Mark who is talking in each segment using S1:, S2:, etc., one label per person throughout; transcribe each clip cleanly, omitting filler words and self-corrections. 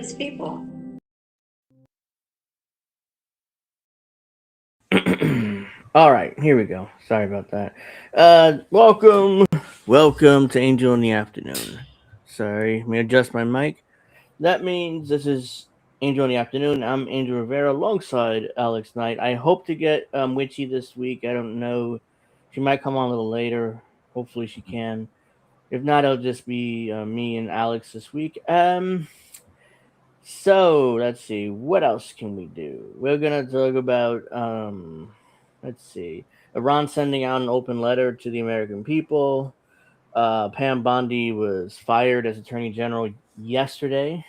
S1: these people.
S2: All right, here we go. Sorry about that. Welcome to Angel in the Afternoon. Sorry, let me adjust my mic. That means this is Angel in the Afternoon. I'm Angel Rivera alongside Alex Knight. I hope to get Witchy this week. I don't know. She might come on a little later. Hopefully she can. If not, it'll just be me and Alex this week. So let's see. What else can we do? We're gonna talk about let's see. Iran sending out an open letter to the American people. Pam Bondi was fired as Attorney General yesterday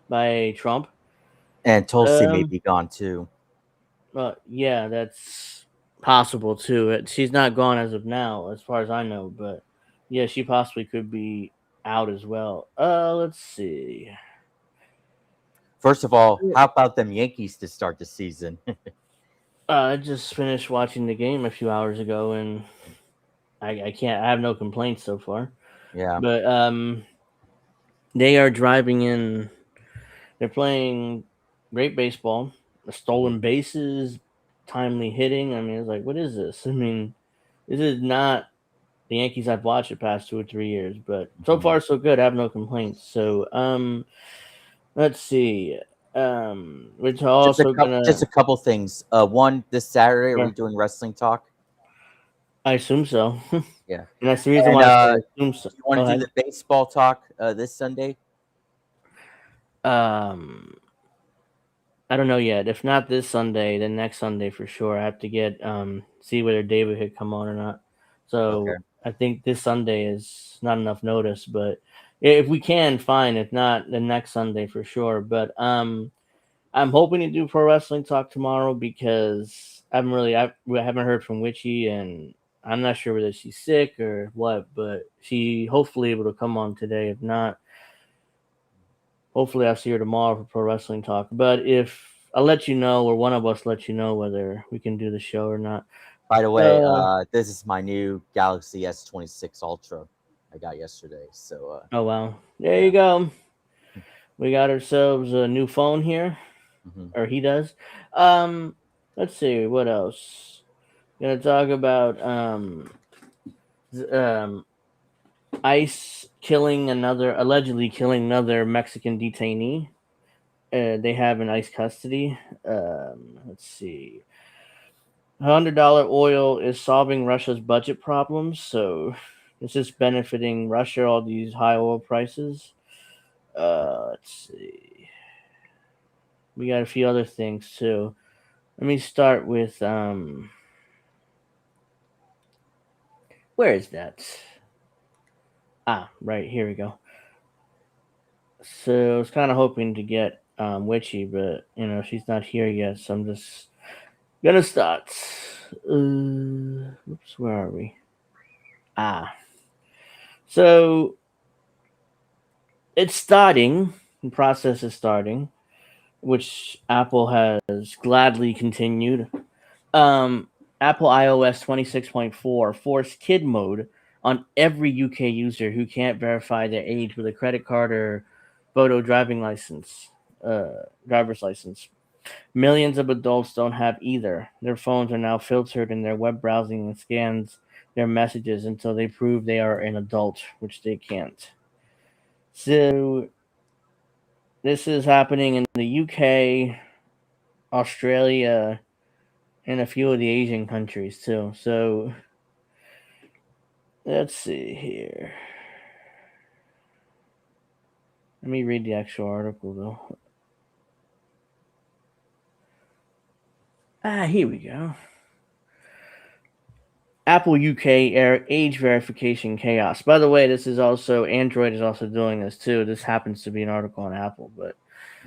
S2: by Trump.
S3: And Tulsi may
S2: Um,
S3: be gone too.
S2: yeah, that's possible too. She's not gone as of now, as far as I know, but yeah, she possibly could be out as well. Let's see.
S3: First of all, how about them Yankees to start the season?
S2: I just finished watching the game a few hours ago, and I can't. I have no complaints so far.
S3: Yeah.
S2: But they are driving in. They're playing great baseball. The stolen bases, timely hitting. I mean, it's like, what is this? I mean, this is not the Yankees I've watched the past 2 or 3 years. But so
S3: Mhm.
S2: far, so good. I have no complaints. So let's see. We're also
S3: Just
S2: gonna.
S3: a couple things. One, this Saturday, are
S2: Yeah,
S3: we doing wrestling talk?
S2: I assume so. And
S3: Yeah.
S2: that's the reason
S3: And
S2: why I say I assume so.
S3: do you want
S2: Go
S3: to do
S2: ahead.
S3: the baseball talk this Sunday?
S2: Um, I don't know yet. If not this Sunday, then next Sunday for sure. I have to get see whether David had come on or not.
S3: Okay.
S2: So I think this Sunday is not enough notice, but if we can, fine. If not, then next Sunday for sure. But I'm hoping to do pro wrestling talk tomorrow because I haven't heard from Witchy, and I'm not sure whether she's sick or what. But she hopefully able to come on today. If not, hopefully I'll see her tomorrow for pro wrestling talk. But if I'll let you know, or one of us let you know whether we can do the show or not.
S3: By the way,
S2: Uh
S3: this is my new Galaxy S26 Ultra I got yesterday. So
S2: oh wow. There
S3: yeah.
S2: you go. We got ourselves a new phone here.
S3: Hmm.
S2: Or he does. Um let's see, what else? Gonna talk about z- um ICE killing another allegedly killing another Mexican detainee. They have in ICE custody. Let's see. $100 oil is solving Russia's budget problems, so this is benefiting Russia. All these high oil prices. Let's see. We got a few other things too. Let me start with where is that? Ah, right here we go. So I was kind of hoping to get Witchy, but she's not here yet, so I'm just gonna start. Oops, where are we? Ah, so it's starting. The process is starting, which Apple has gladly continued. Um, Apple iOS 26.4 forced kid mode on every UK user who can't verify their age with a credit card or photo driver's license. Millions of adults don't have either. Their phones are now filtered in their web browsing and scans their messages until they prove they are an adult, which they can't. So this is happening in the UK, Australia, and a few of the Asian countries too. So let's see here. Let me read the actual article though. Here we go. Apple UK age verification chaos. By the way, this is also Android is also doing this too. This happens to be an article on Apple, but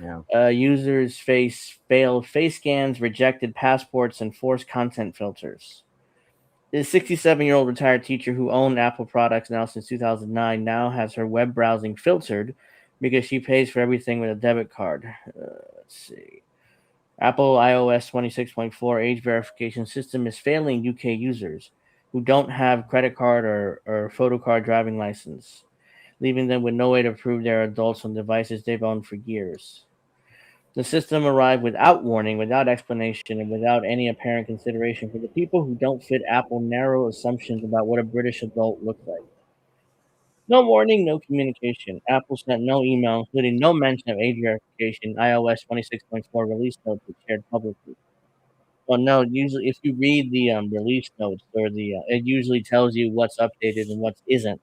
S3: Yeah.
S2: users face failed face scans, rejected passports, and forced content filters. This 67-year-old retired teacher who owned Apple products now since 2009 now has her web browsing filtered because she pays for everything with a debit card. Let's see. Apple iOS 26.4 age verification system is failing UK users who don't have credit card or photo card driving license, leaving them with no way to prove they're adults on devices they've owned for years. The system arrived without warning, without explanation, and without any apparent consideration for the people who don't fit Apple's narrow assumptions about what a British adult looks like. No warning, no communication. Apple sent no email, including no mention of age verification. iOS 26.4 release notes were shared publicly. Well, no, usually if you read the release notes or it usually tells you what's updated and what isn't.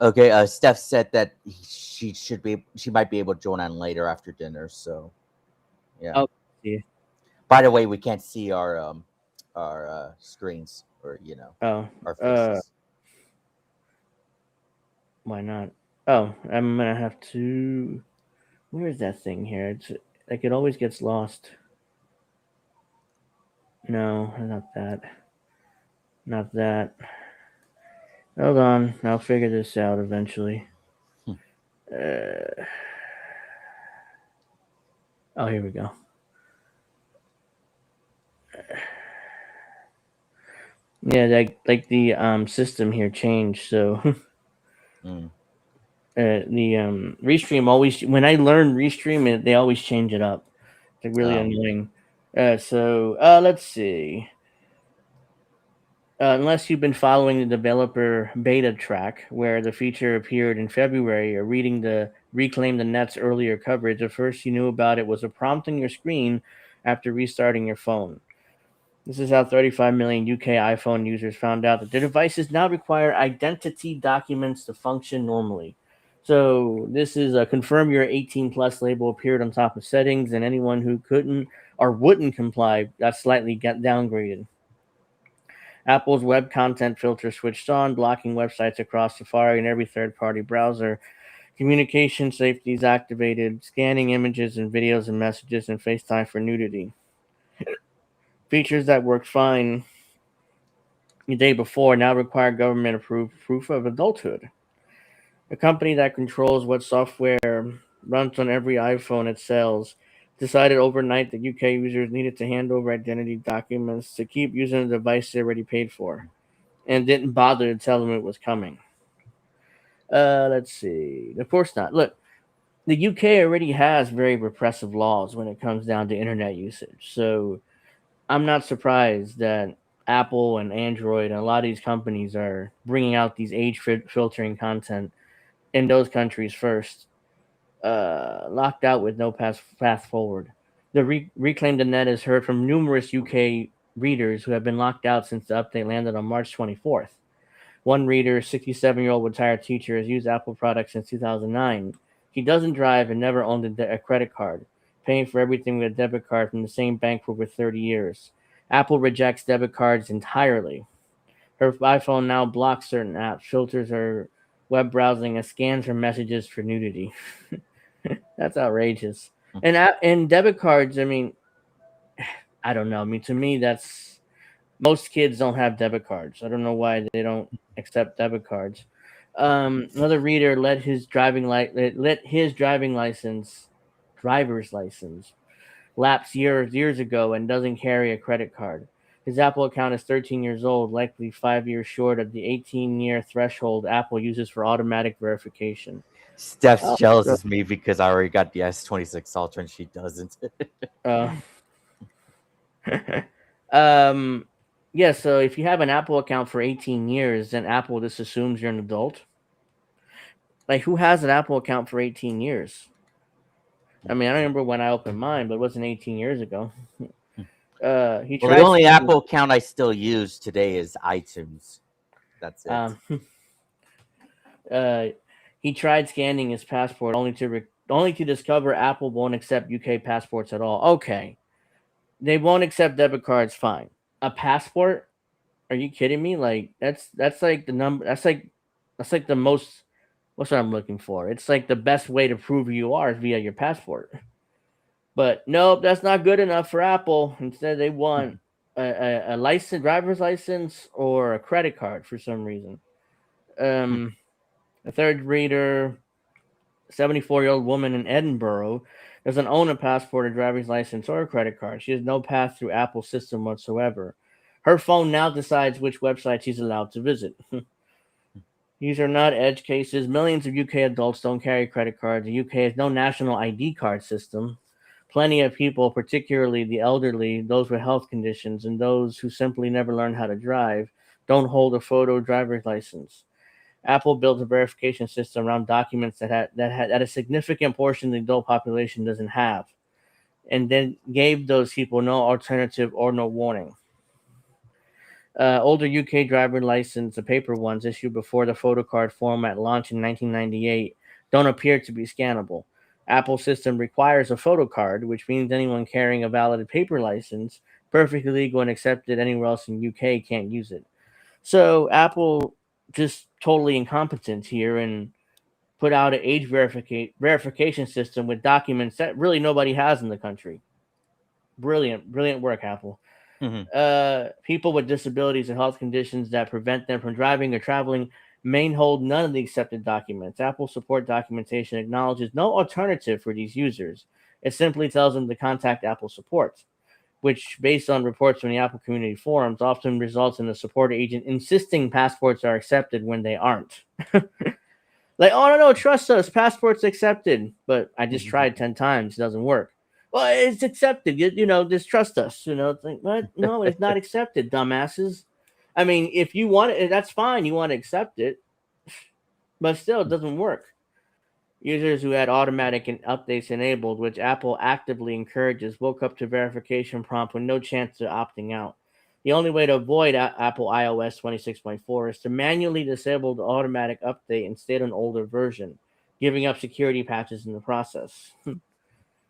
S3: Okay, Steph said that she might be able to join on later after dinner. So yeah.
S2: Oh, see.
S3: By the way, we can't see our screens or
S2: Oh,
S3: our
S2: uh,
S3: faces.
S2: why not? Oh, I'm gonna have to. Where is that thing here? It's like it always gets lost. No, not that. Not that. Hold on, I'll figure this out eventually.
S3: Hmm.
S2: Uh, oh, here we go. Yeah, like the system here changed. So
S3: Mm.
S2: the restream always when I learn restream, they always change it up. It's like really
S3: Oh.
S2: annoying. So let's see. Unless you've been following the developer beta track, where the feature appeared in February, or reading the Reclaim the Net's earlier coverage, the first you knew about it was a prompt on your screen after restarting your phone. This is how 35 million UK iPhone users found out that their devices now require identity documents to function normally. So this is a confirm your 18 plus label appeared on top of settings, and anyone who couldn't or wouldn't comply got slightly downgraded. Apple's web content filter switched on, blocking websites across Safari and every third party browser. Communication safety is activated, scanning images and videos and messages and FaceTime for nudity. Features that worked fine the day before now require government approved proof of adulthood. A company that controls what software runs on every iPhone it sells decided overnight that UK users needed to hand over identity documents to keep using the device they already paid for, and didn't bother to tell them it was coming. Let's see. Of course not. Look, the UK already has very repressive laws when it comes down to internet usage. So I'm not surprised that Apple and Android and a lot of these companies are bringing out these age filtering content in those countries first. Locked out with no path forward. The Reclaim the Net has heard from numerous UK readers who have been locked out since the update landed on March 24th. One reader, 67-year-old retired teacher, has used Apple products since 2009. He doesn't drive and never owned a credit card, paying for everything with a debit card from the same bank for over 30 years. Apple rejects debit cards entirely. Her iPhone now blocks certain apps, filters her web browsing, and scans her messages for nudity. That's outrageous. And debit cards, I mean, I don't know. I mean, to me, that's most kids don't have debit cards. I don't know why they don't accept debit cards. Another reader let his driver's license, lapse years ago and doesn't carry a credit card. His Apple account is 13 years old, likely 5 years short of the 18-year threshold Apple uses for automatic verification.
S3: Steph's
S2: Oh,
S3: jealous of me because I already got the S26 Ultra and she doesn't.
S2: uh, um, yeah. So if you have an Apple account for 18 years, then Apple just assumes you're an adult. Like, who has an Apple account for 18 years? I mean, I don't remember when I opened mine, but it wasn't 18 years ago. He
S3: Well, the
S2: tried
S3: only
S2: scanning.
S3: Apple account I still use today is iTunes. That's it.
S2: Um, uh, he tried scanning his passport only to discover Apple won't accept UK passports at all. Okay, they won't accept debit cards. Fine. A passport? Are you kidding me? Like that's like the number. That's like the most. What's what I'm looking for? It's like the best way to prove who you are is via your passport. But nope, that's not good enough for Apple. Instead, they want a license, driver's license, or a credit card for some reason. Um, a third reader, 74-year-old woman in Edinburgh, doesn't own a passport, a driver's license, or a credit card. She has no path through Apple's system whatsoever. Her phone now decides which website she's allowed to visit. These are not edge cases. Millions of UK adults don't carry credit cards. The UK has no national ID card system. Plenty of people, particularly the elderly, those with health conditions, and those who simply never learned how to drive, don't hold a photo driver's license. Apple built a verification system around documents that a significant portion of the adult population doesn't have, and then gave those people no alternative or no warning. Older UK driver license, the paper ones issued before the photo card format launched in 1998, don't appear to be scannable. Apple's system requires a photo card, which means anyone carrying a valid paper license, perfectly legal and accepted anywhere else in UK, can't use it. So Apple just totally incompetent here and put out an age verification system with documents that really nobody has in the country. Brilliant, brilliant work, Apple.
S3: Mhm.
S2: People with disabilities and health conditions that prevent them from driving or traveling may hold none of the accepted documents. Apple support documentation acknowledges no alternative for these users. It simply tells them to contact Apple support, which, based on reports from the Apple community forums, often results in the support agent insisting passports are accepted when they aren't. Like, oh no, no, trust us, passport's accepted. But I just tried 10 times, it doesn't work. Well, it's accepted. Just trust us. It's like, what? No, it's not accepted, dumbasses. I mean, if you want it, that's fine. You want to accept it, but still, it doesn't work. Users who had automatic updates enabled, which Apple actively encourages, woke up to verification prompt with no chance of opting out. The only way to avoid Apple iOS 26.4 is to manually disable the automatic update and stay on an older version, giving up security patches in the process.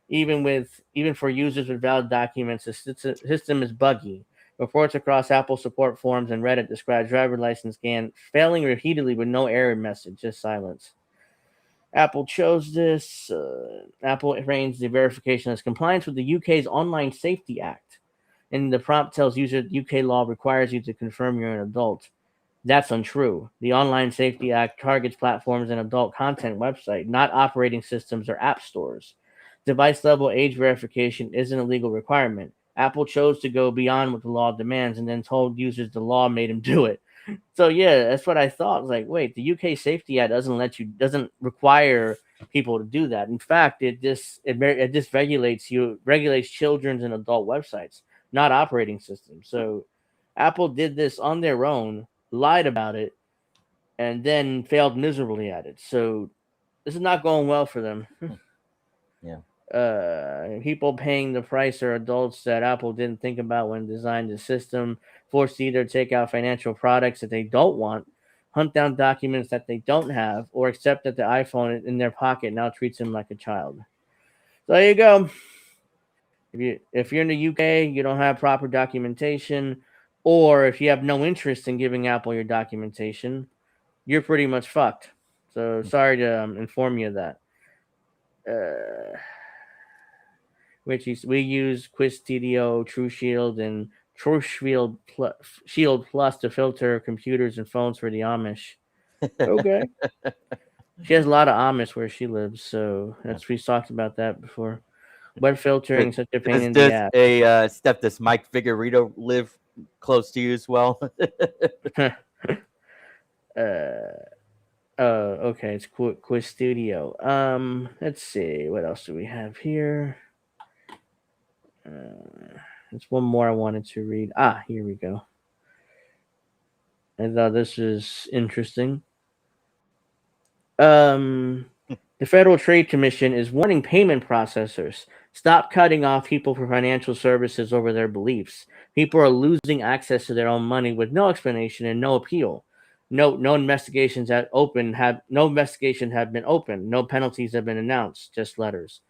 S2: Even for users with valid documents, the system is buggy. Reports across Apple support forums and Reddit describe driver license scan failing repeatedly with no error message, just silence. Apple chose this. Apple arranged the verification as compliance with the UK's Online Safety Act. And the prompt tells users UK law requires you to confirm you're an adult. That's untrue. The Online Safety Act targets platforms and adult content website, not operating systems or app stores. Device level age verification isn't a legal requirement. Apple chose to go beyond what the law demands and then told users the law made them do it. So yeah, that's what I thought. I was like, wait, the UK Safety Act doesn't require people to do that. In fact, it just regulates children's and adult websites, not operating systems. So Apple did this on their own, lied about it, and then failed miserably at it. So this is not going well for them.
S3: Yeah.
S2: People paying the price are adults that Apple didn't think about when designed the system, forced to either take out financial products that they don't want, hunt down documents that they don't have, or accept that the iPhone in their pocket now treats them like a child. So there you go. If you're in the UK, you don't have proper documentation, or if you have no interest in giving Apple your documentation, you're pretty much fucked. So sorry to inform you of that. Uh, which we use Quiz True Shield, and Shield Plus to filter computers and phones for the Amish. Okay. She has a lot of Amish where she lives, so
S3: Yeah.
S2: we talked about that before. Web filtering
S3: Does
S2: is such a pain
S3: does
S2: in the
S3: does
S2: ass.
S3: a Steph, does Mike Figueredo live close to you as well?
S2: uh, okay, it's Quiz Studio. Let's see, what else do we have here? There's one more I wanted to read. Here we go. I thought this was interesting. Um, the Federal Trade Commission is warning payment processors stop cutting off people for financial services over their beliefs. People are losing access to their own money with no explanation and no appeal. No investigations have no investigation have been opened. No penalties have been announced. Just letters.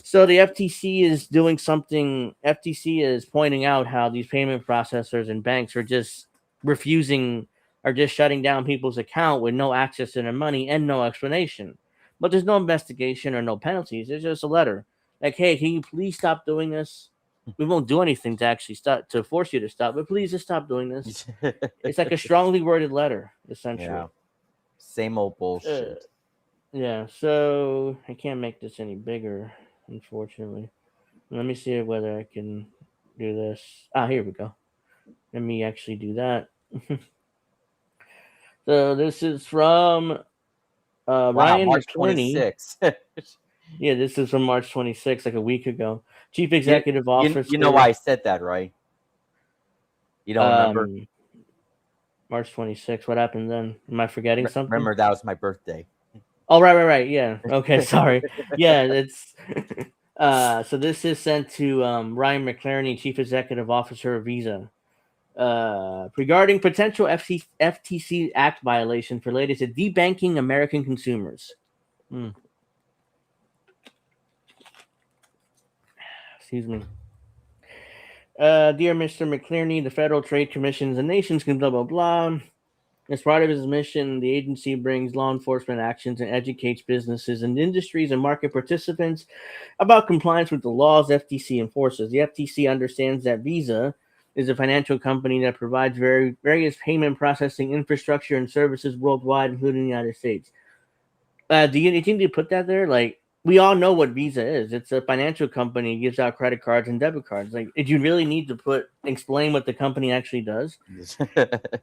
S2: So the FTC is doing something. FTC is pointing out how these payment processors and banks are just refusing, are just shutting down people's account with no access to their money and no explanation. But there's no investigation or no penalties. There's just a letter like, "Hey, can you please stop doing this? We won't do anything to actually stop to force you to stop, but please just stop doing this." It's like a strongly worded letter,
S3: Yeah.
S2: essentially.
S3: Same old
S2: Uh,
S3: bullshit.
S2: yeah. So I can't make this any bigger, unfortunately. Let me see whether I can do this. Here we go. Let me actually do that. So this is from
S3: Wow,
S2: Ryan
S3: March
S2: McClerney.
S3: 26th.
S2: Yeah, this is from March 26th, like a week ago. Chief
S3: you,
S2: Executive
S3: you know why
S2: Officer.
S3: I said that, right? You don't remember?
S2: Um, March 26th. What happened then? Am I forgetting something?
S3: Remember that was my birthday.
S2: Oh, right. Yeah. Okay, sorry. Yeah, it's so this is sent to Ryan McClerney, Chief Executive Officer of Visa. Regarding potential FTC Act violations related to debanking American consumers. Hmm. Excuse me. Dear Mr. McClerney, the Federal Trade Commission's a nation's blah blah blah. As part of its mission, the agency brings law enforcement actions and educates businesses and industries and market participants about compliance with the laws FTC enforces. The FTC understands that Visa is a financial company that provides various payment processing infrastructure and services worldwide, including the United States. Do you think they put that there? Like, we all know what Visa is. It's a financial company, gives out credit cards and debit cards. Like, did you really need to explain what the company actually does?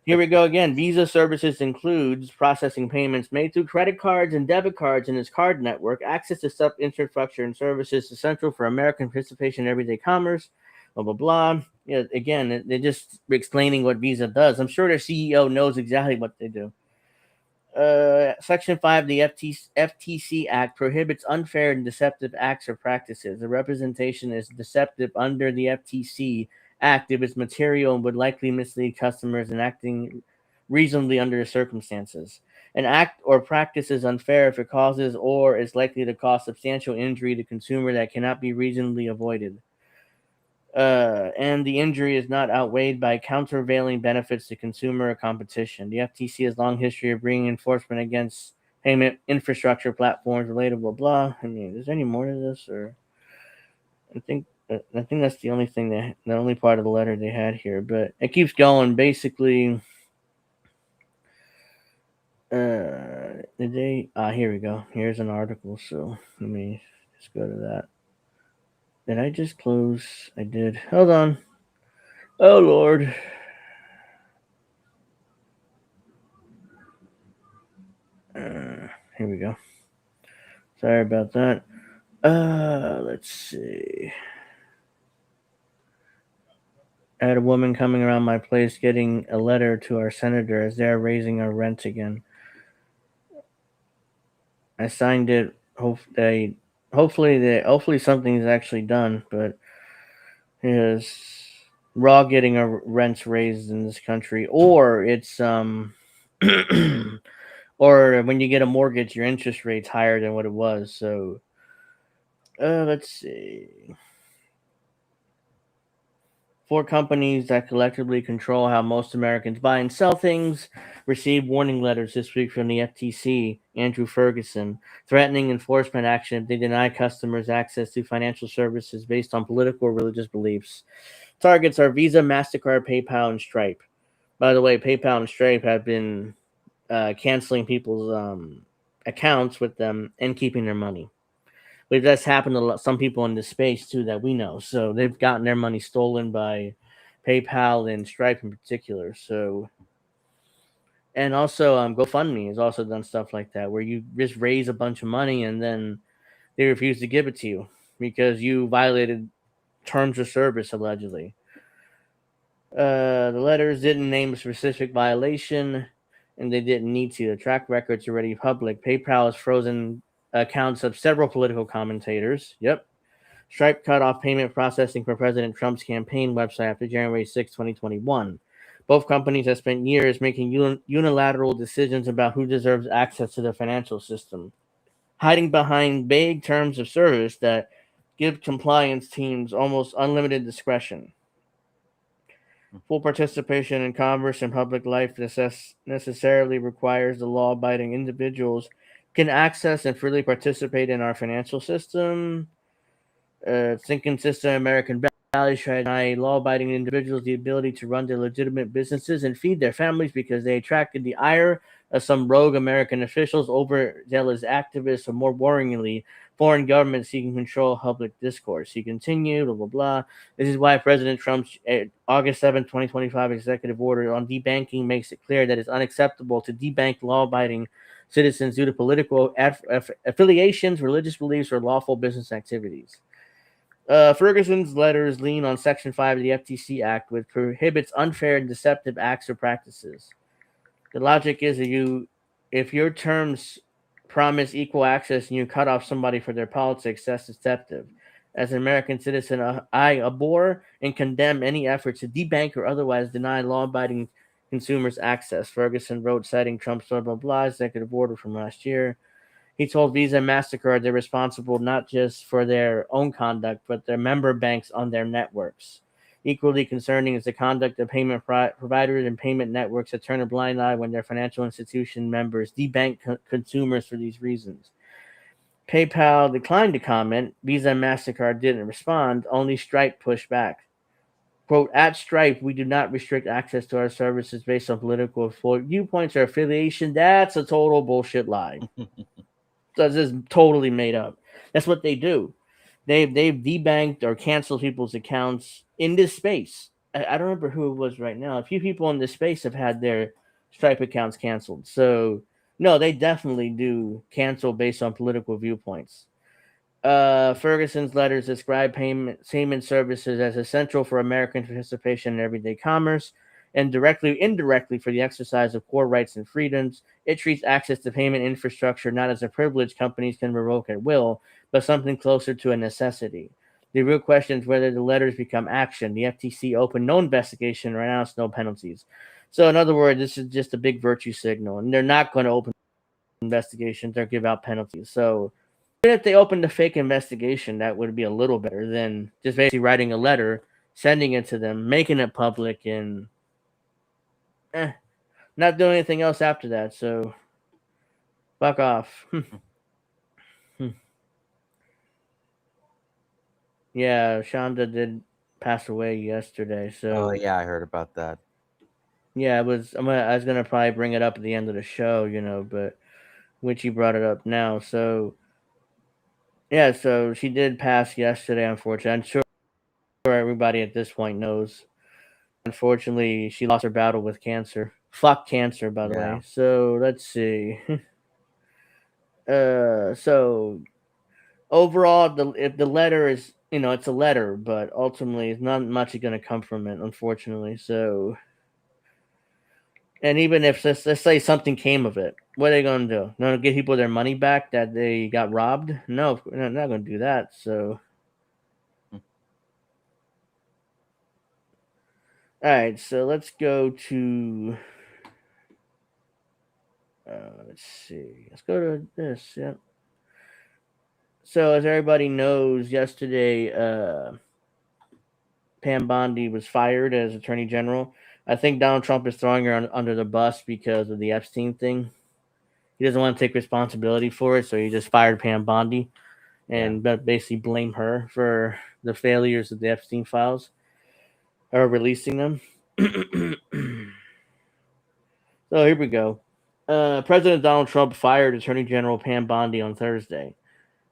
S2: Here we go again. Visa services includes processing payments made through credit cards and debit cards in its card network, access to sub infrastructure and services essential for American participation in everyday commerce, blah, blah, blah. Yeah, again, they're just explaining what Visa does. I'm sure their CEO knows exactly what they do. Section 5 of the FTC Act prohibits unfair and deceptive acts or practices. The representation is deceptive under the FTC Act if it's material and would likely mislead customers in acting reasonably under the circumstances. An act or practice is unfair if it causes or is likely to cause substantial injury to consumer that cannot be reasonably avoided. And the injury is not outweighed by countervailing benefits to consumer or competition. The FTC has long history of bringing enforcement against payment infrastructure platforms related blah blah. I mean, is there any more to this, or I think that's the only thing the only part of the letter they had here, but it keeps going. Basically, did they? Here we go. Here's an article. So let me just go to that. Did I just close? I did. Hold on. Oh Lord. Here we go. Sorry about that. Let's see. I had a woman coming around my place getting a letter to our senator as they're raising our rent again. I signed it. Hopefully something's actually done, but is raw getting our rents raised in this country, or it's or when you get a mortgage, your interest rate's higher than what it was. So, let's see. Four companies that collectively control how most Americans buy and sell things received warning letters this week from the FTC, Andrew Ferguson, threatening enforcement action if they deny customers access to financial services based on political or religious beliefs. Targets are Visa, MasterCard, PayPal, and Stripe. By the way, PayPal and Stripe have been canceling people's accounts with them and keeping their money. But that's happened to some people in this space too that we know. So they've gotten their money stolen by PayPal and Stripe in particular. So, and also GoFundMe has also done stuff like that, where you just raise a bunch of money and then they refuse to give it to you because you violated terms of service allegedly. The letters didn't name a specific violation, and they didn't need to. The track record's already public. PayPal has frozen accounts of several political commentators. Yep. Stripe cut off payment processing for President Trump's campaign website after January 6, 2021. Both companies have spent years making unilateral decisions about who deserves access to the financial system, hiding behind vague terms of service that give compliance teams almost unlimited discretion. Full participation in commerce and public life necessarily requires the law abiding individuals can access and freely participate in our financial system. It's inconsistent American values try to deny law-abiding individuals the ability to run their legitimate businesses and feed their families because they attracted the ire of some rogue American officials, overzealous activists, or more worryingly, foreign governments seeking control public discourse. He continued, blah, blah, blah. This is why President Trump's August 7th, 2025 executive order on debanking makes it clear that it's unacceptable to debank law-abiding citizens due to political affiliations, religious beliefs, or lawful business activities. Ferguson's letters lean on Section 5 of the FTC Act, which prohibits unfair and deceptive acts or practices. The logic is that if your terms promise equal access and you cut off somebody for their politics, that's deceptive. As an American citizen, I abhor and condemn any efforts to debank or otherwise deny law-abiding consumers access, Ferguson wrote, citing Trump's blah, blah, blah executive order from last year. He told Visa and MasterCard they're responsible not just for their own conduct, but their member banks on their networks. Equally concerning is the conduct of payment providers and payment networks that turn a blind eye when their financial institution members debank consumers for these reasons. PayPal declined to comment. Visa and MasterCard didn't respond. Only Stripe pushed back. Quote, at Stripe, we do not restrict access to our services based on political viewpoints or affiliation. That's a total bullshit lie. That's just totally made up. That's what they do. They've debanked or canceled people's accounts in this space. I don't remember who it was right now. A few people in this space have had their Stripe accounts canceled. So no, they definitely do cancel based on political viewpoints. Ferguson's letters describe payment services as essential for American participation in everyday commerce and indirectly for the exercise of core rights and freedoms. It treats access to payment infrastructure not as a privilege companies can revoke at will, but something closer to a necessity. The real question is whether the letters become action. The FTC opened no investigation or announced no penalties. So, in other words, this is just a big virtue signal, and they're not going to open investigations or give out penalties. So, even if they opened a fake investigation, that would be a little better than just basically writing a letter, sending it to them, making it public, and not doing anything else after that. So, fuck off. Yeah, Shonda did pass away yesterday.
S3: Oh
S2: So,
S3: yeah, I heard about that.
S2: yeah, I was gonna probably bring it up at the end of the show, but Witchy brought it up now. So, yeah, so she did pass yesterday. Unfortunately, I'm sure everybody at this point knows. Unfortunately, she lost her battle with cancer. Fuck cancer, by the
S3: Yeah.
S2: way. So let's see. So overall, if the letter is, it's a letter, but ultimately, it's not much going to come from it, unfortunately. So, and even if let's say something came of it, what are they going to do? Going to give people their money back that they got robbed? No, they're not going to do that. So, all right. So let's go to. Let's see. Let's go to this. Yep. So as everybody knows, yesterday Pam Bondi was fired as Attorney General. I think Donald Trump is throwing her under the bus because of the Epstein thing. He doesn't want to take responsibility for it, so he just fired Pam Bondi
S3: Yeah.
S2: and basically blame her for the failures of the Epstein files or releasing them. So here we go. President Donald Trump fired Attorney General Pam Bondi on Thursday.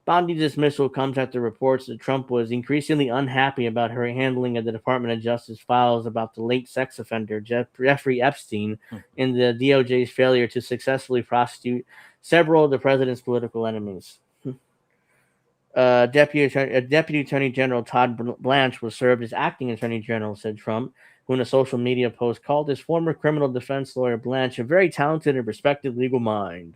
S2: Bondi's dismissal comes after reports that Trump was increasingly unhappy about her handling of the Department of Justice files about the late sex offender Jeffrey Epstein and the DOJ's failure to successfully prosecute several of the president's political enemies. Deputy Attorney General Todd Blanche was served as acting Attorney General, said Trump, who in a social media post called his former criminal defense lawyer Blanche a very talented and respected legal mind.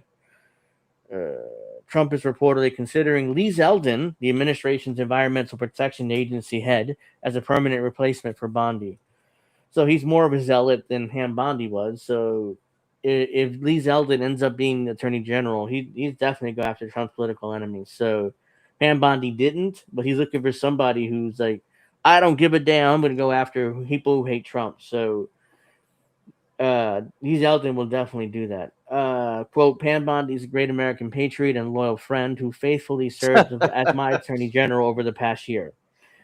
S2: Trump is reportedly considering Lee Zeldin, the administration's Environmental Protection Agency head, as a permanent replacement for Bondi. So he's more of a zealot than Pam Bondi was. So if Lee Zeldin ends up being the Attorney General, he's definitely go after Trump's political enemies. So Pam Bondi didn't, but he's looking for somebody who's like, I don't give a damn. I'm going to go after people who hate Trump. So Lee Zeldin will definitely do that. Quote, Pam Bondi is a great American patriot and loyal friend who faithfully served as my attorney general over the past year.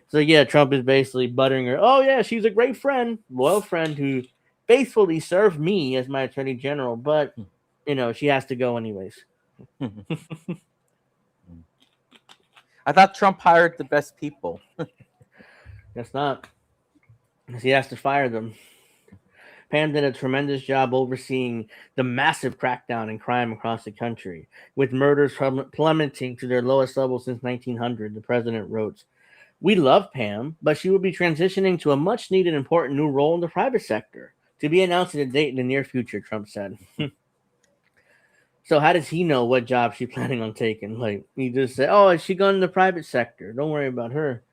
S2: So yeah, Trump is basically buttering her. Oh yeah, she's a great friend, loyal friend who faithfully served me as my attorney general, but she has to go anyways.
S3: I thought Trump hired the best people.
S2: Guess not. He has to fire them. Pam did a tremendous job overseeing the massive crackdown in crime across the country, with murders plummeting to their lowest level since 1900, the president wrote. We love Pam, but she will be transitioning to a much needed important new role in the private sector. To be announced at a date in the near future, Trump said. So how does he know what job she's planning on taking? Like, he just said, oh, is she going in the private sector? Don't worry about her.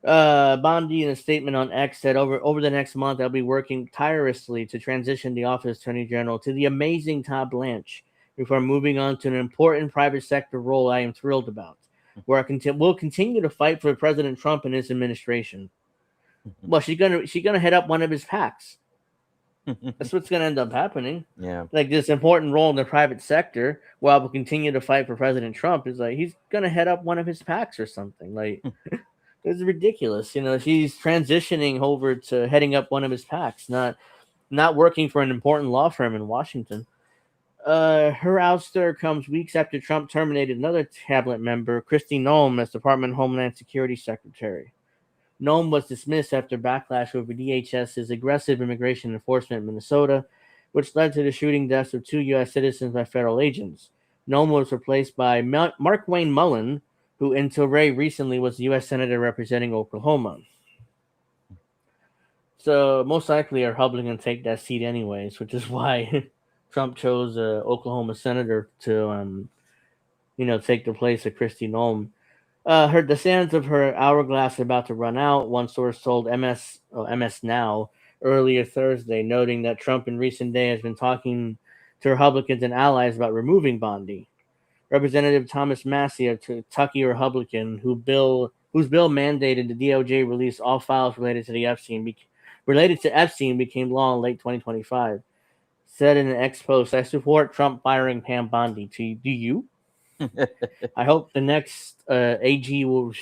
S2: Bondi, in a statement on X, said over the next month, I'll be working tirelessly to transition the office of Attorney General to the amazing Todd Blanche before moving on to an important private sector role I am thrilled about, where will continue to fight for President Trump and his administration. Well, she's gonna head up one of his PACs. That's what's gonna end up happening.
S3: Yeah.
S2: Like this important role in the private sector, while we'll continue to fight for President Trump, is like he's gonna head up one of his PACs or something. Like it's ridiculous. She's transitioning over to heading up one of his PACs, not working for an important law firm in Washington. Her ouster comes weeks after Trump terminated another cabinet member, Kristi Noem, as Department of Homeland Security Secretary. Noem was dismissed after backlash over DHS's aggressive immigration enforcement in Minnesota, which led to the shooting deaths of two U.S. citizens by federal agents. Noem was replaced by Mark Wayne Mullen, who until very recently was the U.S. Senator representing Oklahoma. So most likely a Republican take that seat anyways, which is why Trump chose Oklahoma Senator to take the place of Kristi Noem. The sands of her hourglass are about to run out. One source told MS Now earlier Thursday, noting that Trump in recent days has been talking to Republicans and allies about removing Bondi. Representative Thomas Massey, a Kentucky Republican, whose bill mandated the DOJ release all files related to Epstein, became law in late 2025. Said in an X post, "I support Trump firing Pam Bondi. Do you? I hope the next AG will."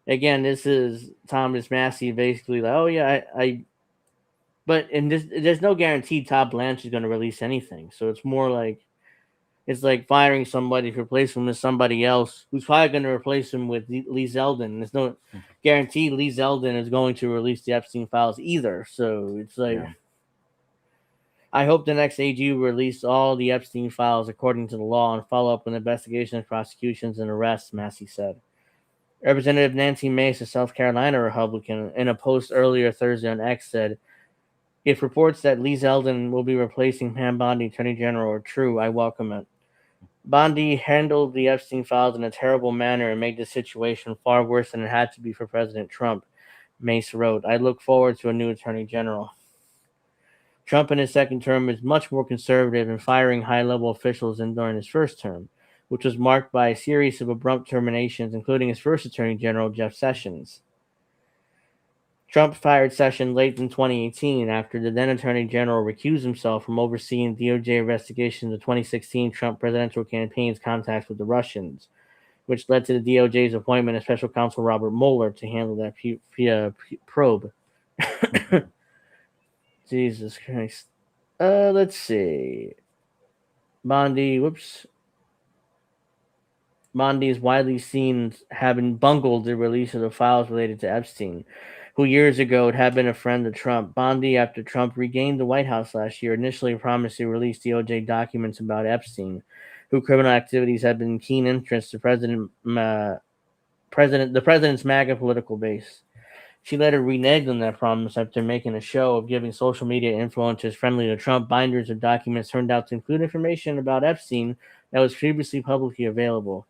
S2: Again, this is Thomas Massey basically like, oh yeah, there's no guarantee Todd Blanche is going to release anything. So it's more like it's like firing somebody to replace him with somebody else who's probably going to replace him with Lee Zeldin. There's no guarantee Lee Zeldin is going to release the Epstein files either. So it's like, yeah. I hope the next AG will release all the Epstein files according to the law and follow up with investigations, prosecutions, and arrests, Massey said. Representative Nancy Mace, a South Carolina Republican, in a post earlier Thursday on X said, if reports that Lee Zeldin will be replacing Pam Bondi Attorney General are true, I welcome it. Bondi handled the Epstein files in a terrible manner and made the situation far worse than it had to be for President Trump, Mace wrote. I look forward to a new Attorney General. Trump in his second term is much more conservative in firing high-level officials than during his first term, which was marked by a series of abrupt terminations, including his first Attorney General, Jeff Sessions. Trump fired Sessions late in 2018 after the then Attorney General recused himself from overseeing DOJ investigations of the 2016 Trump presidential campaign's contacts with the Russians, which led to the DOJ's appointment of Special Counsel Robert Mueller to handle that probe. Jesus Christ. Let's see. Bondi is widely seen having bungled the release of the files related to Epstein, who years ago had been a friend of Trump. Bondi, after Trump regained the White House last year, initially promised to release DOJ documents about Epstein, whose criminal activities had been keen interest to the president's MAGA political base. She later reneged on that promise after making a show of giving social media influencers friendly to Trump binders of documents turned out to include information about Epstein that was previously publicly available.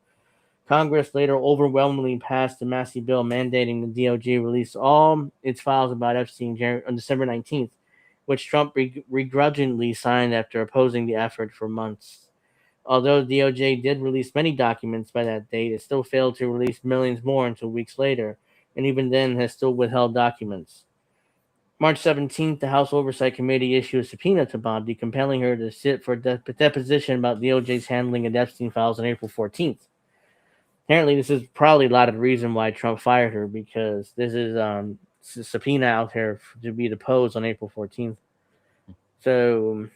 S2: Congress later overwhelmingly passed a massive bill mandating the DOJ release all its files about Epstein on December 19th, which Trump begrudgingly signed after opposing the effort for months. Although the DOJ did release many documents by that date, it still failed to release millions more until weeks later, and even then has still withheld documents. March 17th, the House Oversight Committee issued a subpoena to Bondi, compelling her to sit for deposition about DOJ's handling of Epstein files on April 14th. Apparently, this is probably a lot of the reason why Trump fired her, because this is a subpoena out there to be deposed on April 14th. So,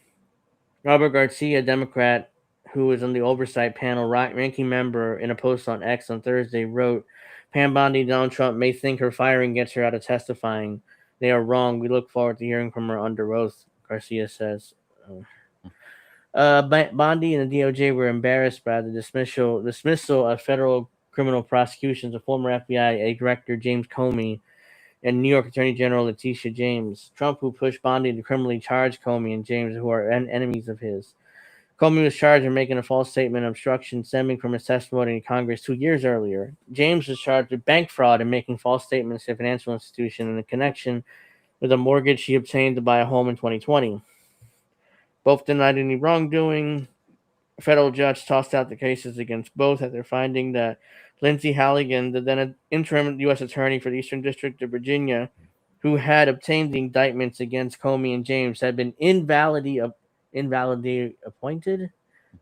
S2: Robert Garcia, a Democrat who was on the oversight panel, ranking member, in a post on X on Thursday, wrote, Pam Bondi, Donald Trump may think her firing gets her out of testifying. They are wrong. We look forward to hearing from her under oath, Garcia says. Bondi and the DOJ were embarrassed by the dismissal of federal criminal prosecutions of former FBI Director James Comey and New York Attorney General Letitia James. Trump, who pushed Bondi to criminally charge Comey and James, who are enemies of his. Comey was charged with making a false statement of obstruction stemming from his testimony in Congress 2 years earlier. James was charged with bank fraud and making false statements to a financial institution in connection with a mortgage he obtained to buy a home in 2020. Both denied any wrongdoing. A federal judge tossed out the cases against both after finding that Lindsay Halligan, the then interim U.S. attorney for the Eastern District of Virginia, who had obtained the indictments against Comey and James, had been invalidly appointed.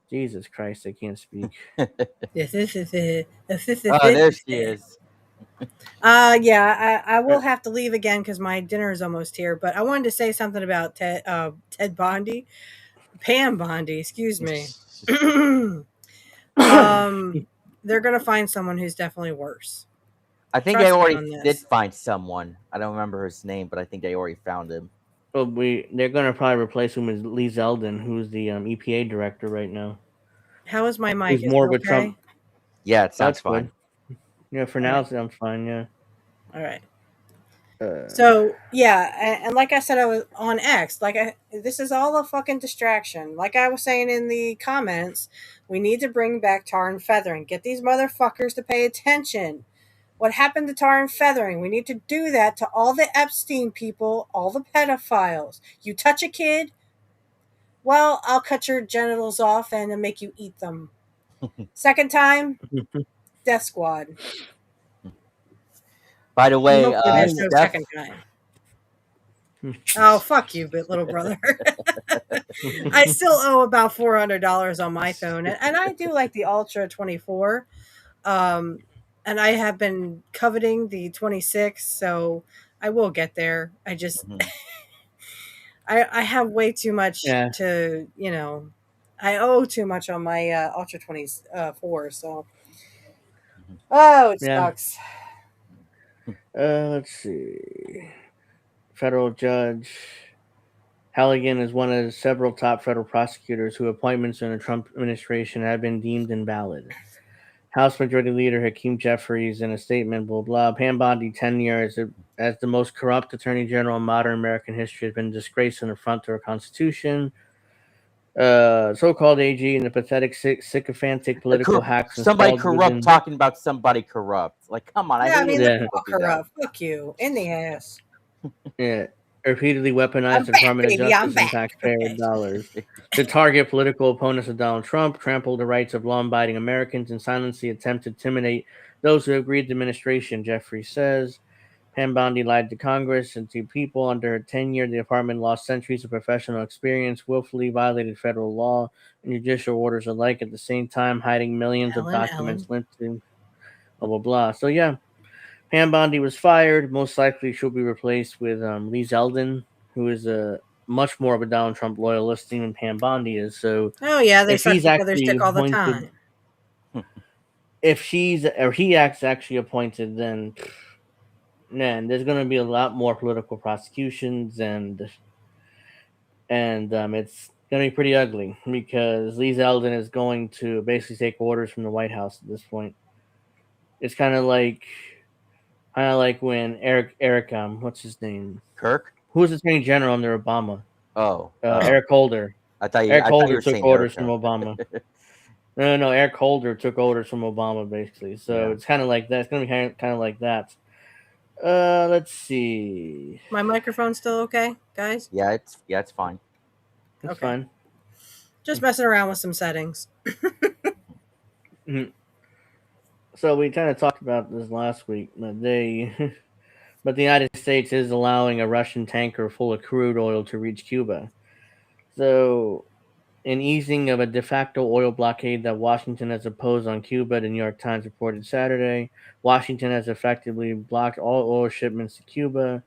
S2: Jesus Christ, I can't speak.
S3: Oh, there she is.
S1: Yeah, I will have to leave again because my dinner is almost here. But I wanted to say something about Ted Bondi, Pam Bondi, excuse me. They're gonna find someone who's definitely worse.
S3: I think they
S1: Trust me
S3: already
S1: on
S3: did
S1: this.
S3: find someone. I don't remember his name, but I think they already found him.
S2: Well, they're gonna probably replace him with Lee Zeldin, who's the EPA director right now.
S1: How is my mic?
S2: Who's
S1: Is
S2: more
S1: it
S2: of a Trump?
S1: okay?
S3: Yeah, it
S2: Oh,
S3: sounds
S2: that's
S3: fine.
S2: good. Yeah, for
S1: All
S2: now
S1: right.
S2: it sounds fine. Yeah.
S1: All right.
S2: Uh,
S1: So yeah, and like I said, I was on X. This is all a fucking distraction. Like I was saying in the comments, we need to bring back tar and feathering. Get these motherfuckers to pay attention. What happened to tar and feathering? We need to do that to all the Epstein people, all the pedophiles. You touch a kid, well, I'll cut your genitals off and make you eat them. Second time, death squad.
S3: By the
S1: And
S3: way,
S1: hopefully there's no
S3: Steph,
S1: second time. Oh, fuck you, little brother. I still owe about $400 on my phone. And I do like the Ultra 24. Um, and I have been coveting the 26, so I will get there. I just,
S3: Mhm.
S1: I have way too much
S2: yeah.
S1: to, I owe too much on my Ultra 24. So,
S3: Mhm.
S1: oh, it
S2: Yeah.
S1: sucks.
S2: Let's see. Federal judge Halligan is one of several top federal prosecutors whose appointments in the Trump administration have been deemed invalid. House Majority Leader Hakeem Jeffries, in a statement, blah blah. Pam Bondi tenure as the most corrupt attorney general in modern American history has been a disgrace and affront to our Constitution. So-called AG and the pathetic sycophantic political hacks
S3: Somebody
S2: installed
S3: corrupt
S2: within.
S3: talking about somebody corrupt. Like, come on, I
S1: Yeah, I
S3: hate it
S1: mean,
S3: when
S1: they're
S2: Yeah,
S3: people
S1: all
S3: do that.
S1: corrupt. Fuck you. In the ass.
S2: yeah. Repeatedly weaponized
S1: I'm
S2: the
S1: back,
S2: Department of
S1: baby. I'm
S2: Justice and
S1: back.
S2: taxpayer
S1: Okay.
S2: dollars to target political opponents of Donald Trump, trample the rights of law-abiding Americans, and silence the attempt to intimidate those who agreed to the administration, Jeffrey says. Pam Bondi lied to Congress and to people. Under her tenure, the department lost centuries of professional experience, willfully violated federal law and judicial orders alike, at the same time hiding millions of documents
S1: Ellen.
S2: linked to blah, blah, blah. So, yeah, Pam Bondi was fired. Most likely she'll be replaced with Lee Zeldin, who is a much more of a Donald Trump loyalist than Pam Bondi is. So,
S1: Oh, yeah, they
S2: if
S1: suck
S2: he's
S1: each other's
S2: actually
S1: dick all the
S2: appointed,
S1: time.
S2: if she's or he acts actually appointed, then man, there's going to be a lot more political prosecutions, and it's going to be pretty ugly because Lee Zeldin is going to basically take orders from the White House at this point. It's kind of like when Eric what's his name,
S3: Kirk?
S2: who was Attorney General under Obama,
S3: Oh,
S2: Eric Holder.
S3: I
S2: Eric
S3: thought you
S2: Holder
S3: were
S2: took
S3: saying
S2: orders from
S3: Erica.
S2: Obama. No, Eric Holder took orders from Obama basically. So
S3: Yeah.
S2: it's kind of like that. It's going to be kind of like that. Let's see.
S1: My microphone's still okay, guys?
S3: Yeah, it's fine.
S2: That's
S1: Okay.
S2: fine.
S1: Just messing around with some settings.
S2: Mhm. So we kind of talked about this last week, but but the United States is allowing a Russian tanker full of crude oil to reach Cuba. So, an easing of a de facto oil blockade that Washington has imposed on Cuba, the New York Times reported Saturday. Washington has effectively blocked all oil shipments to Cuba.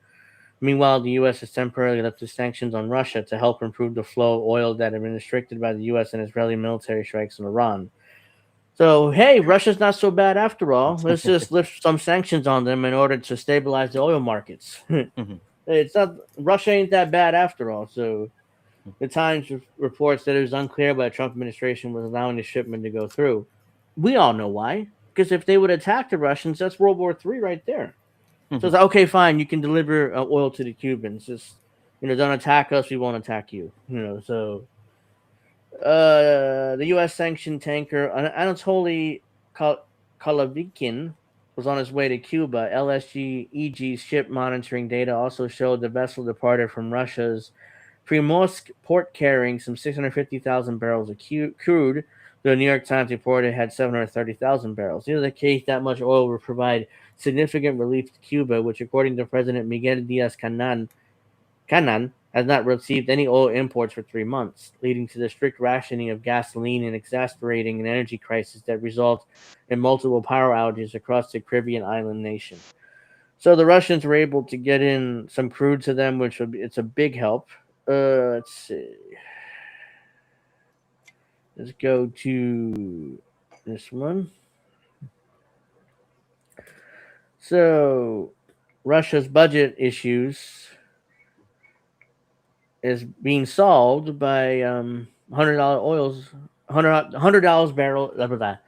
S2: Meanwhile, the U.S. has temporarily lifted sanctions on Russia to help improve the flow of oil that had been restricted by the U.S. and Israeli military strikes in Iran. So, hey, Russia's not so bad after all. Let's just lift some sanctions on them in order to stabilize the oil markets. It's not Russia ain't that bad after all. So, the Times reports that it was unclear why the Trump administration was allowing the shipment to go through. We all know why. Because if they would attack the Russians, that's World War III right there. So it's like, okay, fine, you can deliver oil to the Cubans. Just don't attack us, we won't attack you. So the U.S. sanctioned tanker Anatoly Kolovikin was on his way to Cuba. LSG-EG's ship monitoring data also showed the vessel departed from Russia's Primorsk port carrying some 650,000 barrels of crude. The New York Times reported it had 730,000 barrels. In the case, that much oil would provide significant relief to Cuba, which, according to President Miguel Diaz-Canán, has not received any oil imports for 3 months, leading to the strict rationing of gasoline and exacerbating an energy crisis that results in multiple power outages across the Caribbean island nation. So the Russians were able to get in some crude to them, which it's a big help. Let's see. Let's go to this one. So Russia's budget issues is being solved by $100 oils, $100 barrel, $100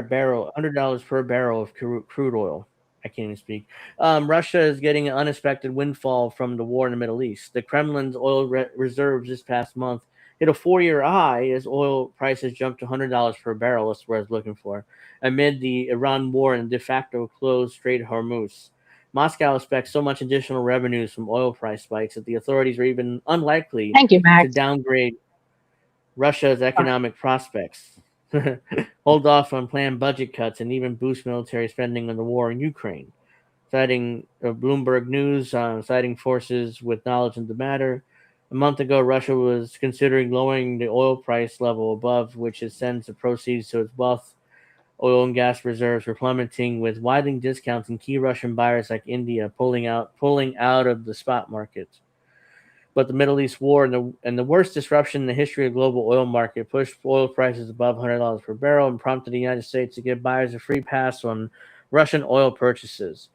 S2: barrel, $100 per barrel of crude oil. I can't even speak. Russia is getting an unexpected windfall from the war in the Middle East. The Kremlin's oil reserves this past month hit a 4-year high as oil prices jumped to $100 per barrel. That's what I was looking for. Amid the Iran war and de facto closed Strait of Hormuz. Moscow expects so much additional revenues from oil price spikes that the authorities are even unlikely
S4: Thank you,
S2: to
S4: Max.
S2: downgrade Russia's economic prospects, hold off on planned budget cuts, and even boost military spending on the war in Ukraine. Citing Bloomberg News, citing forces with knowledge of the matter, a month ago, Russia was considering lowering the oil price level above which it sends the proceeds to its wealth. Oil and gas reserves were plummeting, with widening discounts and key Russian buyers like India pulling out of the spot market. But the Middle East war and the worst disruption in the history of the global oil market pushed oil prices above $100 per barrel and prompted the United States to give buyers a free pass on Russian oil purchases.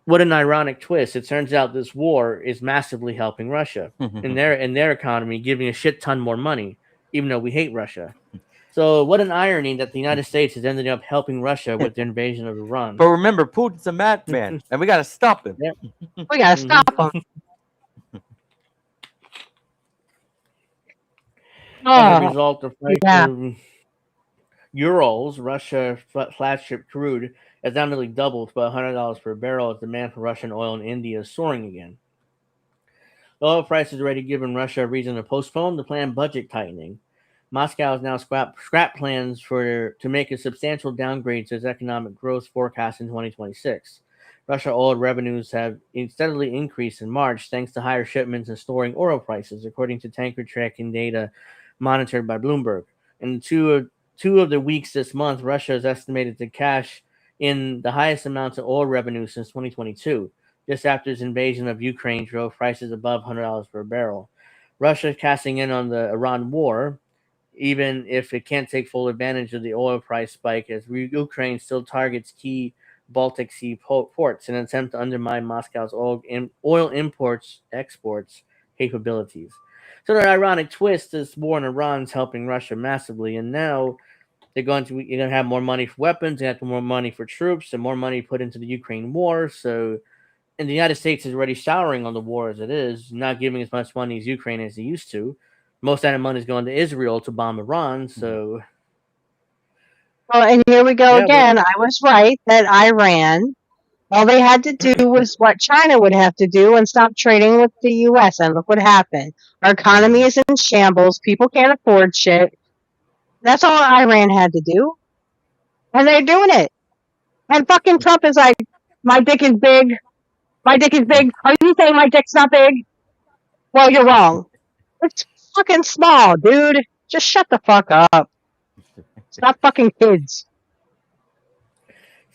S2: What an ironic twist. It turns out this war is massively helping Russia in their economy, giving a shit ton more money, even though we hate Russia. So what an irony that the United States has ended up helping Russia with the invasion of Iran.
S3: But remember, Putin's a madman, and we got to stop him.
S2: Yep.
S4: We gotta stop them.
S2: As a result of
S4: yeah.
S2: Urals, Russia flagship crude has now nearly doubled to about $100 per barrel as demand for Russian oil in India is soaring again. The oil price has already given Russia a reason to postpone the planned budget tightening. Moscow has now scrapped plans to make a substantial downgrade to its economic growth forecast in 2026. Russia oil revenues have steadily increased in March thanks to higher shipments and soaring oil prices, according to tanker tracking data monitored by Bloomberg. In two of the weeks this month, Russia is estimated to cash in the highest amounts of oil revenue since 2022, just after its invasion of Ukraine drove prices above $100 per barrel. Russia is cashing in on the Iran war, even if it can't take full advantage of the oil price spike, as Ukraine still targets key Baltic Sea ports in an attempt to undermine Moscow's oil exports capabilities. So the ironic twist is war in Iran is helping Russia massively, and now you're going to have more money for weapons, you have more money for troops, and more money put into the Ukraine war. So, and the United States is already showering on the war as it is, not giving as much money as Ukraine as it used to. Most of that money is going to Israel to bomb Iran. So,
S4: Well, and here we go again. I was right that Iran, all they had to do was what China would have to do and stop trading with the U.S. And look what happened. Our economy is in shambles. People can't afford shit. That's all Iran had to do. And they're doing it. And fucking Trump is like, my dick is big. My dick is big. Are you saying my dick's not big? Well, you're wrong. It's fucking small, dude. Just shut the fuck up. It's not fucking kids.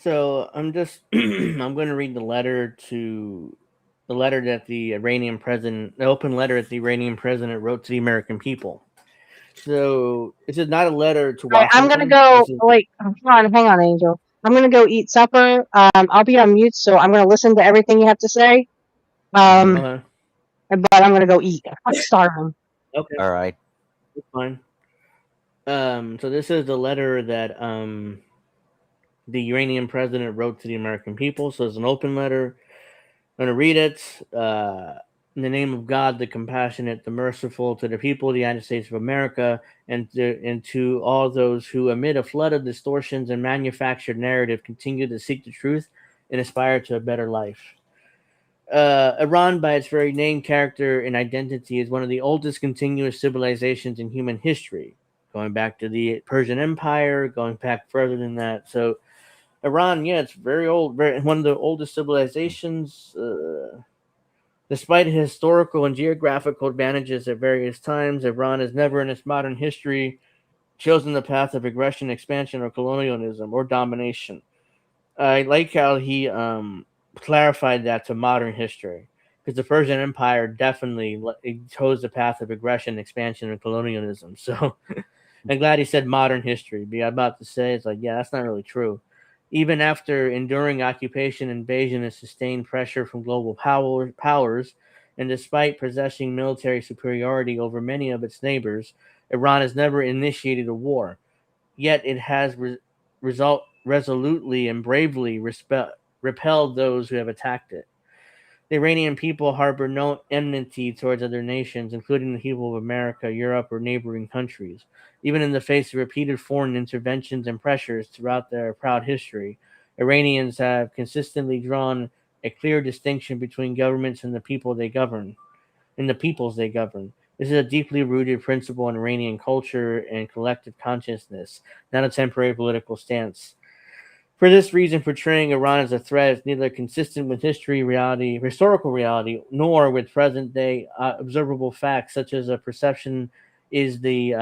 S2: So I'm just I'm going to read the letter that the Iranian president, the open letter that the Iranian president wrote to the American people. So this is not a letter to
S4: All right, I'm gonna
S2: Washington.
S4: go.
S2: This is
S4: Wait, hang on, Angel. I'm gonna go eat supper. I'll be on mute, so I'm gonna listen to everything you have to say.
S3: Mhm.
S2: okay.
S4: But I'm gonna go eat. I'm starving.
S2: Okay,
S3: All right.
S2: that's fine. So this is the letter that the Iranian president wrote to the American people. So it's an open letter. I'm going to read it. In the name of God, the compassionate, the merciful, to the people of the United States of America, and to all those who, amid a flood of distortions and manufactured narrative, continue to seek the truth and aspire to a better life. Iran, by its very name, character, and identity, is one of the oldest continuous civilizations in human history, going back to the Persian Empire, going back further than that. So, Iran, yeah, it's very old, one of the oldest civilizations. Despite historical and geographical advantages at various times, Iran has never in its modern history chosen the path of aggression, expansion, or colonialism or domination. I like how he clarified that to modern history, because the Persian Empire definitely chose the path of aggression, expansion, and colonialism. So I'm glad he said modern history. But I'm about to say, it's like, yeah, that's not really true. Even after enduring occupation, invasion, and sustained pressure from global powers, and despite possessing military superiority over many of its neighbors, Iran has never initiated a war. Yet it has resolutely and bravely repelled those who have attacked it. The Iranian people harbor no enmity towards other nations, including the people of America, Europe, or neighboring countries. Even in the face of repeated foreign interventions and pressures throughout their proud history, Iranians have consistently drawn a clear distinction between governments and the peoples they govern. This is a deeply rooted principle in Iranian culture and collective consciousness, not a temporary political stance. For this reason, portraying Iran as a threat is neither consistent with historical reality, nor with present day observable facts, such as a perception is the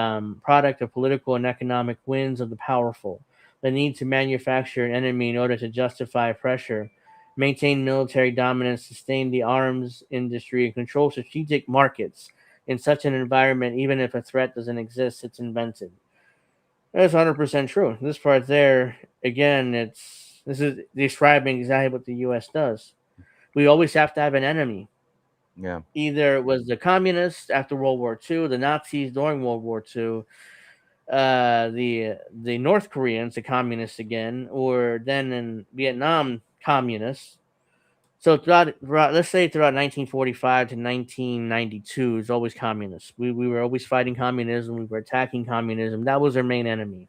S2: product of political and economic wins of the powerful. The need to manufacture an enemy in order to justify pressure, maintain military dominance, sustain the arms industry, and control strategic markets. In such an environment, even if a threat doesn't exist, it's invented. That's 100% true. This part there, again, this is describing exactly what the U.S. does. We always have to have an enemy.
S3: Yeah.
S2: Either it was the communists after World War II, the Nazis during World War II, the North Koreans, the communists again, or then in Vietnam, communists. So let's say throughout 1945 to 1992, it was always communists. We were always fighting communism. We were attacking communism. That was our main enemy.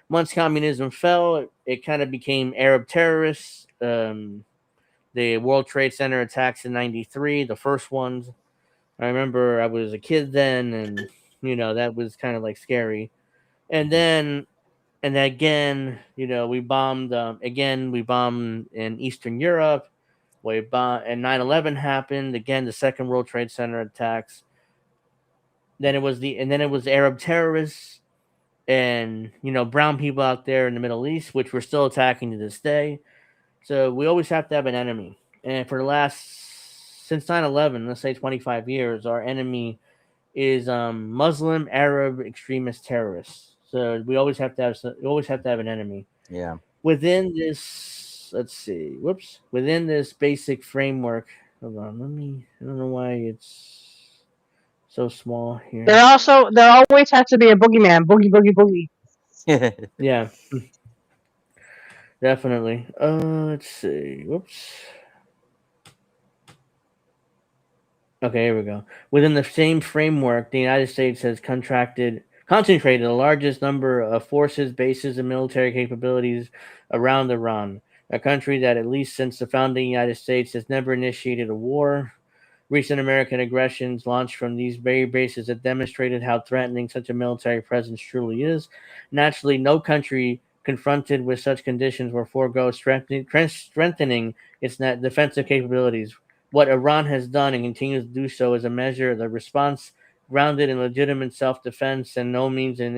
S2: Once communism fell, it kind of became Arab terrorists. The World Trade Center attacks in '93, the first ones. I remember I was a kid then, and that was kind of like scary. And then, and again, we bombed. Again, we bombed in Eastern Europe. We bombed, and 9/11 happened again. The second World Trade Center attacks. Then it was Arab terrorists and brown people out there in the Middle East, which we're still attacking to this day. So we always have to have an enemy. And for the last since 9/11, let's say 25 years, our enemy is Muslim Arab extremist terrorists. So we always have to have an enemy
S3: Yeah.
S2: within this. Let's see. Whoops. Within this basic framework. Hold on. I don't know why it's so small here.
S4: There always has to be a boogeyman. Boogie, boogie, boogie.
S2: Yeah. Definitely. Let's see. Whoops. Okay, here we go. Within the same framework, the United States has concentrated the largest number of forces, bases, and military capabilities around Iran, a country that, at least since the founding of the United States, has never initiated a war. Recent American aggressions launched from these very bases have demonstrated how threatening such a military presence truly is. Naturally, no country confronted with such conditions will forego strengthening its defensive capabilities. What Iran has done and continues to do so is a measure of the response grounded in legitimate self defense and no means an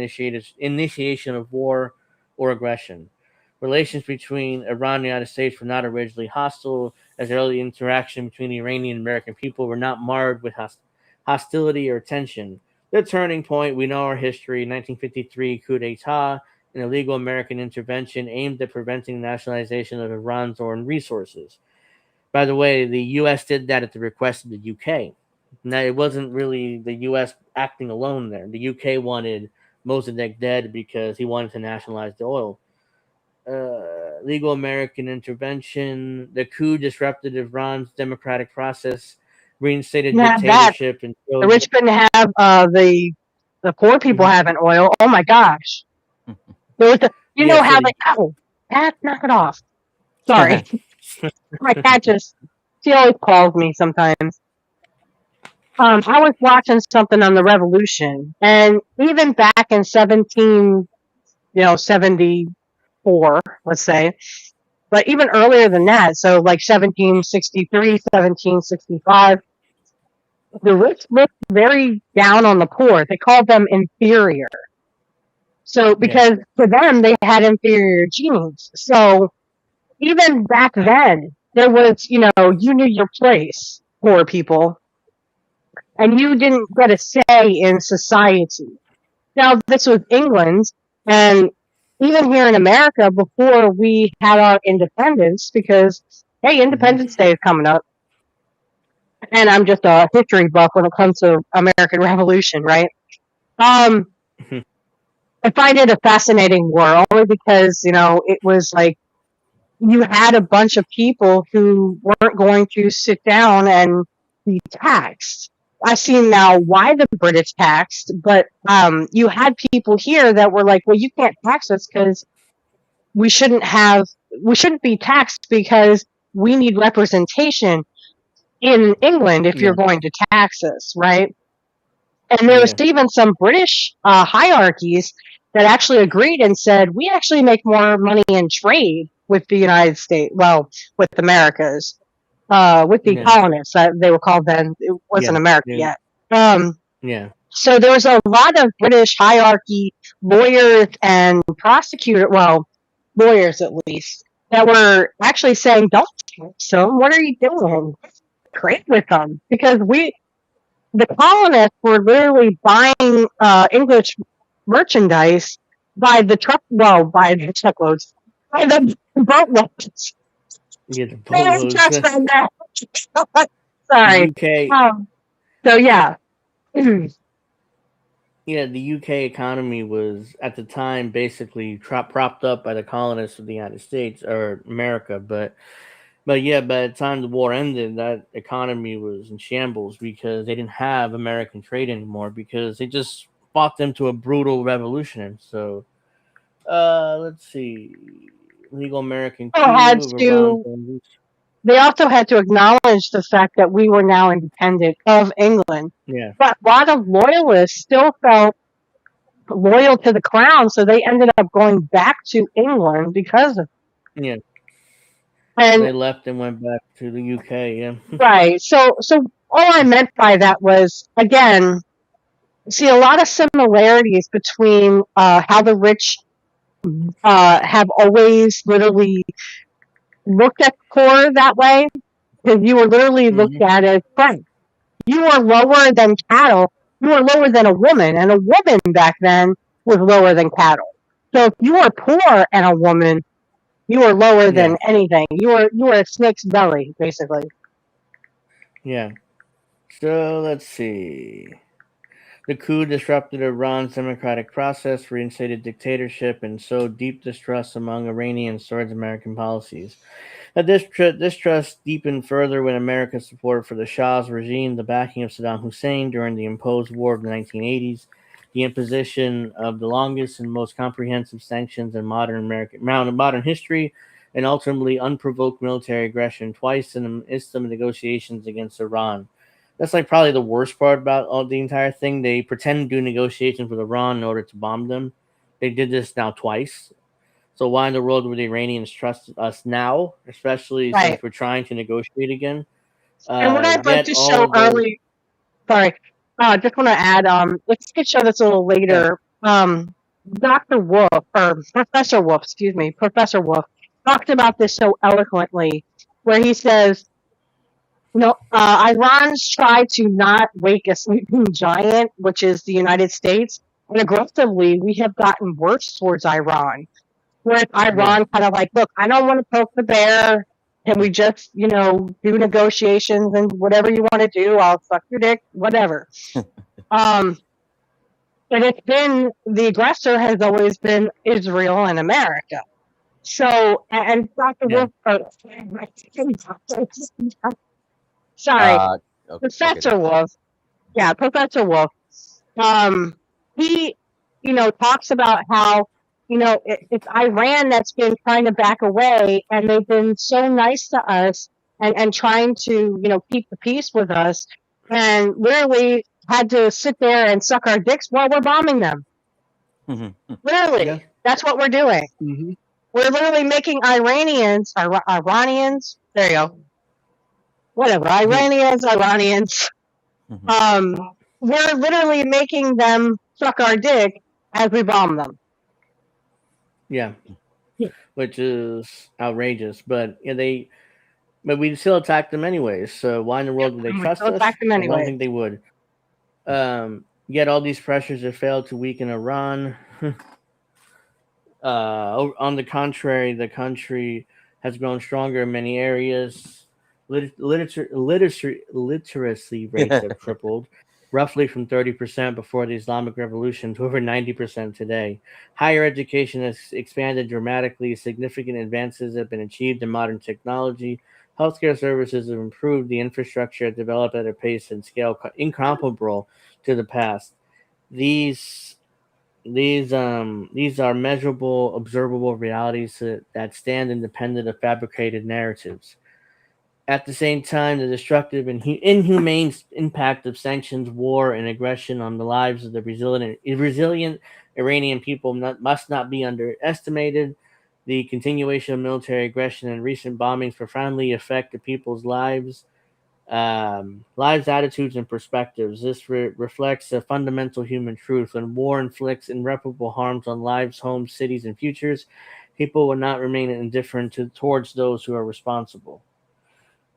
S2: initiation of war or aggression. Relations between Iran and the United States were not originally hostile, as early interaction between the Iranian and American people were not marred with hostility or tension. The turning point, we know our history, 1953 coup d'etat, an illegal American intervention aimed at preventing nationalization of Iran's oil resources. By the way, the U.S. did that at the request of the U.K. Now, it wasn't really the U.S. acting alone there. The U.K. wanted Mossadegh dead because he wanted to nationalize the oil. Legal American intervention. The coup disrupted Iran's democratic process, reinstated
S4: Now that
S2: dictatorship, and
S4: the
S2: showed.
S4: rich couldn't have the poor people
S2: Mhm.
S4: having oil. Oh my gosh! There was you
S2: Yeah,
S4: know
S2: so
S4: how
S2: the,
S4: Pat, knock it off. Sorry, my cat she always calls me sometimes. I was watching something on the revolution, and even back in 74, let's say, but even earlier than that, so like 1763, 1765, the rich looked very down on the poor. They called them inferior. So
S2: yeah,
S4: because for them they had inferior genes. So even back then there was, you knew your place, poor people, and you didn't get a say in society. Now, this was England, and even here in America, before we had our independence, because, hey,
S2: mhm.
S4: Independence Day is coming up, and I'm just a history buff when it comes to American Revolution, right? Um, I find it a fascinating war, only because, it was like you had a bunch of people who weren't going to sit down and be taxed. I see now why the British taxed, but you had people here that were like, well, you can't tax us because we shouldn't be taxed because we need representation in England if you're
S2: Yeah,
S4: going to tax us, right? And there was
S2: yeah,
S4: even some British hierarchies that actually agreed and said, we actually make more money in trade with the United States, well, with Americas, with the
S2: yeah,
S4: colonists that they were called then. It wasn't
S2: yeah,
S4: America
S2: yeah,
S4: yet. Um,
S2: yeah.
S4: so there was a lot of British hierarchy lawyers and prosecutors, well, lawyers at least, that were actually saying, don't tax them. What are you doing? Trade with them. Because the colonists were literally buying English merchandise by the by the truckloads, by the boatloads.
S2: Yeah, the
S4: They didn't
S2: boatloads.
S4: trust them that.
S2: The
S4: Sorry.
S2: UK,
S4: So yeah.
S2: yeah, the UK economy was at the time basically propped up by the colonists of the United States or America, but yeah, by the time the war ended, that economy was in shambles because they didn't have American trade anymore because they just fought them to a brutal revolution. So, let's see, legal American
S4: Also had
S2: coup of Iran.
S4: to they also had to acknowledge the fact that we were now independent of England.
S2: Yeah,
S4: But a lot of loyalists still felt loyal to the crown, so they ended up going back to England because of
S2: yeah.
S4: and
S2: They left and went back to the UK. Yeah,
S4: right. So all I meant by that was, again, see a lot of similarities between how the rich have always literally looked at the poor that way, because you were literally looked
S2: hmm,
S4: at as friends. You are lower than cattle. You are lower than a woman, and a woman back then was lower than cattle. So if you are poor and a woman, you are lower
S2: yeah,
S4: than anything. You are a snake's belly, basically.
S2: yeah. So let's see. The coup disrupted Iran's democratic process, reinstated dictatorship, and sowed deep distrust among Iranians towards American policies. Distrust deepened further when America's support for the Shah's regime, the backing of Saddam Hussein during the imposed war of the 1980s, the imposition of the longest and most comprehensive sanctions in modern history, and ultimately unprovoked military aggression twice in the midst of negotiations against Iran. That's like probably the worst part about all the entire thing. They pretend to do negotiations with Iran in order to bomb them. They did this now twice. So why in the world would the Iranians trust us now, especially
S4: Right.
S2: since we're trying to negotiate again?
S4: And what I'd like
S2: Yet
S4: to show
S2: all the
S4: early, sorry, just want to add, let's get show this a little
S2: yeah,
S4: later. Dr. Wolf, or Professor Wolf, excuse me, Professor Wolf, talked about this so eloquently, where he says, Iran's tried to not wake a sleeping giant, which is the United States, and aggressively we have gotten worse towards Iran. Where Iran kind of like, look, I don't want to poke the bear. Can we just, do negotiations and whatever you want to do? I'll suck your dick, whatever. And it's been, the aggressor has always been Israel and America. So, and Dr.
S2: Yeah.
S4: Wolf, sorry,
S3: Okay,
S4: Professor Wolf, Professor Wolf, he, talks about how, it's Iran that's been trying to back away, and they've been so nice to us and trying to, keep the peace with us, and literally had to sit there and suck our dicks while we're bombing them. Literally,
S2: Yeah.
S4: that's what we're doing.
S1: Mm-hmm.
S4: We're literally making Iranians, there you go. Whatever, Iranians. We're literally making them suck our dick as we bomb them.
S2: Yeah.
S4: Yeah.
S2: Which is outrageous, but but we still attack them anyways. So why in the world would they trust us?
S4: Attack them
S2: I
S4: anyway.
S2: don't think they would. Yet all these pressures have failed to weaken Iran. On the contrary, the country has grown stronger in many areas. Literacy rates have tripled, roughly from 30% before the Islamic Revolution to over 90% today. Higher education has expanded dramatically. Significant advances have been achieved in modern technology. Healthcare services have improved. The infrastructure has developed at a pace and scale incomparable to the past. These are measurable, observable realities that stand independent of fabricated narratives. At the same time, the destructive and inhumane impact of sanctions, war, and aggression on the lives of the resilient Iranian people must not be underestimated. The continuation of military aggression and recent bombings profoundly affect the people's lives, attitudes, and perspectives. This reflects a fundamental human truth. When war inflicts irreparable harms on lives, homes, cities, and futures, people will not remain indifferent towards those who are responsible.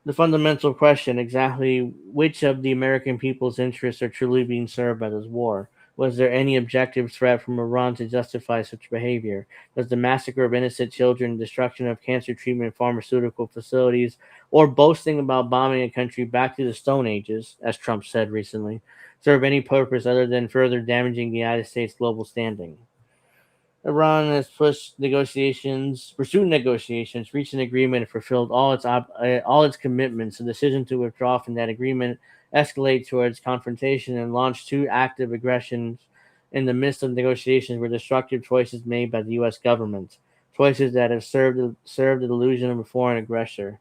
S2: The fundamental question: exactly which of the American people's interests are truly being served by this war? Was there any objective threat from Iran to justify such behavior? Does the massacre of innocent children, destruction of cancer treatment pharmaceutical facilities, or boasting about bombing a country back to the Stone Ages, as Trump said recently, serve any purpose other than further damaging the United States' global standing? Iran has pursued negotiations, reached an agreement, and fulfilled all its commitments. The decision to withdraw from that agreement, escalate towards confrontation, and launch two active aggressions in the midst of negotiations were destructive choices made by the U.S. government. Choices that have served the illusion of a foreign aggressor.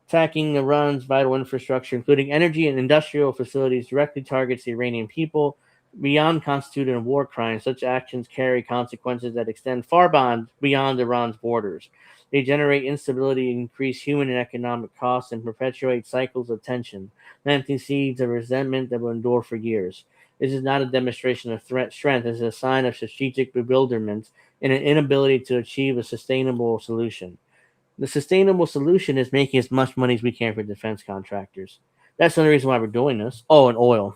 S2: Attacking Iran's vital infrastructure, including energy and industrial facilities, directly targets the Iranian people. Beyond constituting war crimes, such actions carry consequences that extend far beyond Iran's borders. They generate instability, increase human and economic costs, and perpetuate cycles of tension, planting seeds of resentment that will endure for years. This is not a demonstration of strength, it is a sign of strategic bewilderment and an inability to achieve a sustainable solution. The sustainable solution is making as much money as we can for defense contractors. That's the only reason why we're doing this. Oh, and oil.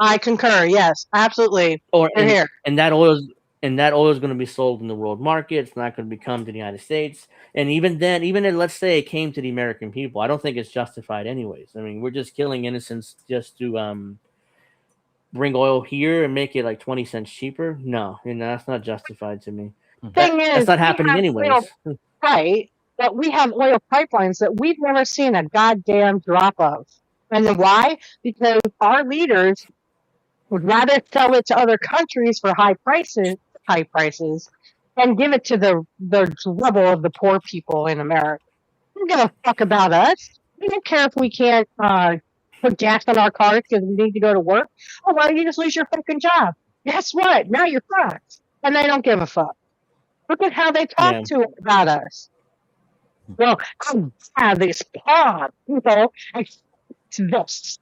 S4: I concur. Yes, absolutely. Here.
S2: And that oil is going to be sold in the world market. It's not going to come to the United States. And even then, let's say it came to the American people, I don't think it's justified anyways. I mean, we're just killing innocents just to bring oil here and make it like 20 cents cheaper. No, that's not justified to me. That's not happening anyways.
S4: Right, but we have oil pipelines that we've never seen a goddamn drop of. And then why? Because our leaders would rather sell it to other countries for high prices, and give it to the rubble of the poor people in America. They don't give a fuck about us. They don't care if we can't put gas on our cars because we need to go to work. Oh, well, you just lose your fucking job. Guess what? Now you're fucked. And they don't give a fuck. Look at how they talk to about us. Well, I have this pod, people. This.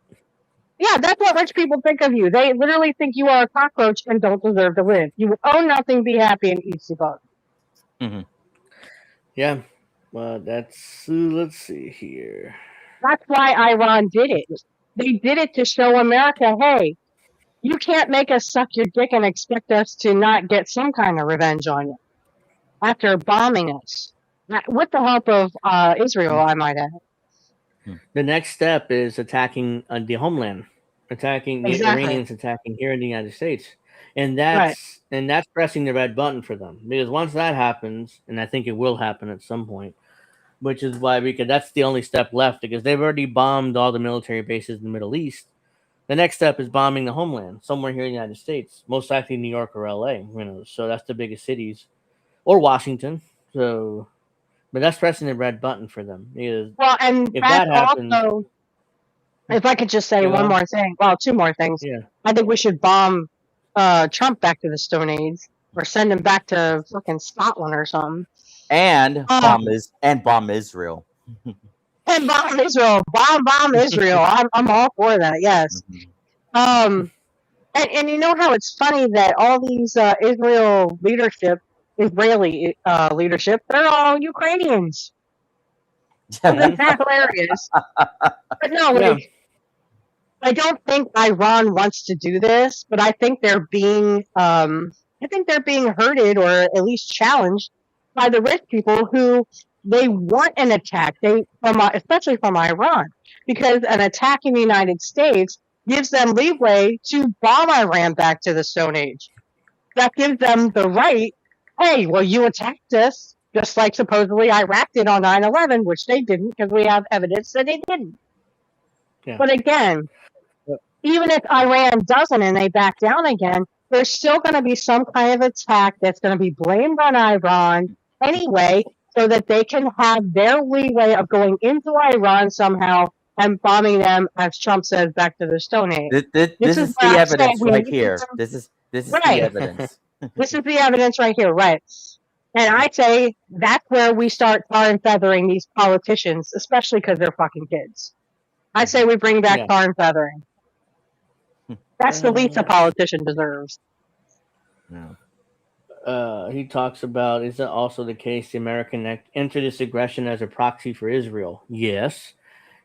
S4: Yeah, that's what rich people think of you. They literally think you are a cockroach and don't deserve to live. You own nothing, be happy, and eat the bug.
S3: Mhm.
S2: Yeah. Well, that's let's see here.
S4: That's why Iran did it. They did it to show America, hey, you can't make us suck your dick and expect us to not get some kind of revenge on you after bombing us. With the help of Israel, I might add.
S2: The next step is attacking the homeland, attacking the
S4: Exactly.
S2: Iranians, attacking here in the United States, and
S4: Right.
S2: that's pressing the red button for them, because once that happens, and I think it will happen at some point, which is why, because that's the only step left, because they've already bombed all the military bases in the Middle East. The next step is bombing the homeland, somewhere here in the United States, most likely New York or LA. So that's the biggest cities, or Washington. So, but that's pressing the red button for them, because
S4: Well, and
S2: if
S4: that's
S2: that happens,
S4: also, if I could just say
S2: you
S4: one
S2: know,
S4: more thing, well, two more things.
S2: yeah,
S4: I think we should bomb Trump back to the Stone Age or send him back to fucking Scotland or something.
S3: And
S4: Um,
S3: bomb Israel.
S4: and bomb Israel. Bomb Israel. I'm all for that, yes.
S3: Mhm.
S4: And you know how it's funny that all these Israeli leadership, they're all Ukrainians. Isn't that hilarious? But no,
S2: yeah,
S4: like, I don't think Iran wants to do this, but I think they're being herded or at least challenged by the rich people who they want an attack. Especially from Iran, because an attack in the United States gives them leeway to bomb Iran back to the Stone Age. That gives them the right. Hey, well, you attacked us, just like supposedly Iraq did on 9/11, which they didn't because we have evidence that they didn't.
S2: yeah.
S4: But again, even if Iran doesn't and they back down again, there's still going to be some kind of attack that's going to be blamed on Iran anyway, so that they can have their leeway of going into Iran somehow and bombing them, as Trump says, back to the Stone Age.
S3: This
S4: is
S3: is
S4: where
S3: the
S4: I say
S3: evidence
S4: we
S3: right
S4: need
S3: here.
S4: to-
S3: This is the
S4: Right.
S3: evidence.
S4: This is the evidence right here, right? And I say that's where we start tar and feathering these politicians, especially because they're fucking kids. I say we bring back
S2: Yeah.
S4: tar and feathering. That's the least a politician deserves.
S3: Yeah.
S2: He talks about, is it also the case the American entered this aggression as a proxy for Israel? Yes.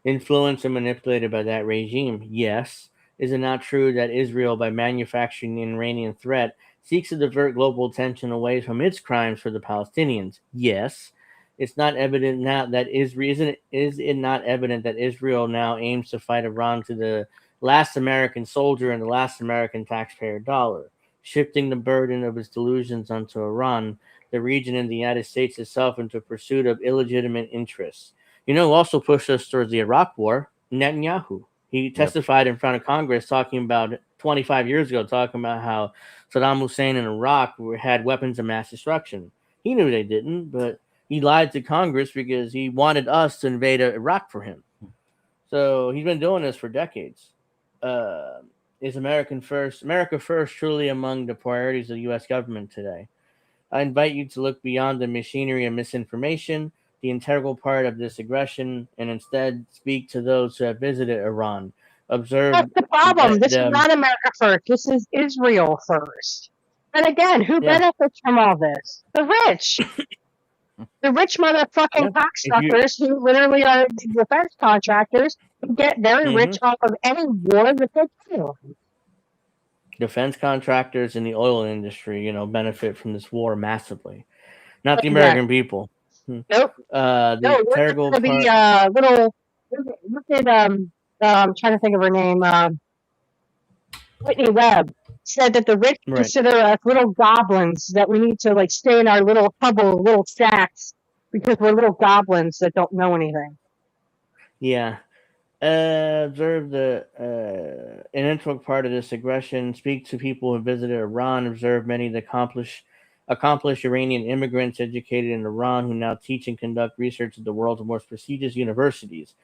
S2: Influenced and manipulated by that regime? Yes. Is it not true that Israel, by manufacturing an Iranian threat, seeks to divert global attention away from its crimes for the Palestinians? Yes. It's not evident now that is it not evident that Israel now aims to fight Iran to the last American soldier and the last American taxpayer dollar, shifting the burden of its delusions onto Iran, the region, and the United States itself into pursuit of illegitimate interests? Who also pushed us towards the Iraq War? Netanyahu. He testified in front of Congress talking about 25 years ago, talking about how Saddam Hussein and Iraq had weapons of mass destruction. He knew they didn't, but he lied to Congress because he wanted us to invade Iraq for him. So he's been doing this for decades. Is America first truly among the priorities of the U.S. government today? I invite you to look beyond the machinery of misinformation, the integral part of this aggression, and instead speak to those who have visited Iran. Observe
S4: That's the problem. This is
S2: them.
S4: not America first. This is Israel first. And again, who
S2: Yeah.
S4: benefits from all this? The rich. The rich motherfucking cocksuckers who literally are defense contractors who get very rich off of any war that they do.
S2: Defense contractors in the oil industry, benefit from this war massively. Not the American people.
S4: Nope.
S2: The integral part.
S4: Look at I'm trying to think of her name. Whitney Webb said that the rich consider us little goblins, that we need to stay in our little bubble, little stacks, because we're little goblins that don't know anything.
S2: Yeah. Observe an integral part of this aggression. Speak to people who visited Iran. Observe many of the accomplished Iranian immigrants educated in Iran who now teach and conduct research at the world's most prestigious universities,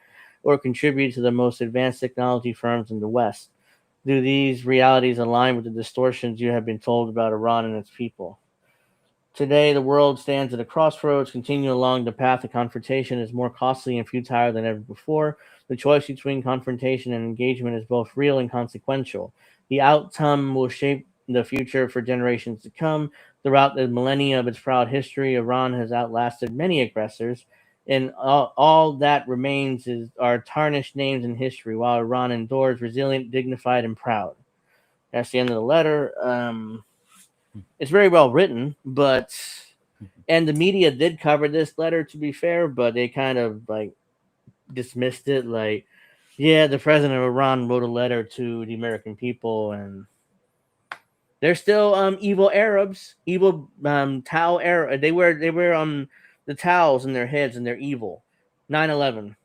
S2: or contribute to the most advanced technology firms in the West. Do these realities align with the distortions you have been told about Iran and its people? Today, the world stands at a crossroads. Continuing along the path of confrontation is more costly and futile than ever before. The choice between confrontation and engagement is both real and consequential. The outcome will shape the future for generations to come. Throughout the millennia of its proud history, Iran has outlasted many aggressors, and all that remains is our tarnished names in history, while Iran endures resilient, dignified, and proud. That's the end of the letter. It's very well written, and the media did cover this letter, to be fair, but they kind of like dismissed it. Like, yeah, the president of Iran wrote a letter to the American people, and they're still evil Arabs, evil towel Arab. They wear the towels in their heads, and they're evil. 9/11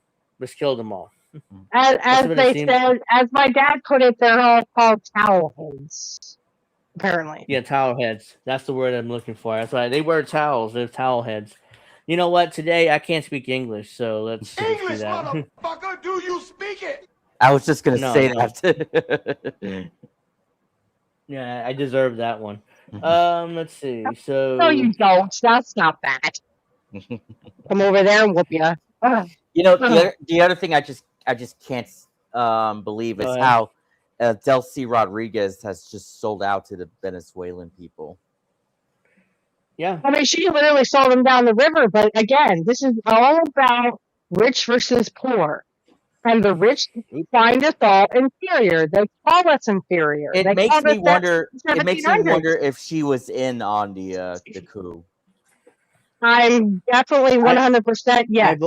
S2: just killed them all. That's
S4: As
S2: what it
S4: they
S2: seems.
S4: said, as my dad put it, they're all called towel heads, apparently.
S2: Yeah, towel heads. That's the word I'm looking for. That's why they wear towels. They're towel heads. You know what? Today I can't speak English, so let's do
S5: English,
S2: that.
S5: motherfucker, do you speak it?
S3: I was just gonna
S2: No,
S3: say
S2: no.
S3: that.
S2: Yeah, I deserve that one. Let's see.
S4: No,
S2: So
S4: you don't. That's not bad. Come over there and whoop you.
S3: You know, the other thing I just can't believe
S2: go
S3: is
S2: ahead.
S3: how Delcy Rodriguez has just sold out to the Venezuelan people.
S2: Yeah,
S4: I mean, she literally sold them down the river, but again, this is all about rich versus poor. And the rich find us all inferior. They call us inferior.
S3: It
S4: They
S3: makes
S4: called us
S3: me
S4: that
S3: wonder.
S4: in
S3: It
S4: the
S3: makes me
S4: 1700s.
S3: wonder if she was in on the coup.
S4: I'm definitely 100% yes.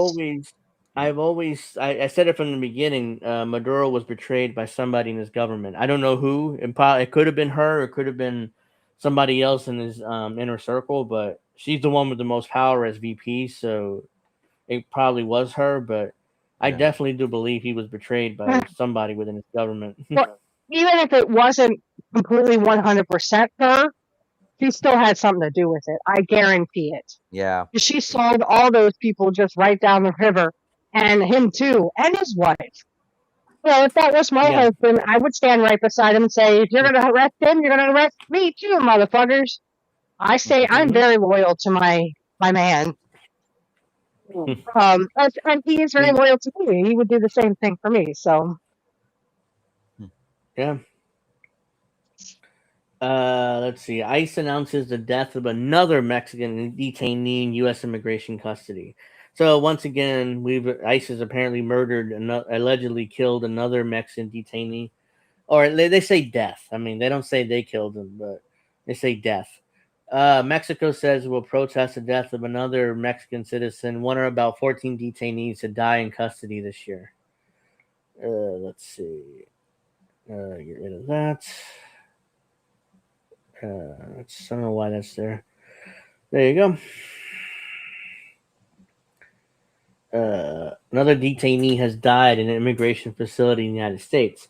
S2: I said it from the beginning. Maduro was betrayed by somebody in his government. I don't know who. It could have been her. It could have been somebody else in his inner circle. But she's the one with the most power as VP, so it probably was her. But I
S3: Yeah.
S2: definitely do believe he was betrayed by somebody within his government.
S4: Well, even if it wasn't completely 100% her, she still had something to do with it. I guarantee it.
S3: Yeah.
S4: She sold all those people just right down the river, and him too, and his wife. Well, if that was my
S2: Yeah.
S4: husband, I would stand right beside him and say, if you're going to arrest him, you're going to arrest me too, motherfuckers. I say I'm very loyal to my man. And he is very loyal to me. He would do the same thing for me. So
S2: Yeah. Let's see. ICE announces the death of another Mexican detainee in U.S. immigration custody. So once again, ICE has apparently allegedly killed another Mexican detainee, or they say death. I mean, they don't say they killed him, but they say death. Mexico says it will protest the death of another Mexican citizen, one or about 14 detainees to die in custody this year. Let's see. Get rid of that. I don't know why that's there. There you go. Another detainee has died in an immigration facility in the United States.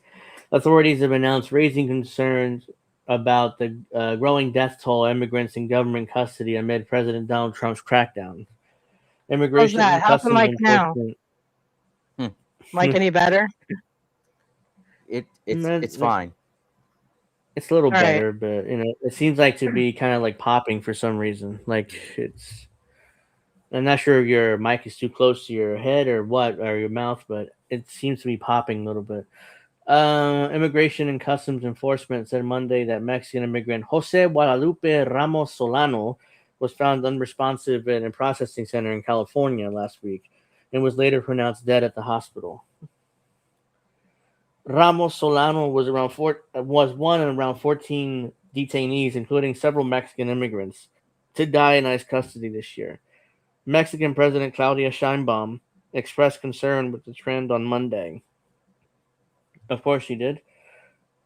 S2: Authorities have announced raising concerns about the growing death toll of immigrants in government custody amid President Donald Trump's crackdown.
S4: how's
S2: Immigration
S4: that?
S2: and
S4: How's the
S2: Customs
S4: mic now?
S2: Enforcement.
S4: Mike any better?
S3: It's fine.
S2: It's a little
S4: All right.
S2: better, but it seems like to be kind of like popping for some reason. Like I'm not sure if your mic is too close to your head or what, or your mouth, but it seems to be popping a little bit. Immigration and Customs Enforcement said Monday that Mexican immigrant Jose Guadalupe Ramos Solano was found unresponsive in a processing center in California last week and was later pronounced dead at the hospital. Ramos Solano was one in around 14 detainees, including several Mexican immigrants, to die in ICE custody this year. Mexican President Claudia Sheinbaum expressed concern with the trend on Monday. Of course she did.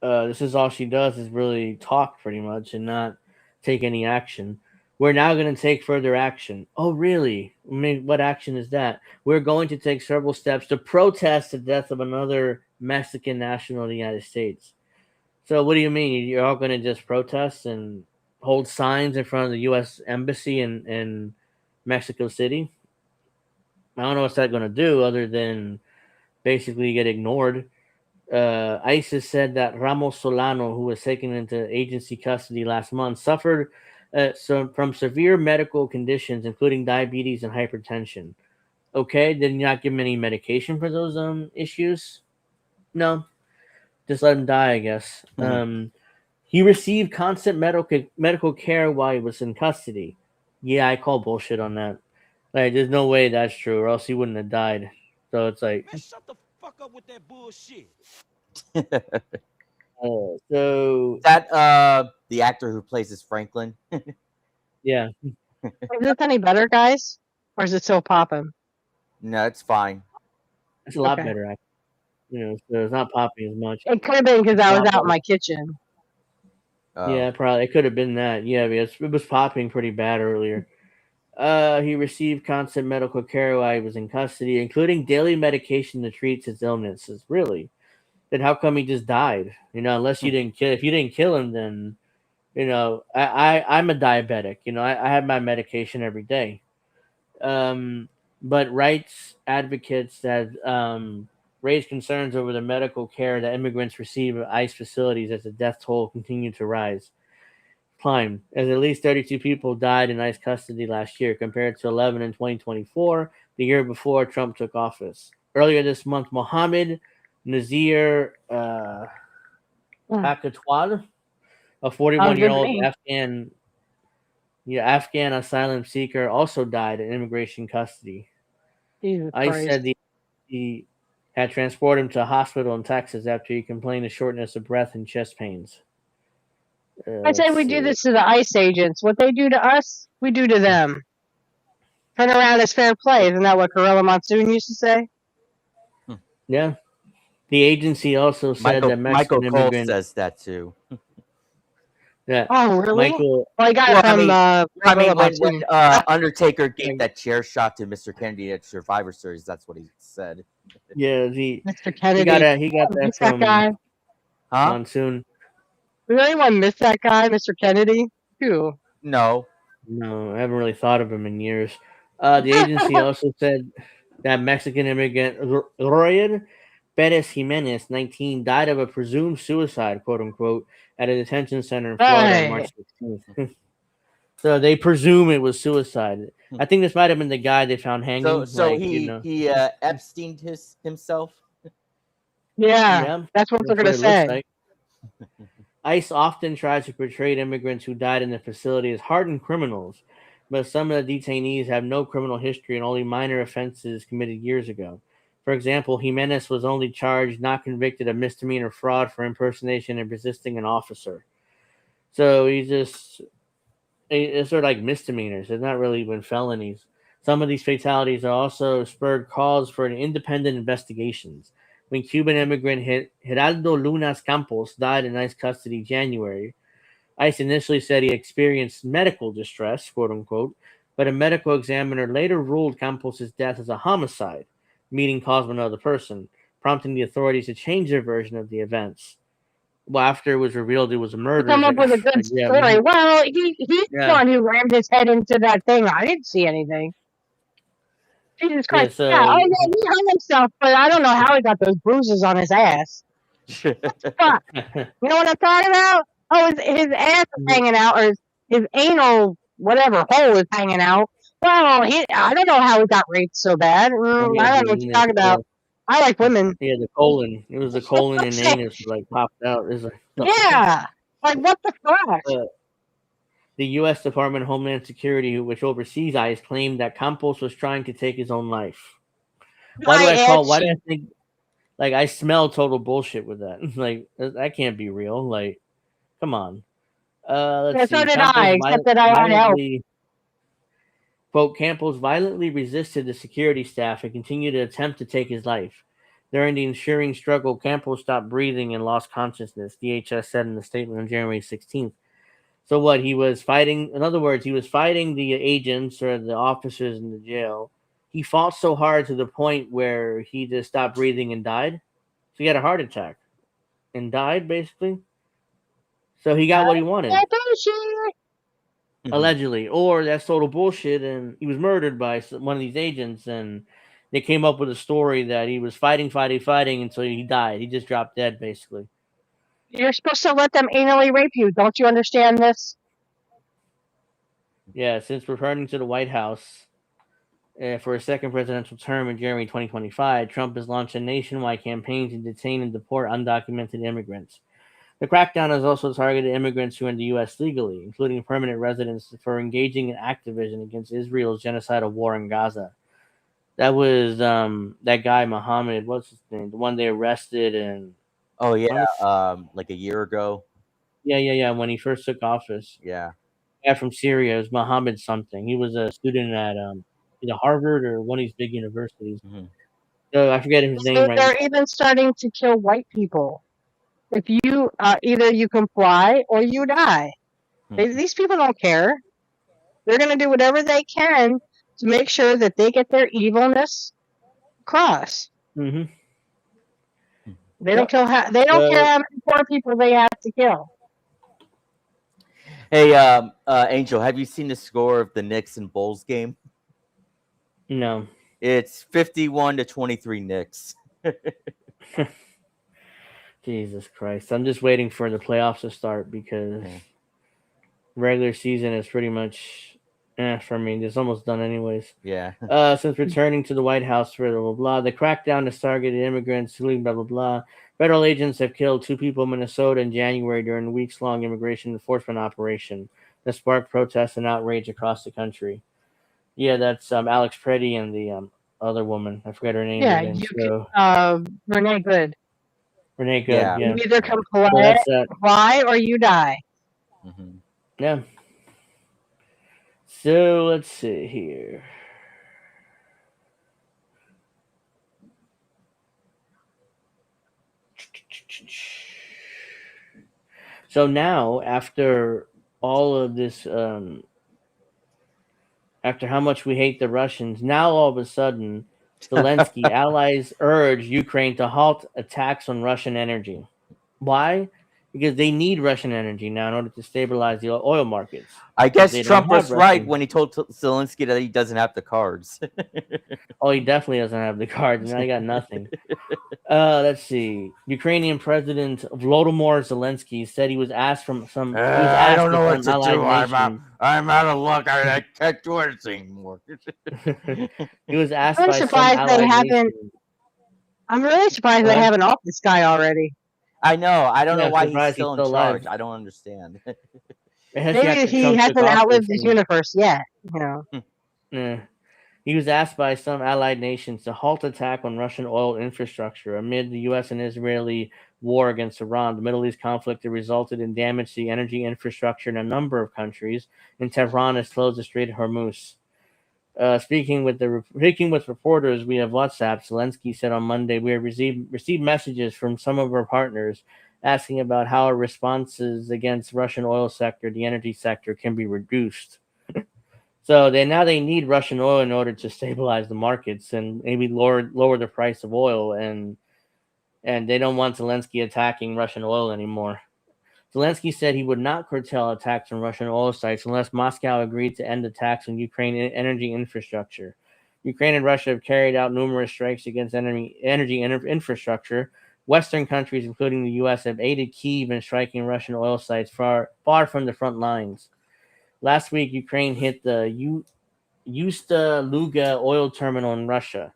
S2: This is all she does is really talk pretty much and not take any action. We're now going to take further action. Oh, really? I mean, what action is that? We're going to take several steps to protest the death of another Mexican national of the United States. So what do you mean? You're all going to just protest and hold signs in front of the U.S. Embassy in Mexico City? I don't know what's that going to do other than basically get ignored. ISIS said that Ramos Solano, who was taken into agency custody last month, suffered from severe medical conditions, including diabetes and hypertension. Okay, did you not give him any medication for those issues? No, just let him die, I guess. He received constant medical care while he was in custody. Yeah, I call bullshit on that. Like, there's no way that's true, or else he wouldn't have died. So it's like,
S5: Man, shut the fuck up with that bullshit.
S2: so
S3: That the actor who plays as Franklin.
S2: yeah,
S4: Is this any better, guys? Or is it still popping?
S3: No, it's fine.
S2: it's a lot
S4: Okay.
S2: better. So it's not popping as much.
S4: It could have been because I
S2: Lot
S4: was out in
S2: better.
S4: my kitchen.
S2: Yeah, probably it could have been that. Yeah, because it was popping pretty bad earlier. He received constant medical care while he was in custody, including daily medication to treat his illnesses. Really? Then how come he just died? Unless you didn't kill. If you didn't kill him, then I'm a diabetic. I have my medication every day. But rights advocates that raised concerns over the medical care that immigrants receive at ICE facilities as the death toll continued to climb, as at least 32 people died in ICE custody last year, compared to 11 in 2024, the year before Trump took office. Earlier this month, Mohammed Nazir Akatwad, a 41-year-old Afghan asylum seeker, also died in immigration custody.
S4: Jesus
S2: ICE
S4: Christ.
S2: said he had transported him to a hospital in Texas after he complained of shortness of breath and chest pains.
S4: I say we do this to the ICE agents. What they do to us, we do to them. Turn around is fair play. Isn't that what Gorilla Monsoon used to say?
S2: Yeah. The agency also said that
S3: Michael
S2: Mexican
S3: Cole
S2: immigrant.
S3: says that too.
S2: Yeah.
S4: Oh, really?
S2: Michael.
S4: Well, I got it from Gorilla
S3: when
S4: Monsoon.
S3: Undertaker gave that chair shot to Mr. Kennedy at Survivor Series, that's what he said.
S2: Yeah,
S4: Mr. Kennedy.
S2: He got that
S4: Miss
S2: from
S4: that guy.
S3: Huh?
S2: Monsoon.
S4: Did anyone miss that guy, Mr. Kennedy? Who?
S3: No.
S2: No, I haven't really thought of him in years. The agency also said that Mexican immigrant Royer Perez Jimenez, 19, died of a presumed suicide, quote unquote, at a detention center in Florida on March 16th. So they presume it was suicide. I think this might have been the guy they found hanging.
S3: So he Epsteined himself.
S4: Yeah, that's what they're gonna say.
S2: Like. ICE often tries to portray immigrants who died in the facility as hardened criminals, but some of the detainees have no criminal history and only minor offenses committed years ago. For example, Jimenez was only charged, not convicted, of misdemeanor fraud for impersonation and resisting an officer. So it's sort of like misdemeanors. It's not really even felonies. Some of these fatalities are also spurred calls for independent investigations. When Cuban immigrant Geraldo Lunas Campos died in ICE custody in January, ICE initially said he experienced medical distress, quote unquote, but a medical examiner later ruled Campos' death as a homicide, meaning caused by another person, prompting the authorities to change their version of the events. Well, after it was revealed it was a murder,
S4: come up with a good story. Well, he's the one who rammed his head into that thing. I didn't see anything. Jesus Christ.
S2: So,
S4: he hung himself, but I don't know how he got those bruises on his ass. What the fuck? You know what I'm talking about? Oh, his ass is hanging out, or his anal whatever hole is hanging out. Well, I don't know how he got raped so bad. I don't know what you're talking about. I like women.
S2: Yeah, the colon. It was the colon and anus like popped out. It was
S4: yeah. Like, what the fuck?
S2: The U.S. Department of Homeland Security, which oversees ICE, claimed that Campos was trying to take his own life. Why do I think, like, I smell total bullshit with that? Like, that can't be real. Like, come on. Let's see.
S4: So did I, except that I helped.
S2: Quote, Campos violently resisted the security staff and continued to attempt to take his life. During the ensuing struggle, Campos stopped breathing and lost consciousness, DHS said in the statement on January 16th. So what, he was fighting, in other words, he was fighting the agents or the officers in the jail. He fought so hard to the point where he just stopped breathing and died. So he had a heart attack and died, basically. So he got what he wanted. Allegedly. Or that's total bullshit and he was murdered by one of these agents and they came up with a story that he was fighting until he died. He just dropped dead, basically.
S4: You're supposed to let them anally rape you. Don't you understand this?
S2: Yeah, since returning to the White House, For his second presidential term in January 2025, Trump has launched a nationwide campaign to detain and deport undocumented immigrants. The crackdown has also targeted immigrants who are in the U.S. legally, including permanent residents, for engaging in activism against Israel's genocidal war in Gaza. That was that guy Mohammed. What's his name? The one they arrested and
S3: Oh yeah,
S2: I
S3: like a year ago.
S2: yeah. When he first took office,
S3: Yeah.
S2: guy from Syria. It was Mohammed something. He was a student at either Harvard or one of these big universities.
S3: Hmm.
S2: So I forget his name right
S4: They're even starting to kill white people. If you either you comply or you die. These people don't care. They're going to do whatever they can to make sure that they get their evilness across.
S2: now. Mm-hmm.
S4: They don't
S2: Yep.
S4: kill. They don't care how many poor people they have to kill.
S3: Hey, Angel, have you seen the score of the Knicks and Bulls game?
S2: No.
S3: It's 51-23 Knicks.
S2: Jesus Christ. I'm just waiting for the playoffs to start because regular season is pretty much for me. It's almost done anyways.
S3: Yeah.
S2: Since returning to the White House for blah, blah, blah, the crackdown has targeted immigrants, including blah, blah, blah. Federal agents have killed 2 people in Minnesota in January during a weeks-long immigration enforcement operation that sparked protests and outrage across the country. Yeah, that's Alex Preddy and the other woman. I forget her name
S4: Yeah,
S2: again.
S4: you
S2: So
S4: Renee Good.
S2: Renee Good.
S3: Yeah.
S2: Yeah.
S4: You either
S2: So
S4: comply or you die.
S3: Mm-hmm.
S2: Yeah. So let's see here. So now, after all of this, after how much we hate the Russians, now all of a sudden, Zelensky allies urge Ukraine to halt attacks on Russian energy. Why? Because they need Russian energy now in order to stabilize the oil markets.
S3: I guess
S2: They don't
S3: Trump
S2: have
S3: was right
S2: Russian.
S3: when he told Zelensky that he doesn't have the cards.
S2: Oh, he definitely doesn't have the cards. Now he got nothing. Let's see. Ukrainian President Volodymyr Zelensky said he was asked from some. He was
S3: I
S2: asked
S3: don't know
S2: if
S3: what
S2: some
S3: to do.
S2: allied nation.
S3: I'm out of luck. I can't do anything anymore.
S2: He was asked
S4: I'm
S2: by some
S4: surprised they
S2: allied
S4: haven't.
S2: nation.
S4: I'm really surprised they haven't off this guy already.
S3: I know. I don't
S2: Yeah,
S3: know
S2: I'm
S3: why he's
S2: surprised
S3: still
S2: he's
S3: in
S2: still
S3: charge.
S2: alive.
S3: I don't understand.
S4: Maybe he
S2: Trump took
S4: hasn't outlived
S2: office
S4: his
S2: and-
S4: universe yet. You know.
S2: Yeah. He was asked by some allied nations to halt attack on Russian oil infrastructure amid the U.S. and Israeli war against Iran. The Middle East conflict that resulted in damage to the energy infrastructure in a number of countries, and Tehran has closed the Strait of Hormuz. Speaking with reporters via WhatsApp, Zelensky said on Monday, "We have received messages from some of our partners asking about how our responses against Russian oil sector, the energy sector, can be reduced." So they need Russian oil in order to stabilize the markets and maybe lower the price of oil, and they don't want Zelensky attacking Russian oil anymore. Zelensky said he would not curtail attacks on Russian oil sites unless Moscow agreed to end attacks on Ukraine energy infrastructure. Ukraine and Russia have carried out numerous strikes against energy infrastructure. Western countries, including the U.S., have aided Kyiv in striking Russian oil sites far from the front lines. Last week, Ukraine hit the Usta Luga oil terminal in Russia.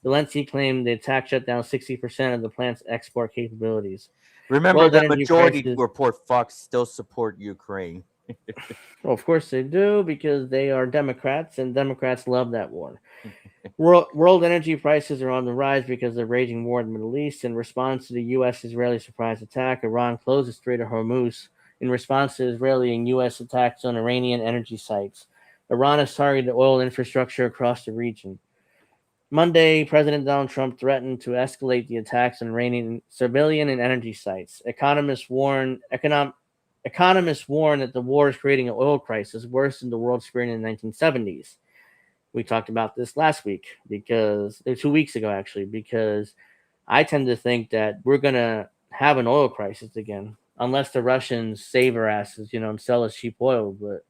S2: Zelensky claimed the attack shut down 60% of the plant's export capabilities.
S3: Remember,
S2: World
S3: the
S2: energy
S3: majority
S2: prices-
S3: report fucks still support Ukraine.
S2: Well, of course they do, because they are Democrats, and Democrats love that war. World energy prices are on the rise because of the raging war in the Middle East. In response to the U.S.-Israeli surprise attack, Iran closed the Strait of Hormuz in response to Israeli and U.S. attacks on Iranian energy sites. Iran has targeted oil infrastructure across the region. Monday, President Donald Trump threatened to escalate the attacks on Iranian civilian and energy sites. Economists warn that the war is creating an oil crisis worse than the world experienced in the 1970s. We talked about this last week, 2 weeks ago, actually, because I tend to think that we're going to have an oil crisis again, unless the Russians save our asses, and sell us cheap oil. But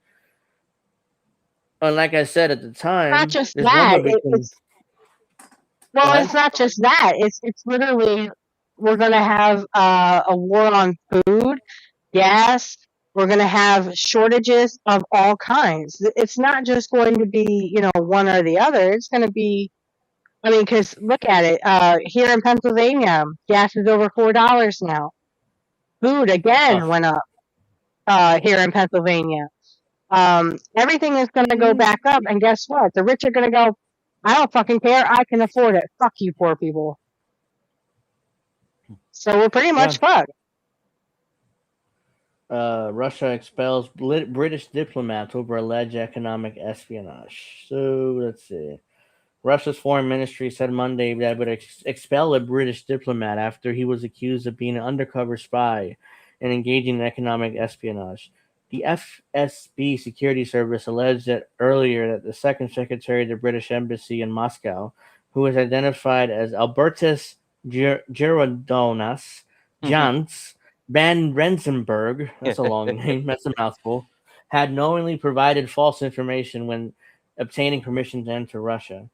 S2: like I said at the time,
S4: Not just
S2: this
S4: that.
S2: woman became.
S4: It's not just that. It's literally we're going to have a war on food, gas, We're going to have shortages of all kinds. It's not just going to be, one or the other. It's going to be, because look at it. Here in Pennsylvania, gas is over $4 now. Food again
S2: Tough.
S4: went up here in Pennsylvania. Everything is going to go back up, and guess what? The rich are going to go, I don't fucking care. I can afford it. Fuck you, poor people. So we're pretty much fucked.
S2: Russia expels British diplomats over alleged economic espionage. So let's see. Russia's foreign ministry said Monday that it would expel a British diplomat after he was accused of being an undercover spy and engaging in economic espionage. The FSB security service alleged that earlier that the second secretary of the British embassy in Moscow, who was identified as Albertus Gerodonas Jans Van Rensenberg, that's a long name, that's a mouthful, had knowingly provided false information when obtaining permission to enter Russia.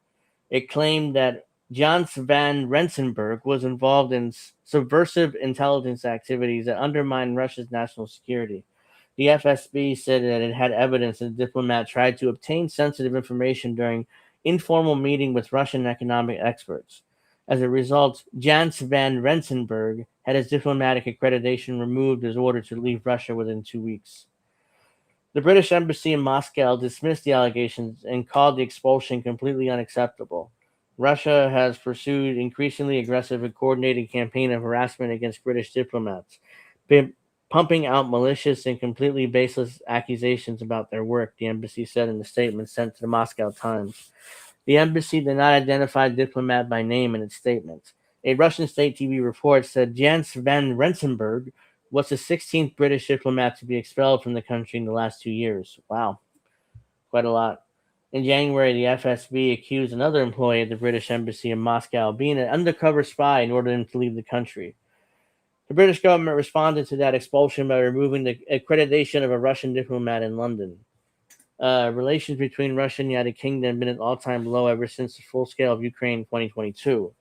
S2: It claimed that Jans van Rensenberg was involved in subversive intelligence activities that undermined Russia's national security. The FSB said that it had evidence that the diplomat tried to obtain sensitive information during informal meeting with Russian economic experts. As a result, Jans van Rensenberg had his diplomatic accreditation removed as ordered to leave Russia within 2 weeks. The British embassy in Moscow dismissed the allegations and called the expulsion completely unacceptable. Russia has pursued increasingly aggressive and coordinated campaign of harassment against British diplomats, pumping out malicious and completely baseless accusations about their work, the embassy said in a statement sent to the Moscow Times. The embassy did not identify the diplomat by name in its statement. A Russian state TV report said Jans van Rensenberg was the 16th British diplomat to be expelled from the country in the last 2 years. Wow, quite a lot. In January, the FSB accused another employee at the British embassy in Moscow of being an undercover spy and ordered him to leave the country. The British government responded to that expulsion by removing the accreditation of a Russian diplomat in London. Relations between Russia and the United Kingdom have been at all-time low ever since the full scale of Ukraine in 2022.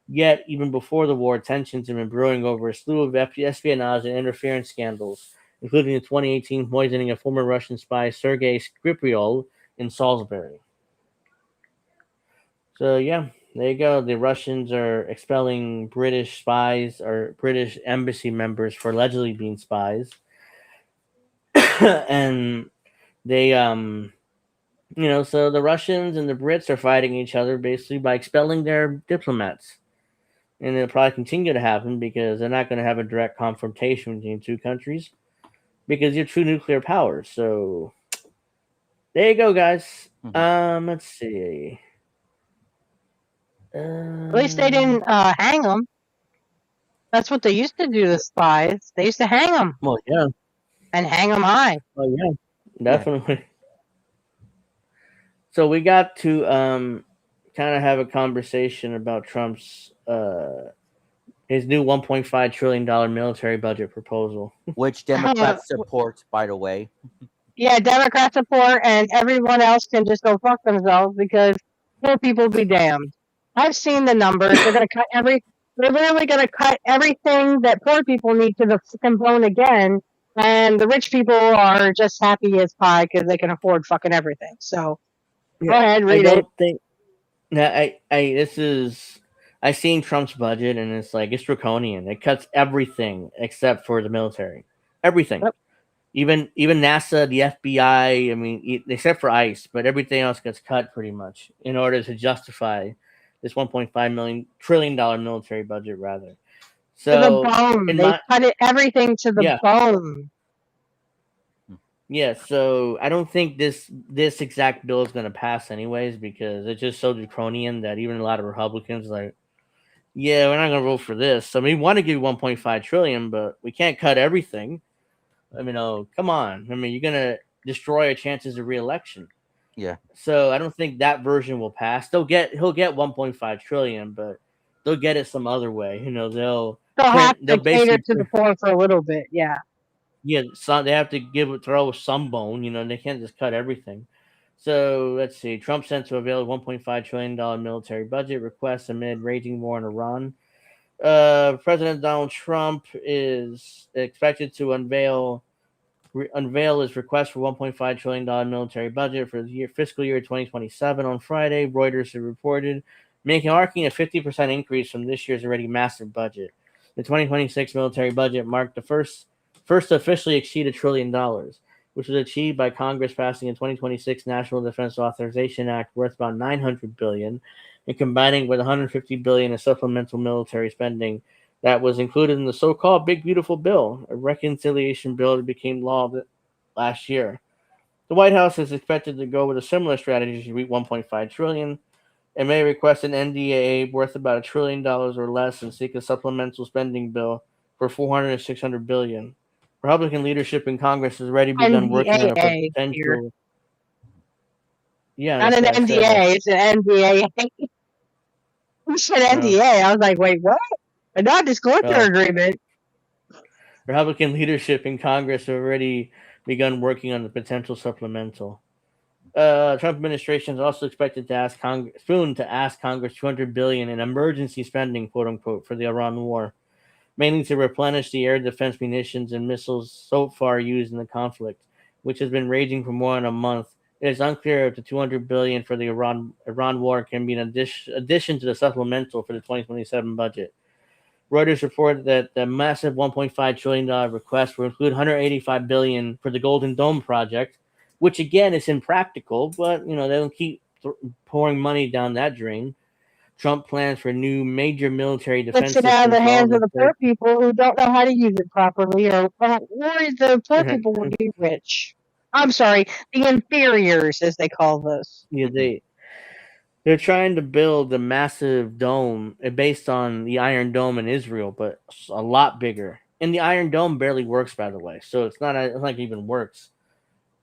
S2: Yet, even before the war, tensions have been brewing over a slew of espionage and interference scandals, including the 2018 poisoning of former Russian spy Sergei Skripal in Salisbury. So, yeah, there you go. The Russians are expelling British spies or British embassy members for allegedly being spies. And they, so the Russians and the Brits are fighting each other basically by expelling their diplomats. And it'll probably continue to happen because they're not going to have a direct confrontation between two countries because you're two nuclear powers. So there you go, guys. Let's see.
S4: At least they didn't hang them. That's what they used to do to spies. They used to hang them.
S2: Well, yeah.
S4: And hang them high.
S2: Oh, yeah. Definitely. Yeah. So we got to kind of have a conversation about Trump's his new $1.5 trillion military budget proposal.
S3: Which Democrats support, by the way.
S4: Yeah, Democrats support, and everyone else can just go fuck themselves because poor people be damned. I've seen the numbers. They're going to cut they're literally going to cut everything that poor people need to the fucking bone again, and the rich people are just happy as pie because they can afford fucking everything. So, go ahead, read it.
S2: I've seen Trump's budget, and it's like, it's draconian. It cuts everything except for the military. Everything. Yep. Even NASA, the FBI, I mean, except for ICE, but everything else gets cut pretty much in order to justify this $1.5 trillion military budget, rather. So,
S4: to the bone. They cut everything to the bone.
S2: Yeah, so I don't think this exact bill is going to pass anyways because it's just so draconian that even a lot of Republicans are like, yeah, we're not going to vote for this. I mean, we want to give you $1.5 trillion, but we can't cut everything. I mean, come on. I mean, you're going to destroy our chances of re-election.
S3: Yeah.
S2: So I don't think that version will pass. He'll get $1.5 trillion, but they'll get it some other way. They'll
S4: have to cater to the poor for a little bit. Yeah.
S2: Yeah, so they have to throw some bone. They can't just cut everything. So let's see. Trump sent to avail $1.5 trillion military budget request amid raging war in Iran. President Donald Trump is expected to unveil unveiled its request for $1.5 trillion military budget for the fiscal year 2027 on Friday, Reuters had reported, marking a 50% increase from this year's already massive budget. The 2026 military budget marked the first to officially exceed $1 trillion, which was achieved by Congress passing a 2026 National Defense Authorization Act worth about $900 billion and combining with $150 billion in supplemental military spending that was included in the so-called Big Beautiful Bill, a reconciliation bill that became law last year. The White House is expected to go with a similar strategy to reach $1.5 trillion and may request an NDAA worth about $1 trillion or less and seek a supplemental spending bill for $400 to $600 billion. Republican leadership in Congress has already begun working on a
S4: NDAA here.
S2: potential. Yeah,
S4: Not
S2: that's
S4: an
S2: what I said.
S4: NDA, it's an NDAA. You said NDA. I was like, wait, what? A non-disclosure agreement.
S2: Republican leadership in Congress have already begun working on the potential supplemental. Trump administration is also expected to ask Congress $200 billion in emergency spending, quote unquote, for the Iran war, mainly to replenish the air defense munitions and missiles so far used in the conflict, which has been raging for more than a month. It is unclear if the $200 billion for the Iran war can be an addition to the supplemental for the 2027 budget. Reuters reported that the massive $1.5 trillion request will include $185 billion for the Golden Dome project, which again is impractical, but they don't keep pouring money down that drain. Trump plans for new major military defense
S4: Gets it out of the
S2: systems for all
S4: hands of the poor people who don't know how to use it properly, or the poor people would be rich. I'm sorry, the inferiors, as they call those.
S2: Yeah, they're trying to build a massive dome based on the Iron Dome in Israel, but a lot bigger. And the Iron Dome barely works, by the way, so it's not like it even works.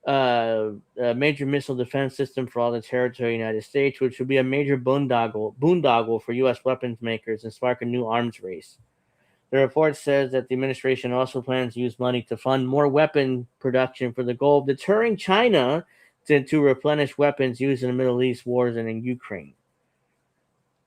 S2: A major missile defense system for all the territory of the United States, which would be a major boondoggle for U.S. weapons makers and spark a new arms race. The report says that the administration also plans to use money to fund more weapon production for the goal of deterring China to replenish weapons used in the Middle East wars and in Ukraine.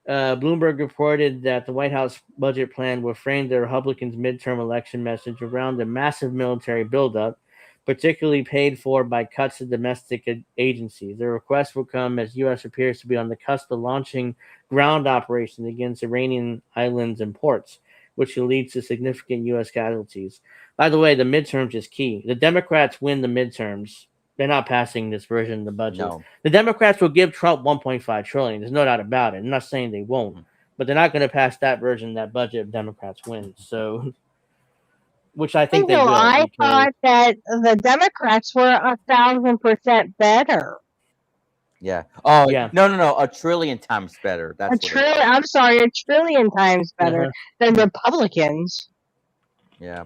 S2: Bloomberg reported that the White House budget plan will frame the Republicans' midterm election message around a massive military buildup, particularly paid for by cuts to domestic agencies. The request will come as U.S. appears to be on the cusp of launching ground operations against Iranian islands and ports, which will lead to significant U.S. casualties. By the way, the midterms is key. The Democrats win the midterms. They're not passing this version of the budget.
S3: No.
S2: The Democrats will give Trump $1.5 trillion. There's no doubt about it. I'm not saying they won't, but they're not going to pass that version of that budget if Democrats win. So, which I think they will.
S4: I thought that the Democrats were 1,000% better.
S3: Yeah. Oh,
S2: yeah.
S3: No. 1 trillion times better. That's
S4: I'm sorry, 1 trillion times better than Republicans.
S3: Yeah.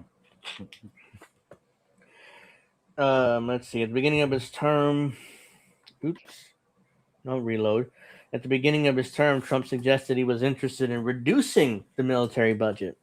S2: Let's see. At the beginning of his term, reload. At the beginning of his term, Trump suggested he was interested in reducing the military budget.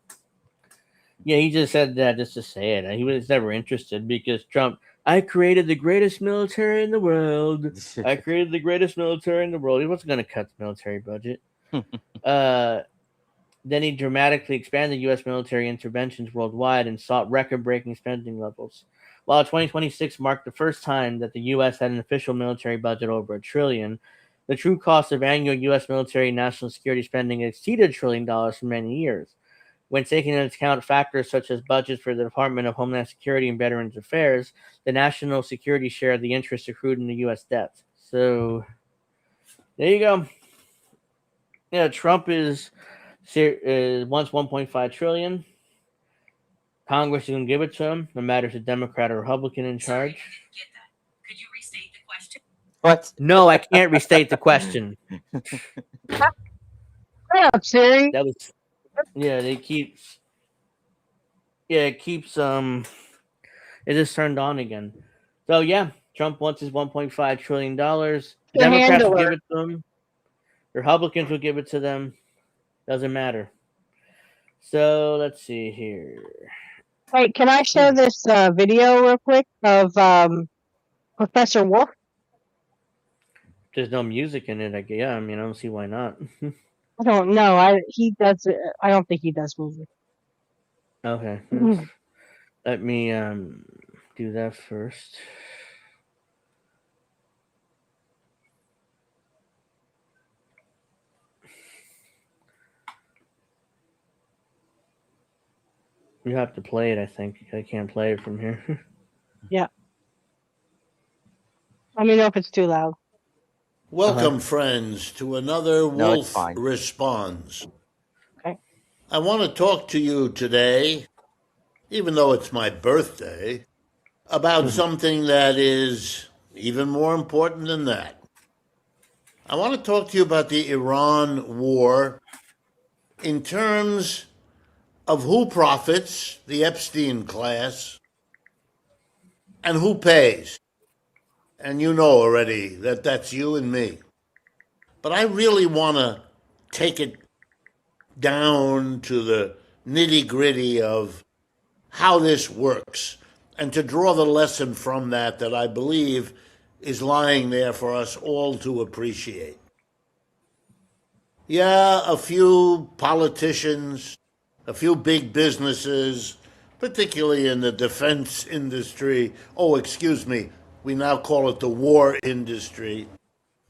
S2: Yeah, he just said that just to say it. He was never interested because Trump, I created the greatest military in the world. I created the greatest military in the world. He wasn't going to cut the military budget. Then he dramatically expanded U.S. military interventions worldwide and sought record-breaking spending levels. While 2026 marked the first time that the U.S. had an official military budget over $1 trillion, the true cost of annual U.S. military and national security spending exceeded $1 trillion for many years. When taking into account factors such as budgets for the Department of Homeland Security and Veterans Affairs, the national security share of the interest accrued in the U.S. debt. So, there you go. Yeah, Trump wants $1.5 trillion. Congress is going to give it to him, no matter if it's a Democrat or Republican in charge.
S6: Get that. Could you restate the question?
S3: What?
S2: No, I can't restate the question.
S4: Shut up, Siri.
S2: That was, it keeps it just turned on again. So yeah, Trump wants his $1.5 trillion. Democrats will give it to him. Republicans will give it to them. Doesn't matter. So let's see here.
S4: Wait, can I show this video real quick of Professor Wolf?
S2: There's no music in it. I don't see why not.
S4: I don't know. I don't think he does music.
S2: Okay. Let me do that first. You have to play it, I think. I can't play it from here.
S4: Yeah. Let me know if it's too loud.
S7: Welcome, friends, to another
S3: No, it's
S7: Wolf
S3: fine.
S7: Responds.
S4: Okay.
S7: I want to talk to you today, even though it's my birthday, about something that is even more important than that. I want to talk to you about the Iran war in terms of who profits, the Epstein class, and who pays. And you know already that that's you and me. But I really want to take it down to the nitty gritty of how this works and to draw the lesson from that that I believe is lying there for us all to appreciate. Yeah, a few politicians, a few big businesses, particularly in the defense industry. Oh, excuse me, we now call it the war industry.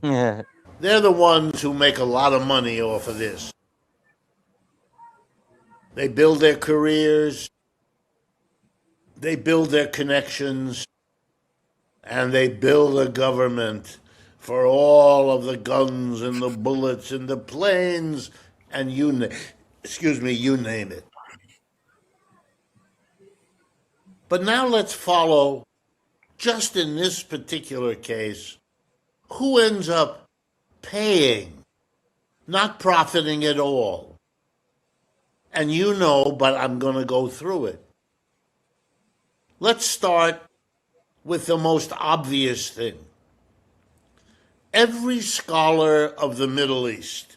S3: Yeah.
S7: They're the ones who make a lot of money off of this. They build their careers, they build their connections, and they build a government for all of the guns and the bullets and the planes and you name it. But now let's follow, just in this particular case, who ends up paying, not profiting at all. And you know, but I'm going to go through it. Let's start with the most obvious thing. Every scholar of the Middle East,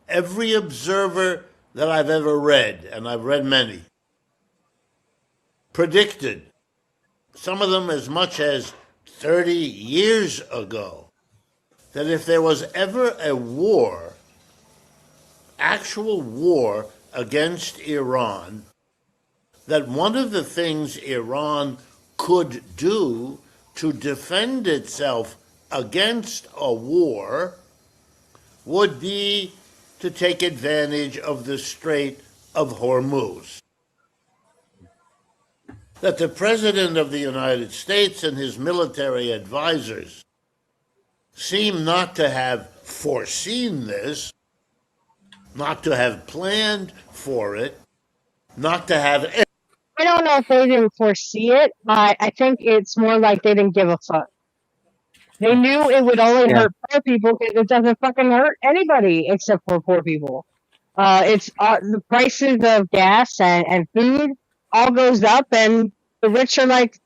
S7: every observer that I've ever read, and I've read many, predicted, some of them as much as 30 years ago, that if there was ever a war, actual war against Iran, that one of the things Iran could do to defend itself against a war would be to take advantage of the Strait of Hormuz. That the President of the United States and his military advisors seem not to have foreseen this, not to have planned for it, not to have.
S4: I don't know if they didn't foresee it. I think it's more like they didn't give a fuck. They knew it would only hurt poor people because it doesn't fucking hurt anybody except for poor people. It's the prices of gas and food all goes up, and the rich are like,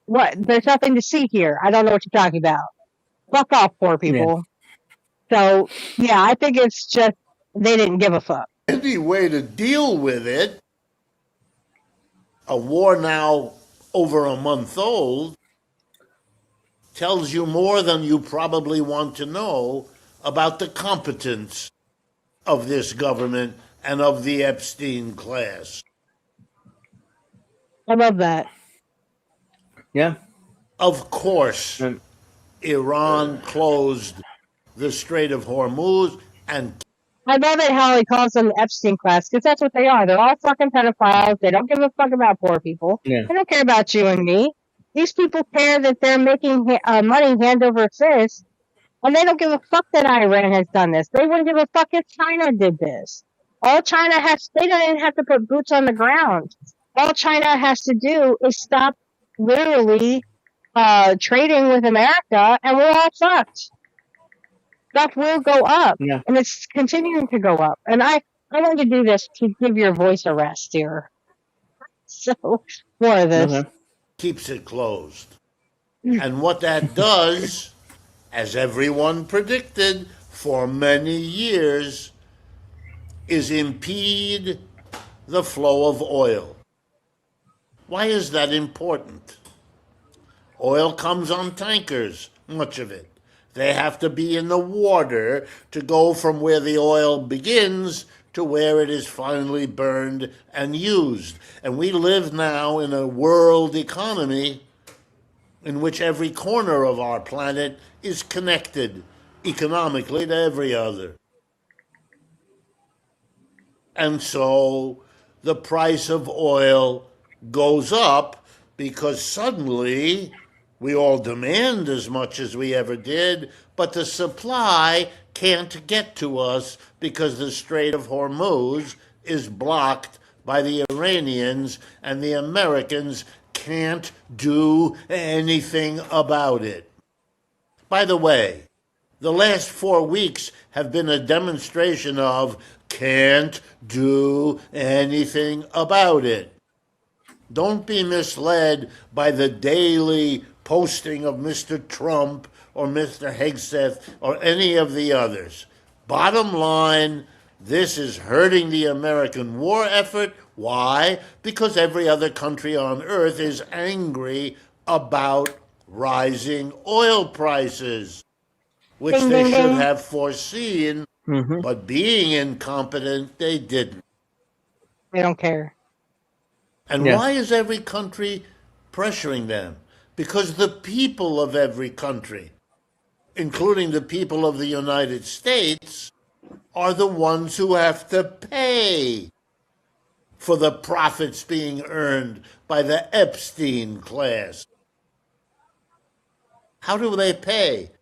S4: "What? There's nothing to see here. I don't know what you're talking about. Fuck off, poor people." So yeah, I think it's just they didn't give a fuck.
S7: Any way to deal with it, a war now over a month old, tells you more than you probably want to know about the competence of this government and of the Epstein class.
S4: I love that.
S2: Yeah.
S7: Of course, Iran closed the Strait of Hormuz and
S4: I love it how he calls them the Epstein class, because that's what they are. They're all fucking pedophiles. They don't give a fuck about poor people.
S2: Yeah.
S4: They don't care about you and me. These people care that they're making money hand over fist, and they don't give a fuck that Iran has done this. They wouldn't give a fuck if China did this. All China has, they don't even have to put boots on the ground. All China has to do is stop literally trading with America, and we're all fucked. Stuff will go up, and it's continuing to go up. And I want to do this to give your voice a rest here. So, more of this.
S7: keeps it closed. And what that does, as everyone predicted for many years, is impede the flow of oil. Why is that important? Oil comes on tankers, much of it. They have to be in the water to go from where the oil begins to where it is finally burned and used. And we live now in a world economy in which every corner of our planet is connected economically to every other. And so the price of oil goes up because suddenly we all demand as much as we ever did, but the supply can't get to us because the Strait of Hormuz is blocked by the Iranians, and the Americans can't do anything about it. By the way, the last 4 weeks have been a demonstration of can't do anything about it. Don't be misled by the daily posting of Mr. Trump or Mr. Hegseth or any of the others. Bottom line, this is hurting the American war effort. Why? Because every other country on earth is angry about rising oil prices, which
S4: Ding,
S7: they
S4: ding,
S7: should
S4: ding.
S7: have foreseen,
S2: Mm-hmm.
S7: but being incompetent, they didn't.
S4: They don't care.
S7: And
S2: Yeah.
S7: why is every country pressuring them? Because the people of every country, including the people of the United States, are the ones who have to pay for the profits being earned by the Epstein class. How do they pay?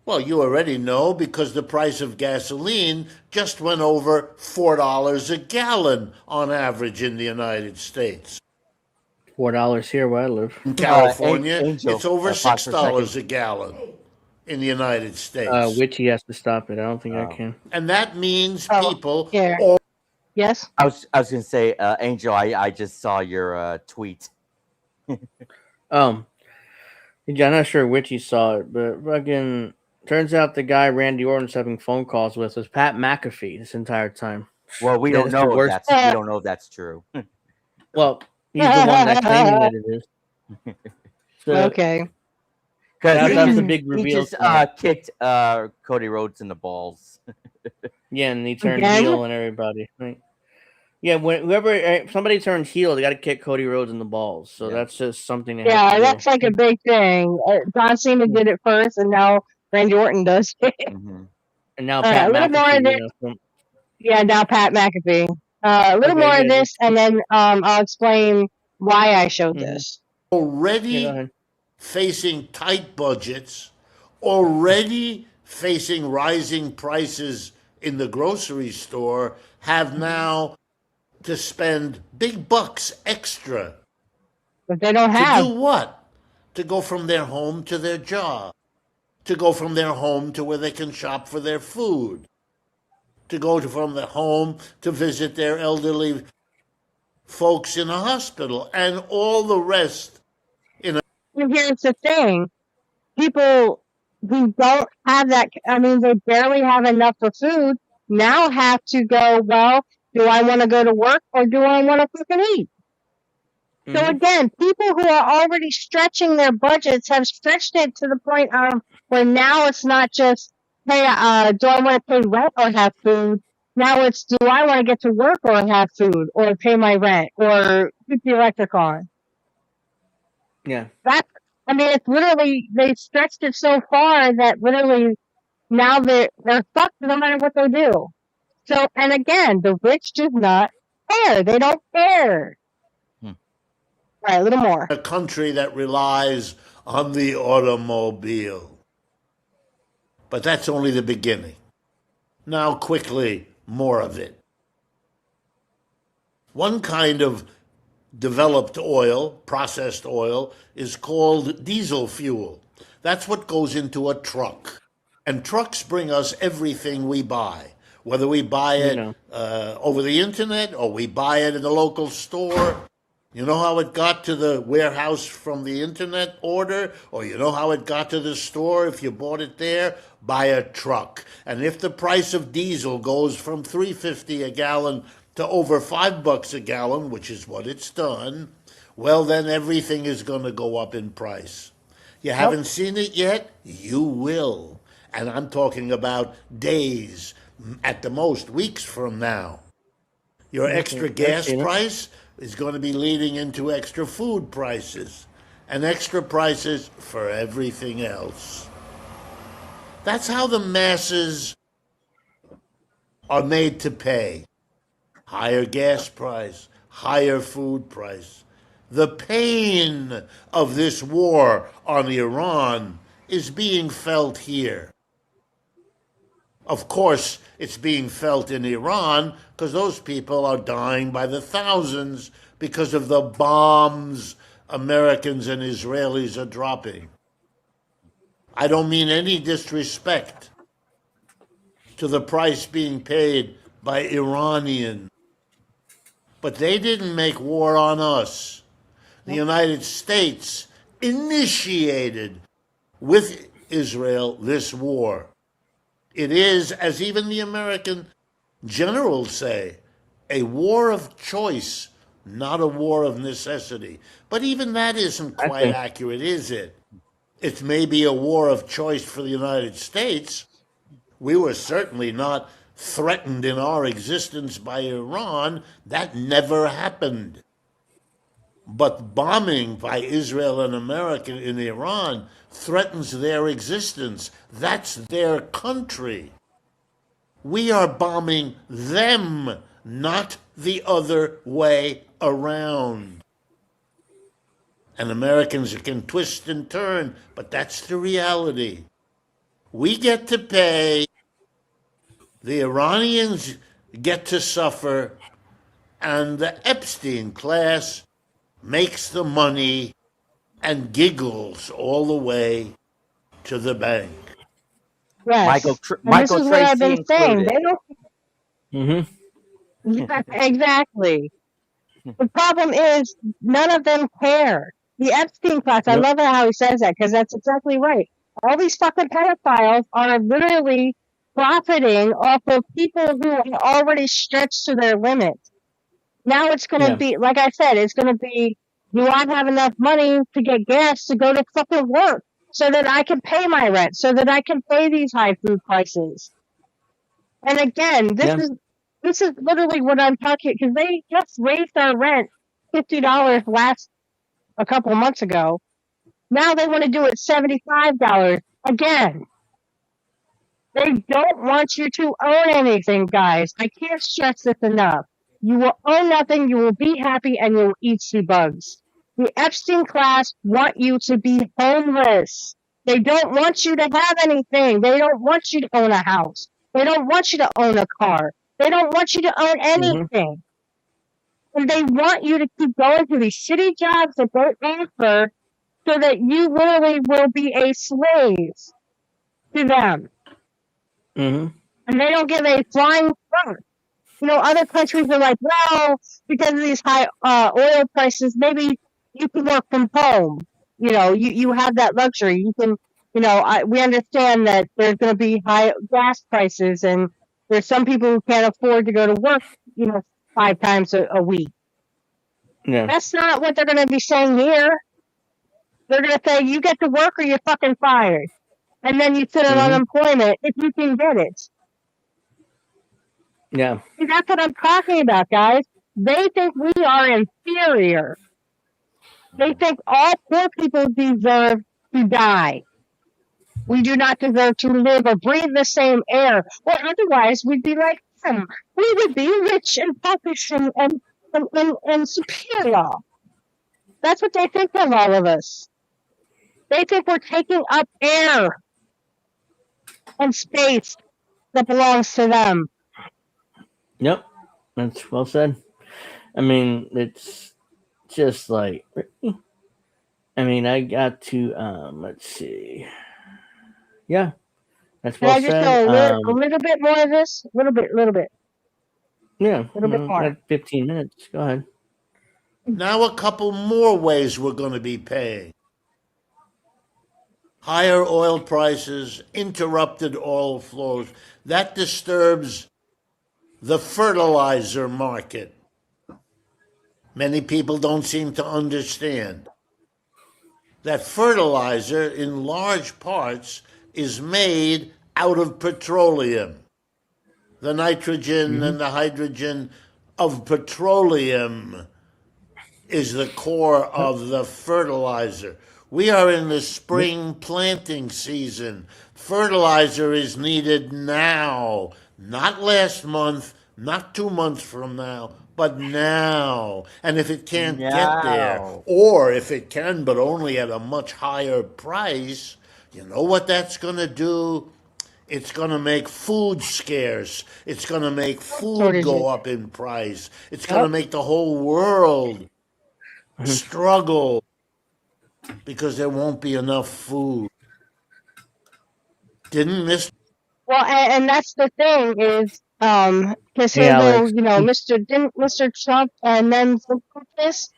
S7: Well, you already know because the price of gasoline just went over $4 a gallon on average in the United States.
S2: $4 here where I live.
S7: In California,
S3: Angel,
S7: it's over
S3: pause for a second.
S7: $6 a gallon in the United States.
S2: Witchy has to stop it. I don't think I
S3: Oh.
S2: can.
S7: And that means
S4: Oh,
S7: people
S4: here.
S7: all
S4: Yes.
S3: I was gonna say, Angel, I just saw your tweet.
S2: Yeah, I'm not sure Witchy saw it, but fucking turns out the guy Randy Orton's having phone calls with was Pat McAfee this entire time.
S3: Well, we
S2: Yeah,
S3: don't
S2: that's the
S3: know if
S2: worst.
S3: that's we don't know if that's true.
S2: Well, he's the one that's claiming that it is. So
S4: Okay.
S3: Because
S2: that's the
S4: Mhm.
S2: big
S3: he
S2: reveal.
S3: just kicked Cody Rhodes in the balls.
S2: Yeah, and he turned
S4: Again?
S2: heel and everybody. Right? Yeah, whenever somebody turns heel, they got to kick Cody Rhodes in the balls. So
S3: Yeah.
S2: that's just something they have
S4: Yeah,
S2: to
S4: that's like a big thing. John Cena did it first, and now Randy Orton does it.
S3: hmm
S2: And now
S4: All right,
S2: Pat
S4: a little more
S2: McAfee,
S4: of this.
S2: you know.
S4: Yeah, now Pat McAfee. A little
S2: Okay,
S4: more of
S2: yeah,
S4: this, and then I'll explain why I showed
S2: Mhm.
S4: this.
S2: Yeah, go
S7: already
S2: ahead.
S7: facing tight budgets, already facing rising prices in the grocery store, have now to spend big bucks extra.
S4: But they don't
S7: To
S4: have.
S7: do what? To go from their home to their job. To go from their home to where they can shop for their food. To go from their home to visit their elderly folks in a hospital and all the rest.
S4: And here's the thing: people who don't have that, I mean, they barely have enough for food, now have to go, well, do I want to go to work or do I want to fucking eat? So
S2: Mhm.
S4: again, people who are already stretching their budgets have stretched it to the point of where now it's not just, hey, do I want to pay rent or have food? Now it's, do I want to get to work or have food or pay my rent or keep the electric on?
S2: Yeah.
S4: That's, I mean, it's literally, they stretched it so far that literally now they're fucked no matter what they do. So, and again, the rich do not care. They don't care.
S3: Hmm.
S4: All right, a little more.
S7: A country that relies on the automobile. But that's only the beginning. Now, quickly, more of it. One kind of developed oil, processed oil, is called diesel fuel. That's what goes into a truck. And trucks bring us everything we buy, whether we buy
S2: You
S7: it
S2: know.
S7: over the internet or we buy it in the local store. You know how it got to the warehouse from the internet order, or you know how it got to the store if you bought it there? By a truck. And if the price of diesel goes from $3.50 a gallon to over $5 a gallon, which is what it's done, well, then everything is going to go up in price. You haven't seen it yet? You will. And I'm talking about days, at the most weeks from now. Your extra
S2: I've
S7: gas
S2: seen it.
S7: price is going to be leading into extra food prices. and extra prices for everything else. That's how the masses are made to pay. Higher gas price, higher food price. The pain of this war on Iran is being felt here. Of course, it's being felt in Iran because those people are dying by the thousands because of the bombs Americans and Israelis are dropping. I don't mean any disrespect to the price being paid by Iranians, but they didn't make war on us. The United States initiated with Israel this war. It is, as even the American generals say, a war of choice, not a war of necessity. But even that isn't quite accurate, is it? It may be a war of choice for the United States. We were certainly not threatened in our existence by Iran. That never happened. But bombing by Israel and America in Iran threatens their existence. That's their country. We are bombing them, not the other way around. And Americans can twist and turn, but that's the reality. We get to pay, the Iranians get to suffer, and the Epstein class makes the money and giggles all the way to the bank.
S4: Yes. And this
S3: Michael
S4: is what I've
S3: Tracy
S4: been saying.
S3: included.
S4: They don't. Yeah, exactly. The problem is none of them care. The Epstein class, I love how he says that because that's exactly right. All these fucking pedophiles are literally profiting off of people who are already stretched to their limit. Now it's going to be, like I said, it's going to be, do I have enough money to get gas to go to fucking work so that I can pay my rent, so that I can pay these high food prices? And again, this is literally what I'm talking, because they just raised our rent $50 a couple of months ago. Now they want to do it $75 again. They don't want you to own anything, guys. I can't stress this enough. You will own nothing, you will be happy, and you will eat sea bugs. The Epstein class want you to be homeless. They don't want you to have anything. They don't want you to own a house. They don't want you to own a car. They don't want you to own anything. And they want you to keep going to these shitty jobs that don't offer so that you literally will be a slave to them. And they don't give a flying fuck. You know, other countries are like, well, because of these high oil prices, maybe you can work from home. You know, you have that luxury. You can, you know, we understand that there's going to be high gas prices, and there's some people who can't afford to go to work, you know, 5 times a week. Yeah. That's not what they're going to be saying here. They're going to say, you get to work or you're fucking fired. And then you sit on unemployment if you can get it. Yeah. See, that's what I'm talking about, guys. They think we are inferior. They think all poor people deserve to die. We do not deserve to live or breathe the same air. Well, otherwise, we'd be like them. We would be rich and popish and superior. That's what they think of all of us. They think we're taking up air and space that belongs to them.
S2: Yep, that's well said. I mean, it's just like, I mean, I got to, let's see. Yeah, that's well said.
S4: Can I just go a little bit more of this? A little bit.
S2: Yeah,
S4: a little bit more.
S2: 15 minutes. Go ahead.
S7: Now a couple more ways we're going to be paying. Higher oil prices, interrupted oil flows. That disturbs the fertilizer market. Many people don't seem to understand that fertilizer, in large parts, is made out of petroleum. The nitrogen and the hydrogen of petroleum is the core of the fertilizer. We are in the spring planting season. Fertilizer is needed now, not last month, not 2 months from now, but now. And if it can't get there,
S3: No.
S7: or if it can, but only at a much higher price, you know what that's going to do? It's going to make food scarce. It's going to make food
S4: Shortages.
S7: go up in price. It's going to
S4: Yep.
S7: make the whole world struggle because there won't be enough food. Didn't Mr.
S4: Well, and that's the thing is, because
S2: Hey,
S4: he'll go,
S2: Alex.
S4: Mr. Trump, and then this.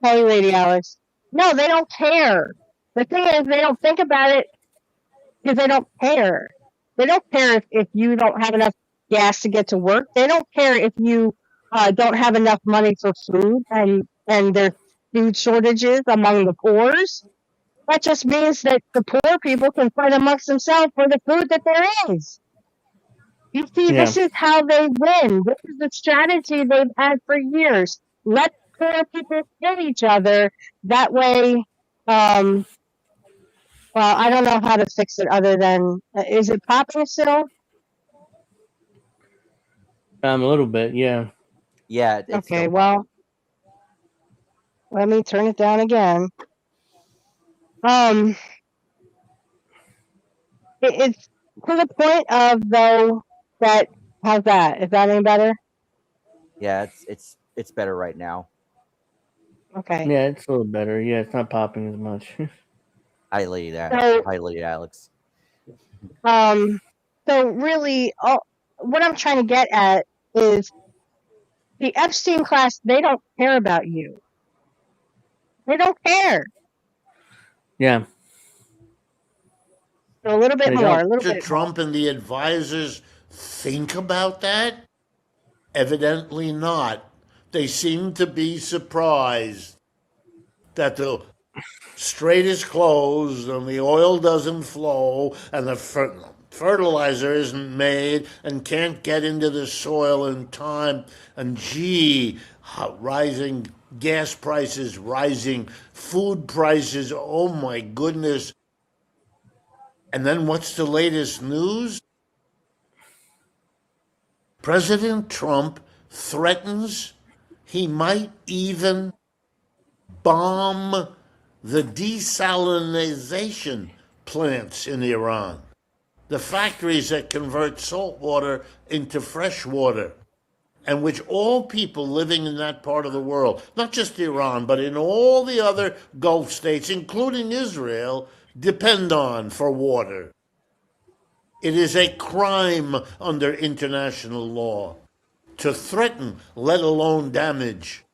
S4: Hey, Lady Alice. No, they don't care. The thing is, they don't think about it because they don't care. They don't care if you don't have enough gas to get to work. They don't care if you don't have enough money for food and there's food shortages among the poor. That just means that the poor people can fight amongst themselves for the food that there is. You see,
S2: Yeah.
S4: this is how they win. This is the strategy they've had for years. Let poor people hit each other. That way, well, I don't know how to fix it other than, is it popping still?
S2: A little bit, yeah.
S3: Yeah, it's
S4: Okay,
S3: still
S4: well, let me turn it down again. It's to the point of though that, how's that? Is that any better?
S3: yeah, it's better right now.
S4: Okay.
S2: Yeah, it's a little better. Yeah, it's not popping as much.
S3: Hi, Lady
S4: So,
S3: Alex.
S4: so really, what I'm trying to get at is the Epstein class, they don't care about you. They don't care.
S2: Yeah,
S4: So a little bit
S2: they
S4: more,
S2: don't.
S4: a little bit more.
S7: Trump and the advisors think about that? Evidently not. They seem to be surprised that the strait is closed and the oil doesn't flow and the fertilizer isn't made and can't get into the soil in time. And gee, rising gas prices, rising food prices. Oh my goodness. And then what's the latest news? President Trump threatens he might even bomb the desalination plants in Iran, the factories that convert salt water into fresh water, and which all people living in that part of the world, not just Iran, but in all the other Gulf states, including Israel, depend on for water. It is a crime under international law to threaten, let alone damage,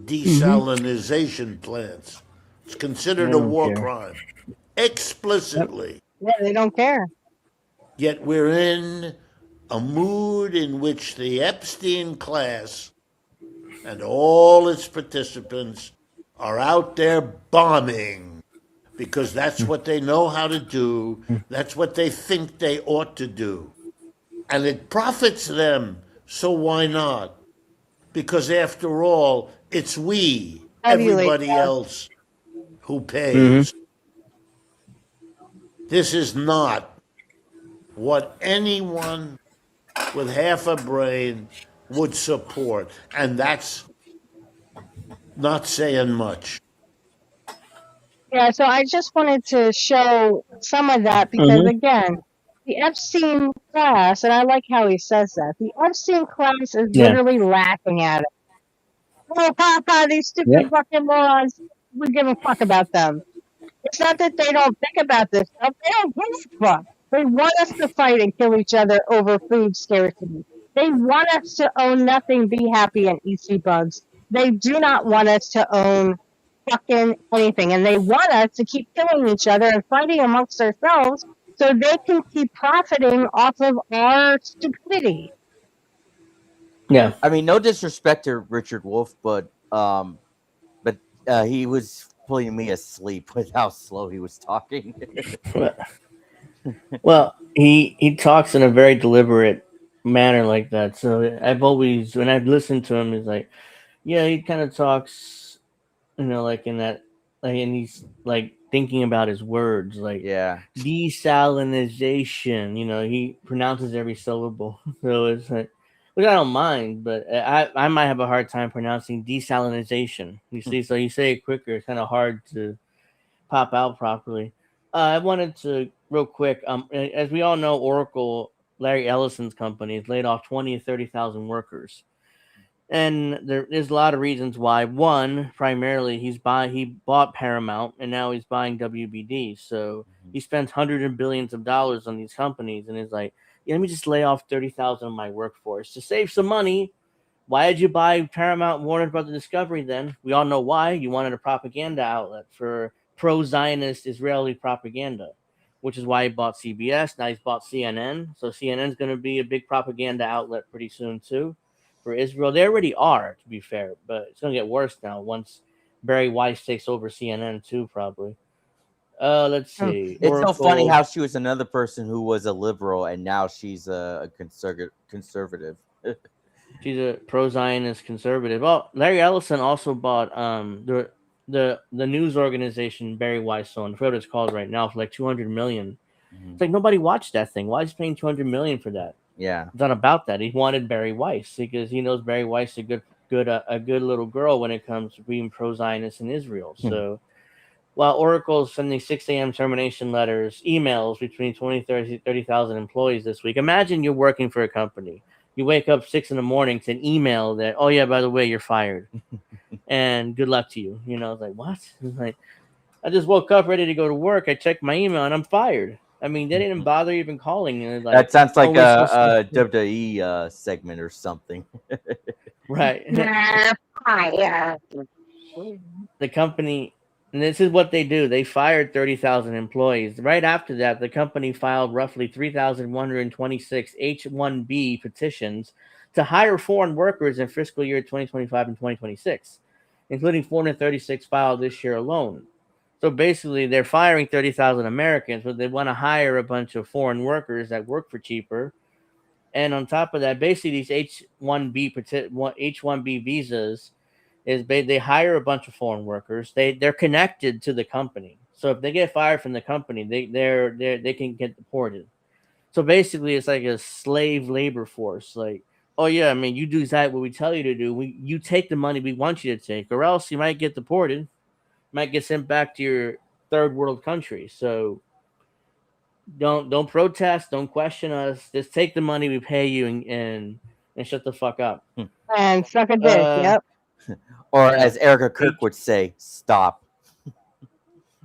S7: desalination plants. It's considered
S2: They
S7: a
S2: don't
S7: war
S2: care.
S7: crime,
S2: Yep.
S7: explicitly.
S4: Yeah, they don't care.
S7: Yet we're in a mood in which the Epstein class and all its participants are out there bombing because that's what they know how to do, that's what they think they ought to do. And it profits them, so why not? Because after all, it's we,
S4: Love you, Lady
S7: everybody
S4: Alice.
S7: else, who
S2: Mm-hmm.
S7: pays. This is not what anyone with half a brain would support. And that's not saying much.
S4: Yeah, so I just wanted to show some of that because,
S2: Mm-hmm.
S4: again, the Epstein class, and I like how he says that, the Epstein class is
S2: Yeah.
S4: literally laughing at it. Oh, ha, these stupid
S2: Yep.
S4: fucking morons. We give a fuck about them. It's not that they don't think about this stuff. They don't give a fuck. They want us to fight and kill each other over food scarcity. They want us to own nothing, be happy, and eat sea bugs. They do not want us to own fucking anything. And they want us to keep killing each other and fighting amongst ourselves so they can keep profiting off of our stupidity.
S2: Yeah.
S3: I mean, no disrespect to Richard Wolf, but he was putting me asleep with how slow he was talking.
S2: Well, he talks in a very deliberate manner like that. So I've always, when I've listened to him, he's like, yeah, he kind of talks like in that, like, and he's like thinking about his words, like
S3: Yeah.
S2: desalinization. He pronounces every syllable, so it's like, which I don't mind, but I might have a hard time pronouncing desalinization. You see, so you say it quicker, it's kind of hard to pop out properly. I wanted to real quick. As we all know, Oracle, Larry Ellison's company, has laid off 20 to 30,000 workers, and there's a lot of reasons why. One, primarily, he bought Paramount, and now he's buying WBD. So he spends hundreds of billions of dollars on these companies, and is like, yeah, let me just lay off 30,000 of my workforce to save some money. Why did you buy Paramount and Warner Brothers Discovery then? We all know why. You wanted a propaganda outlet for pro-Zionist Israeli propaganda, which is why he bought CBS. Now he's bought CNN. So CNN's going to be a big propaganda outlet pretty soon too for Israel. They already are, to be fair, but it's going to get worse now once Barry Weiss takes over CNN too, probably. Let's see.
S3: It's so funny
S2: Oracle.
S3: how she was another person who was a liberal and now she's a conservative.
S2: She's a pro-Zionist conservative. Oh, Larry Ellison also bought the news organization Barry Weiss on. I forget what it's called right now for like 200 million. It's like nobody watched that thing. Why is he paying 200 million for that?
S3: Yeah.
S2: It's not about that. He wanted Barry Weiss because he knows Barry Weiss is a good little girl when it comes to being pro-Zionist in Israel. So while Oracle is sending 6 a.m. termination letters, emails between 20 and 30,000 employees this week, imagine you're working for a company. You wake up 6 in the morning to an email that, oh, yeah, by the way, you're fired. And good luck to you. It's like, what? It's like, I just woke up ready to go to work. I checked my email and I'm fired. I mean, they didn't bother even calling. And like,
S3: That sounds like
S2: oh, we're so sorry.
S3: a WWE segment or something.
S2: Right.
S4: Fire.
S2: The company, and this is what they do, they fired 30,000 employees. Right after that, the company filed roughly 3,126 H-1B petitions to hire foreign workers in fiscal year 2025 and 2026, including 436 filed this year alone. So basically, they're firing 30,000 Americans, but they want to hire a bunch of foreign workers that work for cheaper. And on top of that, basically these H-1B visas they hire a bunch of foreign workers. They're connected to the company. So if they get fired from the company, they can get deported. So basically, it's like a slave labor force. Like, oh yeah, I mean, you do that what we tell you to do. You take the money we want you to take, or else you might get deported. You might get sent back to your third world country. So don't protest, don't question us. Just take the money we pay you and shut the fuck up.
S4: And suck a dick. Yep.
S3: Or
S2: Yeah.
S3: as Erica Kirk would say, stop.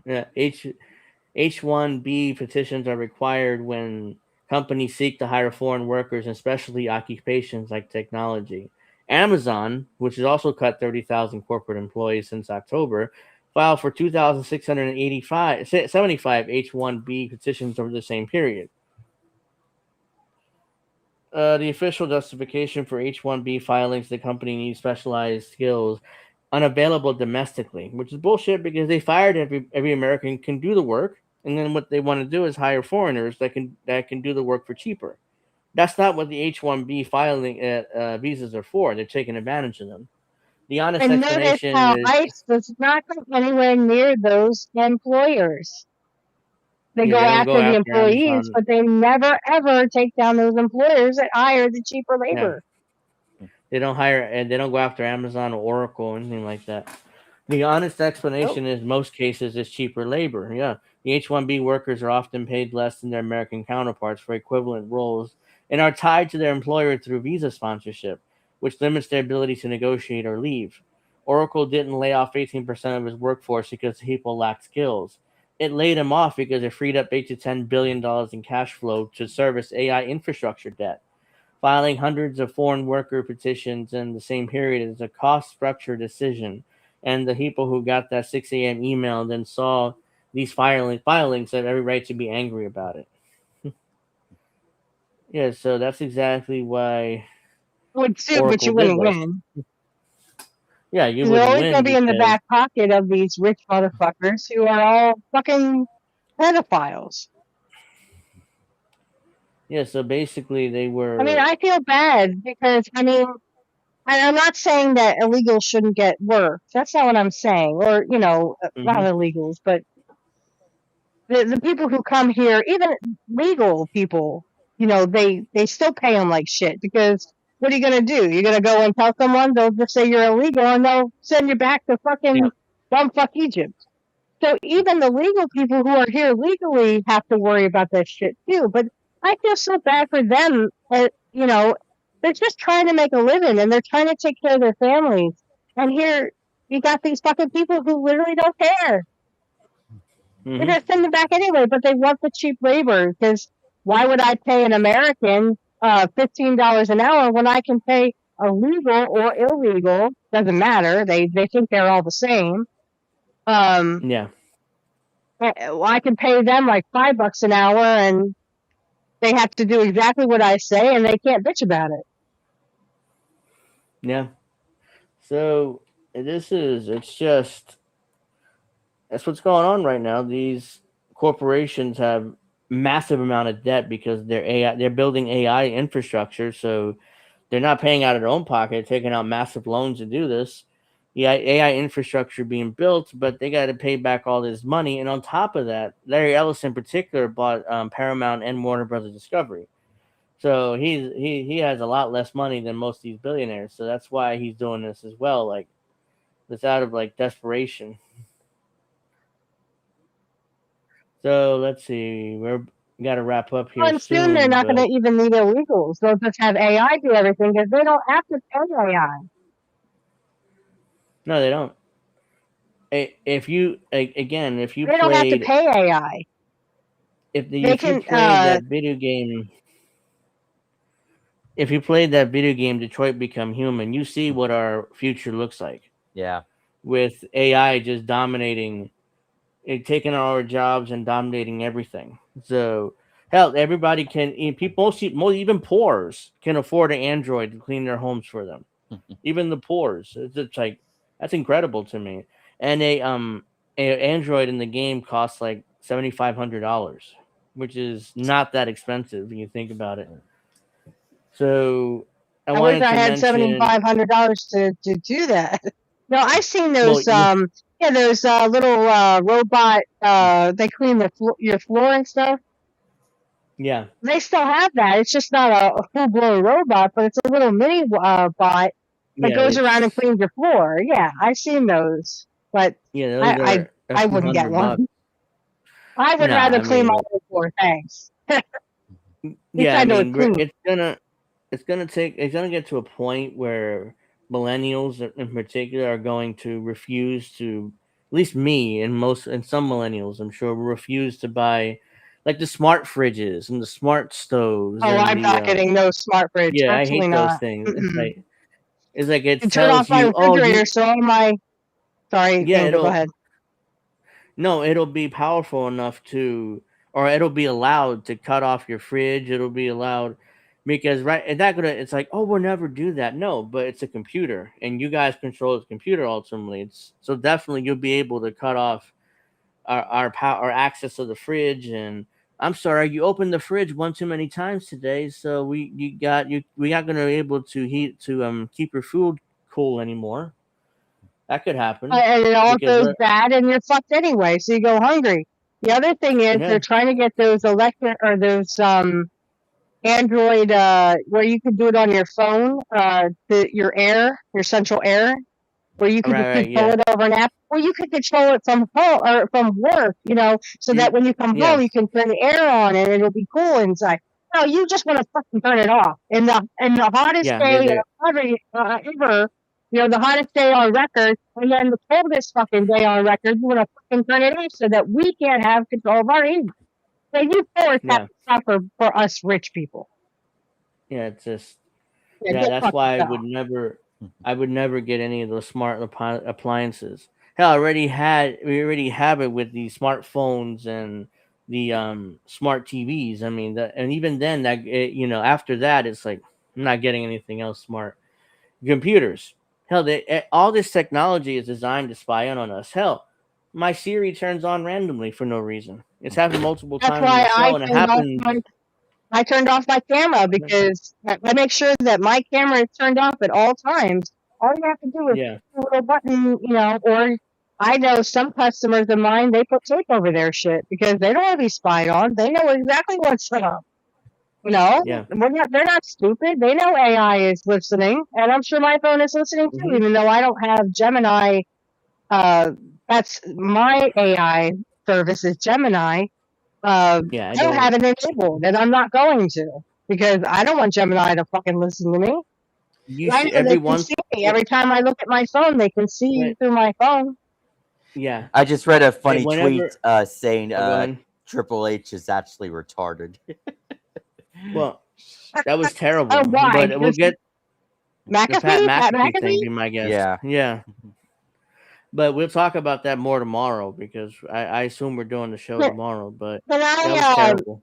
S2: Yeah, H-1B petitions are required when companies seek to hire foreign workers in specialty occupations like technology. Amazon, which has also cut 30,000 corporate employees since October, filed for 2,675 H-1B petitions over the same period. The official justification for H-1B filings, the company needs specialized skills unavailable domestically, which is bullshit because they fired every American can do the work, and then what they want to do is hire foreigners that can do the work for cheaper. That's not what the H-1B filing visas are for. They're taking advantage of them. The honest
S4: And notice
S2: explanation
S4: how
S2: is
S4: ICE does not go anywhere near those employers. They go
S2: they don't go
S4: after the
S2: after
S4: employees,
S2: Amazon.
S4: but they never ever take down those employers that hire the cheaper
S2: Yeah,
S4: labor.
S2: they don't hire and they don't go after Amazon or Oracle or anything like that. The honest explanation is most cases it's cheaper labor. Yeah. The H-1B workers are often paid less than their American counterparts for equivalent roles and are tied to their employer through visa sponsorship, which limits their ability to negotiate or leave. Oracle didn't lay off 18% of its workforce because people lacked skills. It laid them off because it freed up $8 to $10 billion in cash flow to service AI infrastructure debt. Filing hundreds of foreign worker petitions in the same period is a cost structure decision. And the people who got that 6 a.m. email then saw these filings have every right to be angry about it. Yeah, so that's exactly why
S4: Would sue, but
S2: Oracle
S4: you
S2: did
S4: wouldn't
S2: this.
S4: win.
S2: Yeah, you
S4: They're
S2: wouldn't
S4: always going
S2: win
S4: to be in the
S2: because
S4: back pocket of these rich motherfuckers who are all fucking pedophiles.
S2: yeah, so basically they
S4: I mean,
S2: were
S4: I feel bad because, I mean, I'm not saying that illegals shouldn't get work. That's not what I'm saying. Or, not illegals, but the people who come here, even legal people, they still pay them like shit because what are you going to do? You're going to go and tell someone, they'll just say you're illegal and they'll send you back to fucking bumfuck Egypt. So even the legal people who are here legally have to worry about that shit too. But I feel so bad for them. They're just trying to make a living and they're trying to take care of their families. And here you got these fucking people who literally don't care. They're going to send them back anyway, but they want the cheap labor because why would I pay an American $15 an hour when I can pay a legal or illegal? Doesn't matter. They think they're all the same.
S2: Yeah.
S4: I can pay them like $5 an hour and they have to do exactly what I say and they can't bitch about it.
S2: Yeah. So that's what's going on right now. These corporations have massive amount of debt because they're building AI infrastructure, so they're not paying out of their own pocket, taking out massive loans to do this. Yeah, AI infrastructure being built, but they got to pay back all this money. And on top of that, Larry Ellis in particular bought Paramount and Warner Brothers Discovery. So he has a lot less money than most of these billionaires. So that's why he's doing this as well. Like, it's out of like desperation. So let's see. We got to wrap up here
S4: And soon they're not going to even need illegals. They'll just have AI do everything because they don't have to pay AI.
S2: No, they don't. If you
S4: they
S2: played,
S4: don't have to pay AI.
S2: If you played that video game, if you played that video game Detroit Become Human, you see what our future looks like.
S3: Yeah.
S2: With AI just dominating, taking our jobs and dominating everything. So hell, everybody can. People, even poors can afford an Android to clean their homes for them. Even the poors. It's like, that's incredible to me. And a Android in the game costs like $7,500, which is not that expensive when you think about it. So I
S4: wish
S2: wanted
S4: I
S2: to
S4: had
S2: mention
S4: $7,500 to do that. No, I've seen those.
S2: Well,
S4: Those little robot. They clean your floor and stuff.
S2: yeah,
S4: They still have that. It's just not a full blown robot, but it's a little mini bot that
S2: yeah,
S4: goes around and cleans your floor. Yeah, I've seen those, but
S2: yeah, those are
S4: I wouldn't get one.
S2: $100.
S4: I would
S2: No,
S4: rather
S2: I
S4: clean my
S2: mean,
S4: own floor. Thanks.
S2: yeah, I mean,
S4: clean.
S2: it's gonna get to a point where millennials in particular are going to refuse to, at least me and some millennials, I'm sure, will refuse to buy like the smart fridges and the smart stoves.
S4: Oh,
S2: and
S4: I'm not getting no smart fridge.
S2: Yeah, I
S4: Absolutely
S2: hate those
S4: not.
S2: things. It's like it
S4: You turn off
S2: tells
S4: my
S2: you, oh,
S4: refrigerator, so all my. Sorry,
S2: yeah,
S4: Angel, go ahead.
S2: No, it'll be powerful enough to, or it'll be allowed to cut off your fridge. It'll be allowed because it's like, oh, we'll never do that. No, but it's a computer, and you guys control the computer ultimately. So definitely you'll be able to cut off our access to the fridge. And I'm sorry, you opened the fridge one too many times today, so we not gonna be able to keep your food cool anymore. That could happen.
S4: And it all goes bad, and you're fucked anyway. So you go hungry. The other thing is they're trying to get those electric or those Android where you can do it on your phone, your central air, where you can control it over an app, or you can control it from home or from work. So that when you come home, you can turn the air on and it'll be cool inside. No, you just want to fucking turn it off. In the hottest day ever. The hottest day on record, and then the coldest fucking day on record, you want to fucking turn it off so that we can't have control of our heat. So you force that stuff for us rich people.
S2: Yeah, it's just that's why I would never get any of those smart appliances. Hell, we already have it with the smartphones and the smart TVs. I mean, and even then, after that, it's like I'm not getting anything else smart. Computers. Hell, all this technology is designed to spy in on us. Hell, my Siri turns on randomly for no reason. It's happened multiple times in the show, and it happens.
S4: I turned off my camera because I make sure that my camera is turned off at all times. All you have to do is
S2: Yeah.
S4: push a little button, or I know some customers of mine, they put tape over their shit because they don't want to be spied on. They know exactly what's up.
S2: Yeah.
S4: They're not stupid. They know AI is listening, and I'm sure my phone is listening too,
S2: Mhm.
S4: even though I don't have Gemini. That's my AI service is Gemini.
S2: Yeah.
S4: I don't have it enabled, and I'm not going to because I don't want Gemini to fucking listen to me.
S2: You
S4: I
S2: should
S4: know they
S2: every
S4: can
S2: once.
S4: see me every time I look at my phone. They can see
S2: Right.
S4: through my phone.
S2: Yeah.
S3: I just read a funny
S2: Whenever.
S3: tweet saying
S2: Go ahead.
S3: Triple H is actually retarded.
S2: Well, that was terrible.
S4: Oh, why?
S2: But we'll
S4: Because
S2: get the Pat
S4: McAfee, Pat
S2: McAfee thing.
S4: McAfee.
S2: Be my guess.
S3: Yeah.
S2: Yeah. But we'll talk about that more tomorrow because I assume we're doing the show
S4: Can
S2: tomorrow. But
S4: can
S2: that was
S4: I
S2: terrible.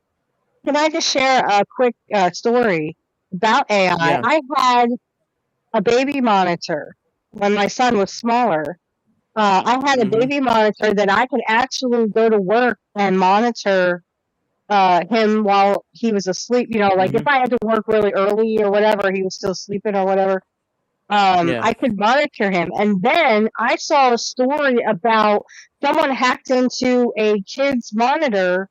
S4: can I just share a quick story about AI?
S2: Yeah.
S4: I had a baby monitor when my son was smaller. I had a
S2: Mhm.
S4: baby monitor that I could actually go to work and monitor him while he was asleep. Like if
S2: Mhm.
S4: I had to work really early or whatever, he was still sleeping or whatever.
S2: Yeah.
S4: I could monitor him. And then I saw a story about someone hacked into a kid's monitor.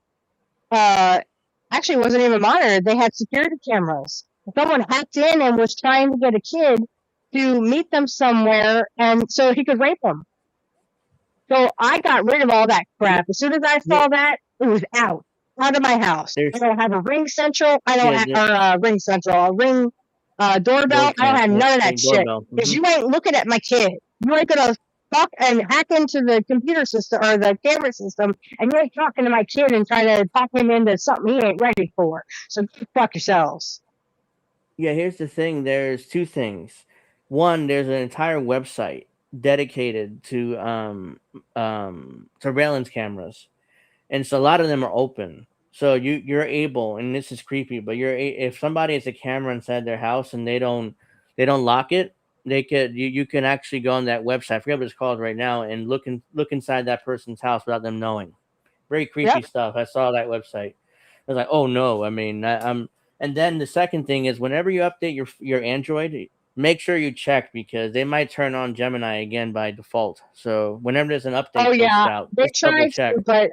S4: Actually, it wasn't even a monitor. They had security cameras. Someone hacked in and was trying to get a kid to meet them somewhere, and so he could rape them. So I got rid of all that crap. As soon as I
S2: Yeah.
S4: saw that, it was out of my house. I
S2: There's
S4: don't have a Ring Central. I don't
S2: yeah.
S4: have a Ring Central, a Ring doorbell. I don't have none of that shit.
S2: Doorbell.
S4: Because
S2: Mhm.
S4: you ain't looking at my kid. You ain't gonna fuck and hack into the computer system or the camera system, and you ain't talking to my kid and trying to talk him into something he ain't ready for. So go fuck yourselves.
S2: Yeah. Here's the thing. There's two things. One, there's an entire website dedicated to surveillance cameras, and so a lot of them are open. So you're able, and this is creepy, but if somebody has a camera inside their house and they don't lock it, you can actually go on that website. I forget what it's called right now, and look inside that person's house without them knowing. Very creepy
S4: Yep.
S2: stuff. I saw that website. I was like, oh no. I mean, I'm. And then the second thing is, whenever you update your Android, make sure you check because they might turn on Gemini again by default. So whenever there's an
S4: Oh
S2: update pushed
S4: yeah,
S2: out,
S4: they
S2: just double
S4: tried
S2: check.
S4: to, but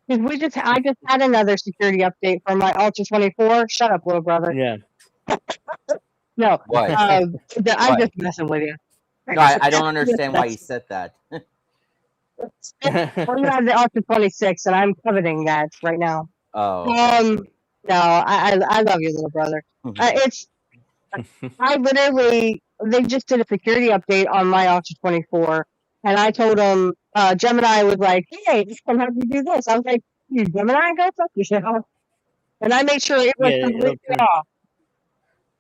S4: I just had another security update for my Ultra 24. Shut up, little brother.
S2: Yeah.
S4: No,
S3: What?
S4: I'm
S3: What?
S4: just messing with you.
S3: No, I don't understand why you said that.
S4: Well, you have the Ultra 26, and I'm coveting that right now.
S3: Oh, okay.
S4: No, I love you, little brother. It's I literally they just did a security update on my Ultra 24, and I told them Gemini was like, "Hey, I can help you do this." I was like, "You Gemini, go fuck yourself," and I made sure it was
S2: Yeah,
S4: completely off.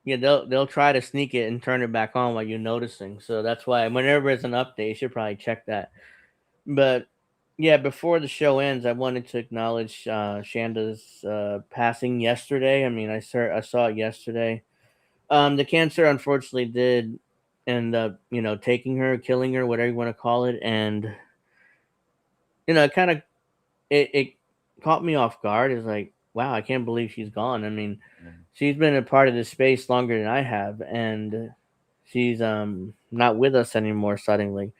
S2: yeah, they'll try to sneak it and turn it back on while you're noticing. So that's why whenever it's an update, you should probably check that. But yeah, before the show ends, I wanted to acknowledge Shanda's passing yesterday. I mean, I saw it yesterday. The cancer unfortunately did end up, taking her, killing her, whatever you want to call it, and it kind of it caught me off guard. It's like, wow, I can't believe she's gone. I mean, she's been a part of this space longer than I have, and she's not with us anymore suddenly.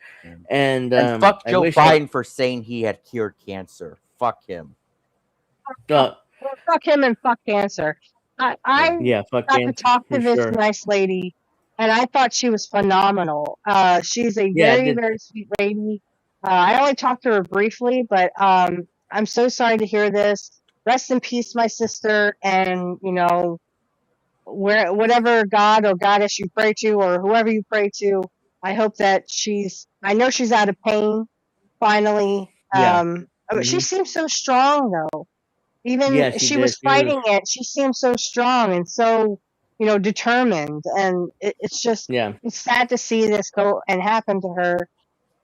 S2: And
S3: And fuck
S2: I
S3: Joe
S2: wish
S3: Biden for saying he had cured cancer. Fuck him.
S4: Well, fuck him and fuck cancer. I
S2: yeah, fuck
S4: got to
S2: cancer
S4: talk
S2: for
S4: to this
S2: sure.
S4: nice lady, and I thought she was phenomenal. She's a
S2: Yeah, I
S4: very,
S2: did.
S4: very sweet lady. I only talked to her briefly, but I'm so sorry to hear this. Rest in peace, my sister, and whatever god or goddess you pray to, or whoever you pray to, I hope that I know she's out of pain finally.
S2: Yeah.
S4: She
S2: Hmm.
S4: seems so strong though.
S2: Yeah,
S4: Even
S2: she
S4: she
S2: did.
S4: was fighting it, she seemed so strong and so, determined. And it's just,
S2: Yeah.
S4: it's sad to see this go and happen to her.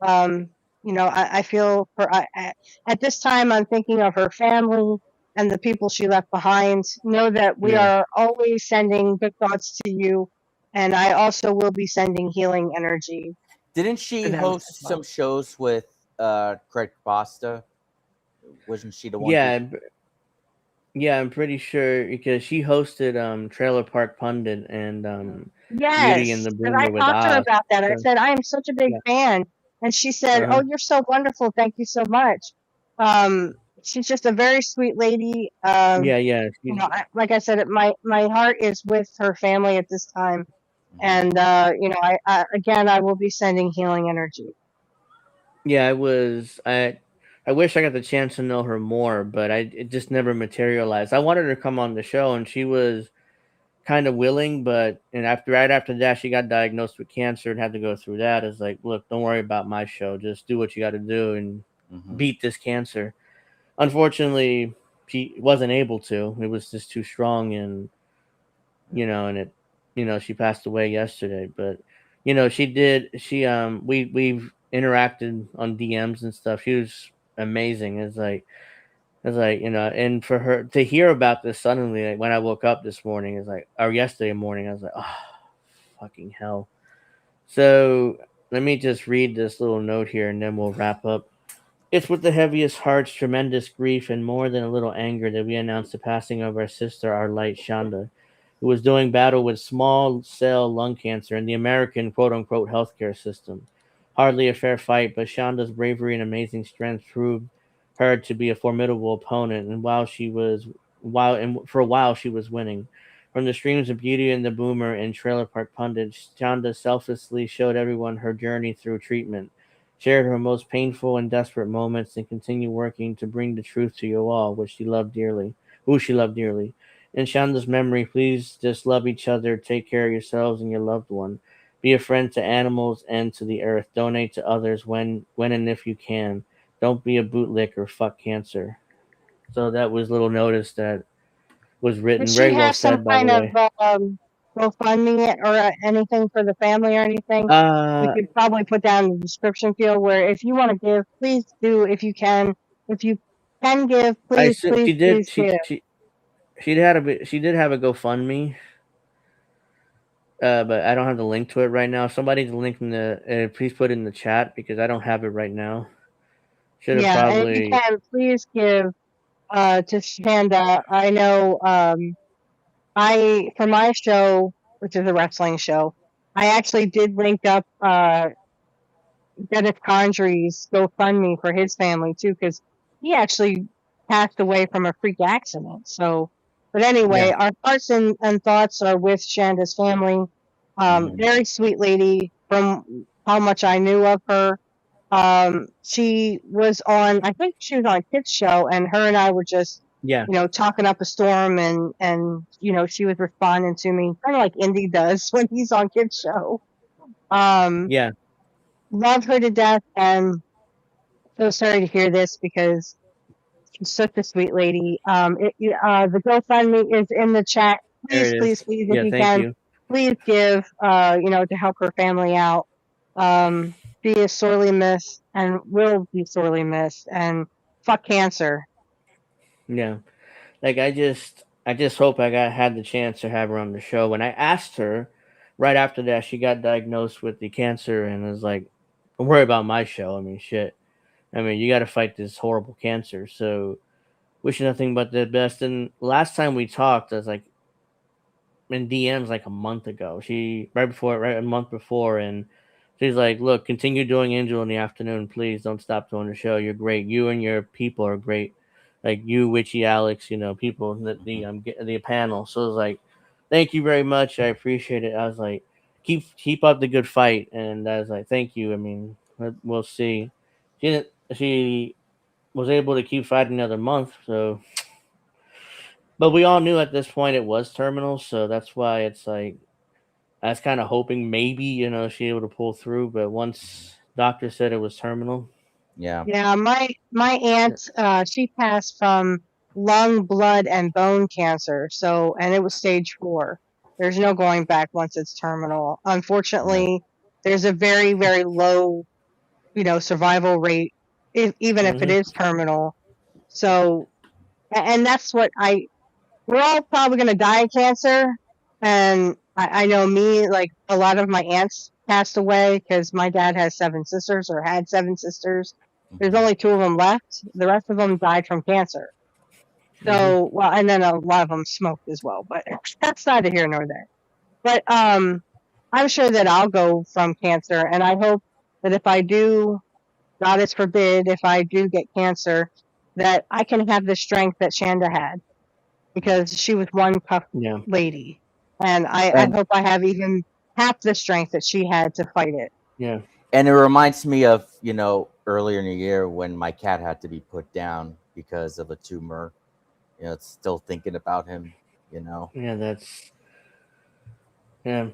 S4: I feel at this time, I'm thinking of her family and the people she left behind. Know that we
S2: Yeah.
S4: are always sending good thoughts to you. And I also will be sending healing energy
S3: Didn't
S4: to
S3: she
S4: them as
S3: host
S4: well.
S3: some shows with Craig Costa? Wasn't she the one who?
S2: Yeah. Yeah, I'm pretty sure because she hosted Trailer Park Pundit and Beauty and
S4: Yes,
S2: the
S4: because I
S2: Boomer with
S4: talked to her
S2: Oz.
S4: about that. I
S2: So,
S4: said, I am such a big
S2: yeah.
S4: fan. And she said,
S2: Uh-huh.
S4: oh, you're so wonderful. Thank you so much. Um, she's just a very sweet lady.
S2: Yeah, yeah.
S4: Like I said, my heart is with her family at this time.
S3: Mhm.
S4: And, again, I will be sending healing energy.
S2: Yeah, I wish I got the chance to know her more, but it just never materialized. I wanted her to come on the show and she was kind of willing, but and after right after that she got diagnosed with cancer and had to go through that. It's like, look, don't worry about my show. Just do what you got to do and
S3: Mhm.
S2: beat this cancer. Unfortunately, she wasn't able to. It was just too strong, and and she passed away yesterday. But she did. We've interacted on DMs and stuff. She was amazing. It's like and for her to hear about this suddenly, like when I woke up this morning, or yesterday morning, I was like, oh, fucking hell. So let me just read this little note here, and then we'll wrap up. It's with the heaviest hearts, tremendous grief, and more than a little anger that we announce the passing of our sister, our light Shonda, who was doing battle with small cell lung cancer in the American quote unquote healthcare system. Hardly a fair fight, but Shonda's bravery and amazing strength proved her to be a formidable opponent, and for a while she was winning. From the streams of Beauty and the Boomer and Trailer Park Pundit, Shonda selflessly showed everyone her journey through treatment, shared her most painful and desperate moments, and continued working to bring the truth to you all, who she loved dearly. In Shonda's memory, please just love each other, take care of yourselves and your loved one. Be a friend to animals and to the earth. Donate to others when and if you can. Don't be a bootlicker. Fuck cancer. So that was little notice that was
S4: Does
S2: written.
S4: she
S2: Very well
S4: have some
S2: said, by the
S4: kind of
S2: way.
S4: GoFundMe or anything for the family or anything? We
S2: Uh,
S4: could probably put down in the description field where if you want to give, please do. If you can, if you can give,
S2: I
S4: please,
S2: assume
S4: please,
S2: she did.
S4: please give.
S2: She did have a GoFundMe. But I don't have the link to it right now. Somebody to link in the please put it in the chat because I don't have it right now. Should have
S4: Yeah, and if you
S2: probably.
S4: can, please give to Shanda. I know I for my show, which is a wrestling show, I actually did link up Dennis Condry's GoFundMe for his family too, because he actually passed away from a freak accident. So, but anyway,
S3: Yeah.
S4: our hearts and thoughts are with Shanda's family.
S3: Mhm.
S4: Very sweet lady from how much I knew of her. She was on, I think she was on Kit's show, and her and I were just,
S2: Yeah,
S4: talking up a storm, and she was responding to me, kind of like Indy does when he's on Kit's show. Um,
S2: yeah.
S4: love her to death, and so sorry to hear this because she's such a sweet lady. The GoFundMe is in the chat.
S2: There
S4: Please,
S2: it
S4: please,
S2: is.
S4: please, if
S2: Yeah,
S4: you
S2: thank
S4: can,
S2: you.
S4: please give, to help her family out. She is sorely missed and will be sorely missed. And fuck cancer.
S2: Yeah, like I just hope I got had the chance to have her on the show. When I asked her right after that, she got diagnosed with the cancer and was like, "Don't worry about my show." I mean, shit. I mean, you got to fight this horrible cancer. So, wish you nothing but the best. And last time we talked, I was like, in DMs like a month ago. Right a month before, and she's like, "Look, continue doing Angel in the afternoon, please. Don't stop doing the show. You're great. You and your people are great. Like you, Witchy, Alex, people
S3: Mhm.
S2: the panel." So I was like, "Thank you very much. I appreciate it." I was like, "Keep up the good fight," and I was like, "Thank you. I mean, we'll see." She was able to keep fighting another month, so but we all knew at this point it was terminal, so that's why it's like I was kind of hoping maybe she able to pull through, but once doctor said it was terminal,
S3: Yeah.
S4: Yeah, my
S2: yeah,
S4: aunt, she passed from lung, blood, and bone cancer. So, and it was stage 4. There's no going back once it's terminal.
S3: Yeah.
S4: Unfortunately, there's a very, very low, survival rate, even if it
S2: hmm
S4: is terminal. So, and that's what we're all probably going to die of cancer. And I know me, like a lot of my aunts passed away because my dad has 7 sisters or had 7 sisters. There's
S3: Mhm.
S4: only 2 of them left. The rest of them died from cancer. So, well, and then a lot of them smoked as well, but that's neither here nor there. But I'm sure that I'll go from cancer, and I hope that if I do, goddess forbid, if I do get cancer, that I can have the strength that Shanda had, because she was one tough
S2: Yeah.
S4: lady, and I
S3: And
S4: hope I have even half the strength that she had to fight it.
S2: Yeah.
S3: and it reminds me of earlier in the year when my cat had to be put down because of a tumor. It's still thinking about him.
S2: Yeah. That's yeah.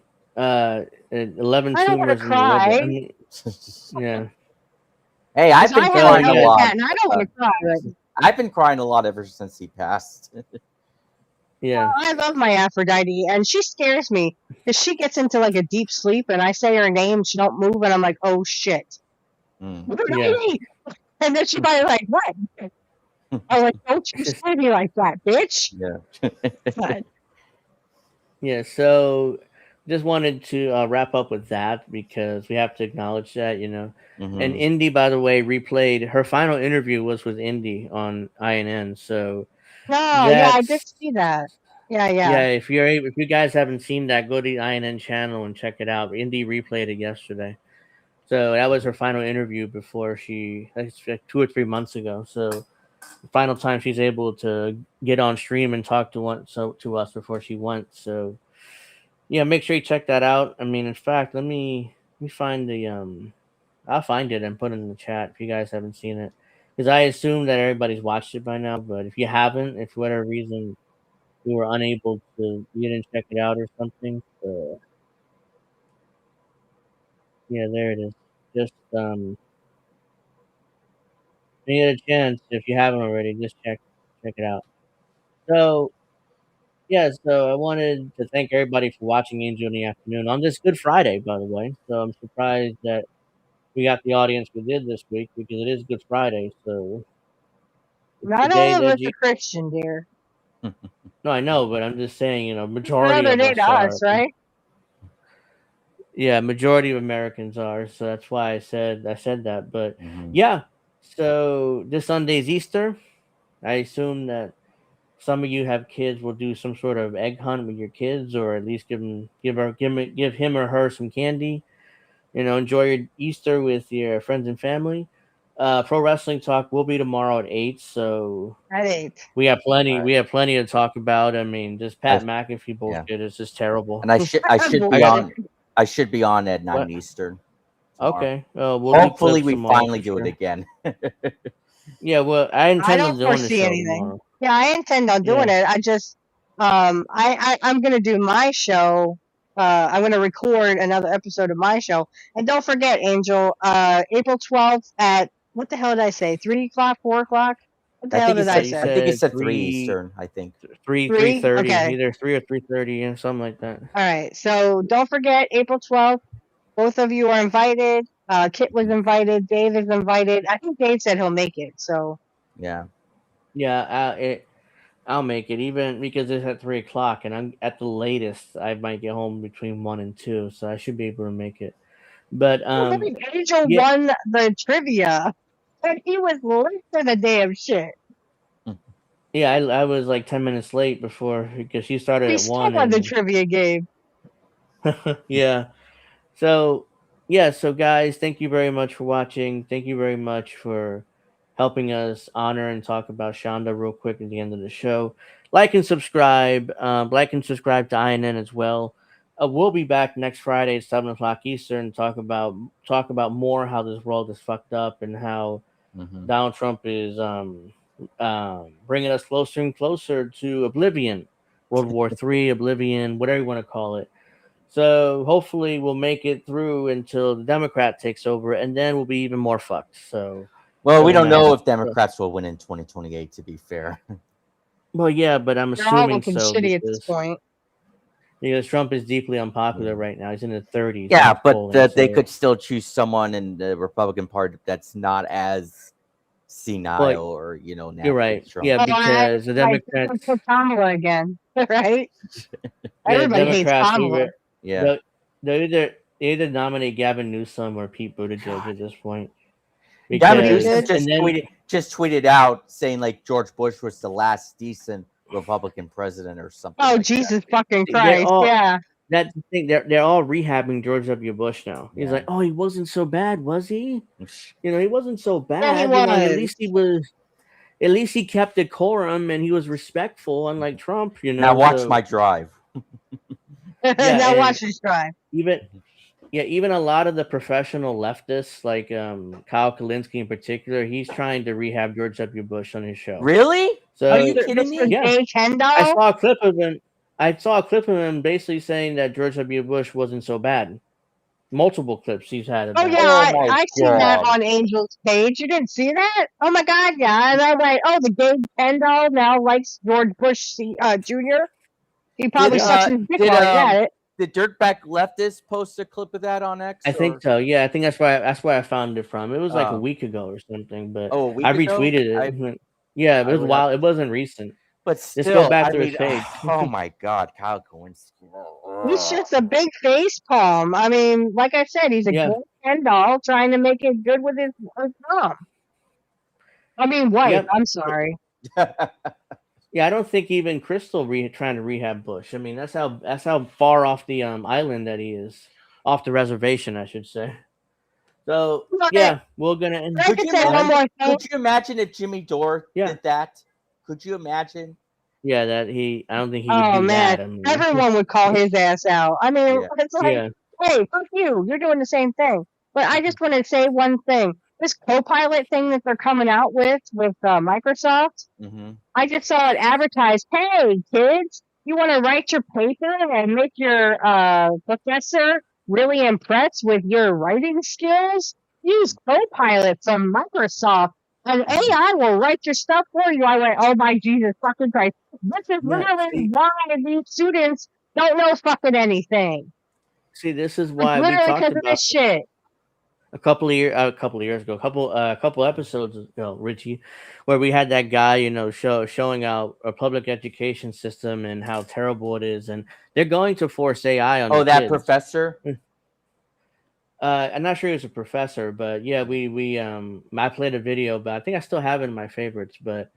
S2: 11
S4: I don't want to
S2: tumors in the liver. I
S4: cry
S2: mean, yeah.
S3: Hey,
S4: because
S3: I've
S4: I
S3: been
S4: have
S2: So
S4: a
S3: crying a
S4: healthy
S2: yeah.
S3: lot.
S4: cat, and I don't want to cry. But
S3: I've been crying a lot ever since he passed.
S2: Yeah.
S4: I love my Aphrodite, and she scares me because she gets into like a deep sleep, and I say her name, she don't move, and I'm like, oh shit,
S3: Mm.
S2: Yeah.
S4: Aphrodite! And then she might like, what? I'm like, don't you say me like that, bitch.
S3: Yeah.
S4: But
S2: Yeah. So just wanted to wrap up with that because we have to acknowledge that, And
S3: Hmm.
S2: Indy, by the way, replayed her final interview was with Indy on INN. So
S4: no, yeah, I did
S2: that's
S4: see that. Yeah, yeah.
S2: yeah. If you guys haven't seen that, go to the INN channel and check it out. Indy replayed it yesterday. So that was her final interview before that's like 2 or 3 months ago. So the final time she's able to get on stream and talk to us before she went. So yeah, make sure you check that out. I mean, in fact, let me find I'll find it and put it in the chat if you guys haven't seen it. Because I assume that everybody's watched it by now, but if you haven't, if for whatever reason you were unable to, you didn't check it out or something, yeah, there it is. Just when you get a chance, if you haven't already, just check it out. So yeah, so I wanted to thank everybody for watching Angel in the Afternoon on this Good Friday, by the way. So I'm surprised that we got the audience we did this week because it is Good Friday. So it's the
S4: Not
S2: day
S4: all of
S2: that
S4: us are Christian, dear.
S2: no, I know, but I'm just saying,
S4: It's
S2: majority
S4: another
S2: of
S4: day
S2: us
S4: to
S2: are.
S4: us, right?
S2: Yeah, majority of Americans are. So that's why I said that. But
S3: Hmm.
S2: yeah, so this Sunday's Easter. I assume that some of you have kids will do some sort of egg hunt with your kids, or at least give him or her some candy. Enjoy your Easter with your friends and family. Pro wrestling talk will be tomorrow at 8. So
S4: At 8.
S2: we have plenty.
S3: All right.
S2: We have plenty to talk about. I mean, this
S3: I
S2: Pat McAfee
S3: Yeah,
S2: bullshit is just terrible.
S3: and I should
S2: I
S3: be
S2: got
S4: Bullshit.
S3: on. I should be on at
S2: what?
S3: 9 Eastern tomorrow.
S2: Okay. We'll do
S3: Hopefully,
S2: clips
S3: we
S2: tomorrow
S3: finally
S2: for
S3: do it
S2: sure.
S3: again.
S2: Yeah. Well, I
S4: I
S2: intend on
S4: don't
S2: doing the
S4: foresee
S2: show
S4: anything.
S2: tomorrow.
S4: Yeah, I intend on doing
S2: Yeah.
S4: it. I just, I'm gonna do my show. I'm gonna record another episode of my show. And don't forget, Angel, April 12th at, what the hell did I say? 3 o'clock, 4 o'clock? What the
S3: I
S4: hell
S3: think he
S4: did I
S3: said.
S2: You
S3: I
S4: say?
S3: think he
S2: said
S3: said 3 Eastern. I think.
S4: 3?
S2: 3:30,
S4: Okay.
S2: either 3 or 3:30 or something like that.
S4: All right. So don't forget, April 12th. Both of you are invited. Kit was invited. Dave is invited. I think Dave said he'll make it. So
S3: Yeah.
S2: Yeah. I'll make it even because it's at 3 o'clock, and I'm at the latest. I might get home between 1 and 2, so I should be able to make it. But
S4: I think Angel
S2: yeah,
S4: won the trivia, and he was late for the damn shit.
S2: yeah. I was like 10 minutes late before because she started
S4: He
S2: at
S4: still
S2: 1,
S4: won the
S2: and
S4: trivia game.
S2: yeah. So, yeah, so guys, thank you very much for watching. Thank you very much for helping us honor and talk about Shonda real quick at the end of the show. Like and subscribe. Like and subscribe to INN as well. We'll be back next Friday at 7 o'clock Eastern. Talk about more how this world is fucked up and how
S3: Hmm.
S2: Donald Trump is bringing us closer and closer to oblivion, World War III, oblivion, whatever you want to call it. So hopefully we'll make it through until the Democrat takes over, and then we'll be even more fucked. So
S3: Well, we
S2: doesn't
S3: don't know
S2: matter.
S3: if Democrats will win in 2028. To be fair.
S2: Well, yeah, but I'm
S4: They're all
S2: assuming
S4: looking
S2: so
S4: shitty at this point.
S2: because Trump is deeply unpopular
S3: Yeah.
S2: right now. He's in the 30s in
S3: Yeah,
S2: the
S3: but
S2: polling.
S3: they
S2: So,
S3: could still choose someone in the Republican Party that's not as
S2: well,
S3: senile or
S2: you're
S3: nasty
S2: right.
S3: as Trump.
S2: Yeah,
S4: Oh,
S2: because the
S4: I think
S2: Democrats,
S4: for Kamala again, right?
S2: yeah, the
S4: Everybody hates
S2: Democrats
S4: Kamala.
S2: either
S3: Yeah.
S2: they they either nominate Gavin Newsom or Pete Buttigieg at this point
S3: Gavin
S4: Pete
S3: Newsom
S2: because
S4: did.
S3: just
S2: and then
S3: tweeted. just tweeted out saying like George Bush was the last decent Republican president or something.
S4: Oh,
S3: like
S4: Jesus
S3: that.
S4: fucking
S2: They're
S4: Christ!
S2: all
S4: Yeah.
S2: that's the thing. They're all rehabbing George W. Bush now. He's
S3: Yeah.
S2: like, oh, he wasn't so bad, was he? He wasn't so
S4: Yeah, he
S2: bad.
S4: was.
S2: At least he was. At least he kept decorum and he was respectful, unlike Trump.
S3: Now watch
S2: so,
S3: my drive.
S2: Yeah,
S4: now
S2: and
S4: watch this drive.
S2: even a lot of the professional leftists, like Kyle Kalinske in particular, he's trying to rehab George W. Bush on his show.
S3: Really?
S2: So,
S3: are you kidding me?
S2: Yeah.
S4: Gay Ken doll?
S2: I saw a clip of him basically saying that George W. Bush wasn't so bad. Multiple clips he's had
S4: Oh
S2: about
S4: yeah,
S2: it.
S4: I seen that on Angel's page. You didn't see that? Oh my God, yeah. And I'm like, oh, the gay Ken doll now likes George Bush Jr. He probably sucks his dick while he's at it.
S3: Did Dirtbag Leftist post a clip of that on X?
S2: I think so. Yeah, I think that's where I found it from. It was like a
S3: Oh.
S2: week ago or something, but
S3: Oh, a week
S2: I
S3: ago?
S2: retweeted it. Yeah, it was wild. It wasn't recent.
S3: But
S2: Just
S3: still,
S2: go back
S3: I
S2: to his
S3: mean,
S2: page.
S3: oh my God, Kyle Kalinske.
S4: He's just a big face palm. I mean, like I said, he's a
S2: Yeah.
S4: gay Ken doll trying to make it good with his mom. I mean, wife.
S2: Yep.
S4: I'm sorry.
S2: Yeah, I don't think even Crystal trying to rehab Bush. I mean, that's how far off the island that he is, off the reservation, I should say. So yeah, we're gonna end.
S3: Could you imagine if Jimmy Dore did that? Could you imagine?
S2: Yeah, I don't think he would
S4: Oh
S2: do
S4: man,
S2: that. I mean,
S4: everyone would call his ass out. I mean, it's like, hey, fuck you. You're doing the same thing. But I just want to say one thing. This Copilot thing that they're coming out with Microsoft, I just saw it advertised. Hey, kids, you want to write your paper and make your professor really impressed with your writing skills? Use Copilot from Microsoft, and AI will write your stuff for you. I went, oh my Jesus fucking Christ. This is literally why these students don't know fucking anything.
S2: See, this is why we
S4: literally
S2: talked
S4: because of
S2: about
S4: this shit.
S2: a couple years ago, a couple episodes ago, Richie, where we had that guy, showing out a public education system and how terrible it is, and they're going to force AI on.
S3: Oh, that
S2: kids.
S3: professor.
S2: I'm not sure he was a professor, but yeah, I played a video, but I think I still have it in my favorites. But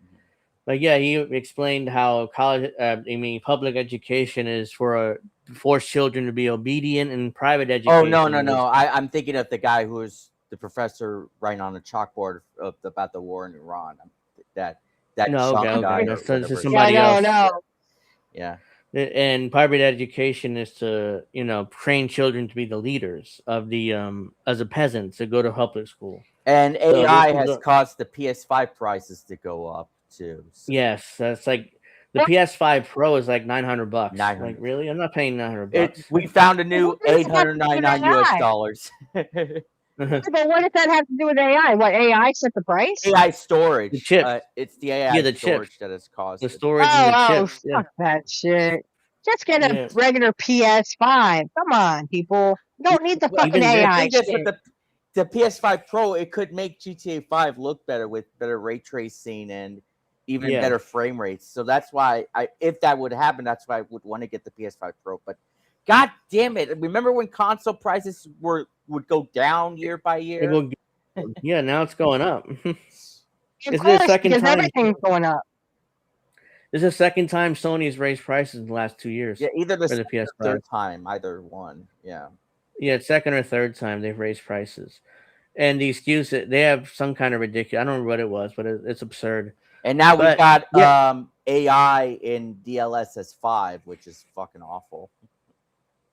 S2: yeah, he explained how public education is for force children to be obedient, and private education.
S3: Oh no! I'm thinking of the guy who was the professor writing on a chalkboard about the war in Iran. That
S2: no,
S3: guy.
S2: That's somebody else.
S4: No.
S3: Yeah.
S2: And private education is to train children to be the leaders of the as a peasant to go to public school.
S3: And AI has caused the PS5 prices to go up too. So.
S2: Yes, that's like the PS5 Pro is like $900. Like really, I'm not paying $900.
S3: We found a new $899 US.
S4: But what does that have to do with AI? What, AI set the price?
S3: AI storage.
S2: The chip.
S3: It's the AI
S2: the
S3: storage
S2: chip
S3: that has caused
S2: the storage and the chips.
S4: Fuck that shit. Just get a regular PS5. Come on, people. You don't need the fucking AI shit.
S3: With the PS5 Pro, it could make GTA 5 look better with better ray tracing and even better frame rates. So that's why if that would happen, that's why I would want to get the PS5 Pro. But God damn it. Remember when console prices would go down year by year?
S2: Yeah, now it's going up.
S4: It's the second time everything's going up.
S2: This is the second time Sony's raised prices in the last 2 years.
S3: Yeah, either the
S2: PS5.
S3: third time, either one. Yeah.
S2: Yeah, second or third time they've raised prices. And the excuse that they have some kind of ridiculous, I don't remember what it was, but it's absurd.
S3: And now we've got AI in DLSS 5, which is fucking awful.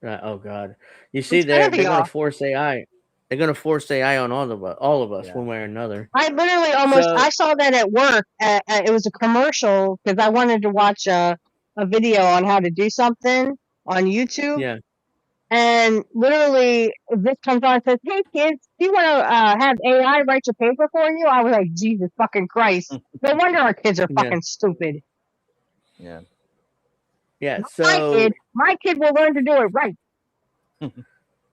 S2: Oh God! You see, they're going to force AI. They're going to force AI on all of us, one way or another.
S4: I literally I saw that at work. It was a commercial because I wanted to watch a video on how to do something on YouTube.
S2: Yeah.
S4: And literally, this comes on and says, "Hey kids, do you want to have AI write your paper for you?" I was like, "Jesus fucking Christ!" No wonder our kids are fucking stupid.
S3: Yeah.
S2: Yeah.
S4: My kid will learn to do it right.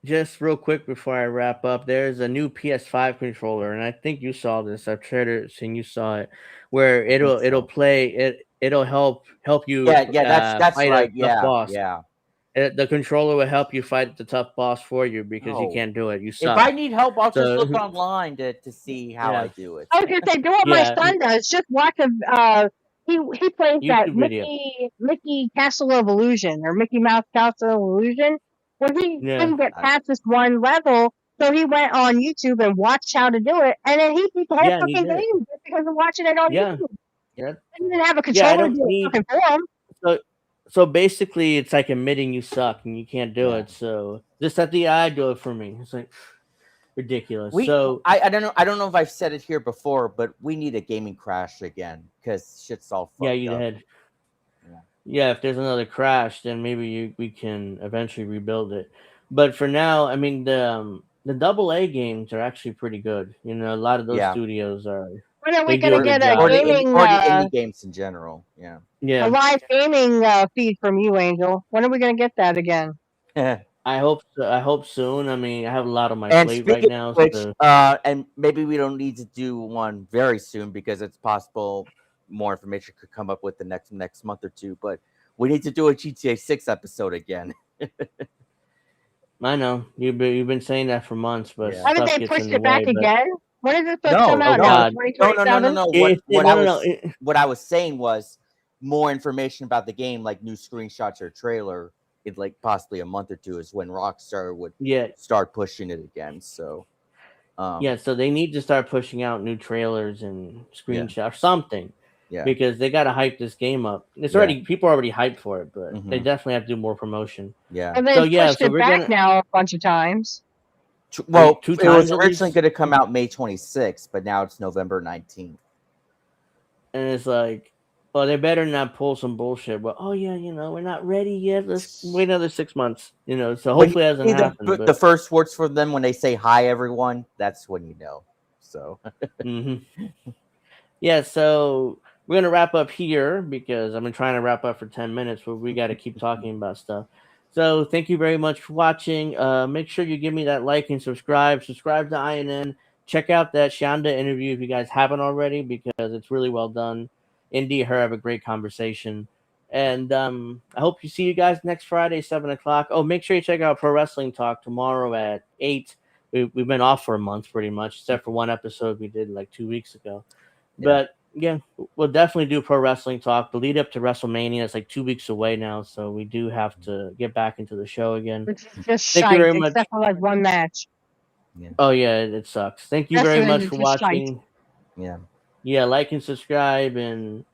S2: Just real quick before I wrap up, there's a new PS5 controller, and I think you saw this. I've shared it, and you saw it, where it'll play it. It'll help you.
S3: Yeah, that's right. Yeah,
S2: boss.
S3: yeah.
S2: The controller will help you fight the tough boss for you because you
S3: No.
S2: can't do it. You
S3: If
S2: suck.
S3: I need help, I'll just
S2: So
S3: look online to see how I do it.
S4: I was gonna say, do what my
S2: yeah,
S4: son does. Just watch he plays that
S2: YouTube video.
S4: Mickey Castle of Illusion or Mickey Mouse Castle of Illusion, where he
S2: Yeah,
S4: couldn't get past this one level, so he went on YouTube and watched how to do it, and then he beat the whole
S2: yeah, and he
S4: fucking
S2: did it.
S4: game just because of watching it on
S2: Yeah,
S4: YouTube.
S2: that,
S4: He didn't have a
S2: yeah. I
S4: controller to
S2: don't
S4: do it
S2: need.
S4: fucking for him.
S2: So basically, it's like admitting you suck and you can't do
S3: Yeah.
S2: it. So just let the AI do it for me. It's like ridiculous.
S3: I don't know. I don't know if I've said it here before, but we need a gaming crash again because shit's all fucked
S2: yeah, you
S3: up.
S2: had.
S3: Yeah.
S2: Yeah, if there's another crash, then maybe we can eventually rebuild it. But for now, I mean the AA games are actually pretty good. You know, a lot of those
S3: Yeah.
S2: studios are
S4: When are we
S2: they do a
S4: gonna
S2: good
S4: get a
S2: job.
S4: gaming,
S3: or the indie games in general. Yeah.
S4: a
S2: Yeah,
S4: live gaming feed from you, Angel? When are we gonna get that again?
S2: I hope so. I hope soon. I mean, I have a lot on my
S3: And
S2: plate right
S3: speaking
S2: now.
S3: of which,
S2: So
S3: and maybe we don't need to do one very soon because it's possible more information could come up with the next month or two. But we need to do a GTA 6 episode again.
S2: I know you've been saying that for months, but
S3: Yeah.
S4: Haven't
S2: stuff
S4: they
S2: gets
S4: pushed
S2: in the
S4: it back
S2: way. But
S4: again? When is it supposed to
S3: No,
S4: come out
S2: oh
S4: now?
S2: god,
S4: 2027?
S3: no. What I was saying was more information about the game, like new screenshots or trailer, in like possibly a month or two, is when Rockstar would start pushing it again. So
S2: yeah, so they need to start pushing out new trailers and screenshots or something.
S3: Yeah.
S2: Because they got to hype this game up. It's already people are already hyped for it, but they definitely have to do more promotion.
S3: Yeah.
S4: And they've pushed it back now a bunch of times.
S3: Well,
S2: two
S3: it was
S2: times at
S3: originally
S2: least?
S3: going to come out May 26th, but now it's November 19th.
S2: And it's like, well, they better not pull some bullshit. Well, oh yeah, you know, we're not ready yet. Let's wait another 6 months. You know, so hopefully it doesn't happen.
S3: The first words for them when they say hi, everyone, that's when you know. So,
S2: yeah, so we're gonna wrap up here because I've been trying to wrap up for 10 minutes, but we got to keep talking about stuff. So thank you very much for watching. Make sure you give me that like and subscribe. Subscribe to INN. Check out that Shonda interview if you guys haven't already because it's really well done. Indy and her have a great conversation. And I hope you see you guys next Friday, 7 o'clock. Oh, make sure you check out Pro Wrestling Talk tomorrow at 8. We've been off for a month pretty much, except for one episode we did like 2 weeks ago.
S3: Yeah.
S2: But yeah, we'll definitely do Pro Wrestling Talk. The lead up to WrestleMania is like 2 weeks away now, so we do have to get back into the show again.
S4: Which is just
S2: Thank
S4: shite,
S2: you very much.
S4: except for like one match.
S3: Yeah.
S2: Oh yeah, it sucks. Thank you
S4: Rest
S2: very
S4: of it
S2: much
S4: is
S2: for
S4: just shite.
S2: watching.
S3: Yeah.
S2: Yeah, like and subscribe and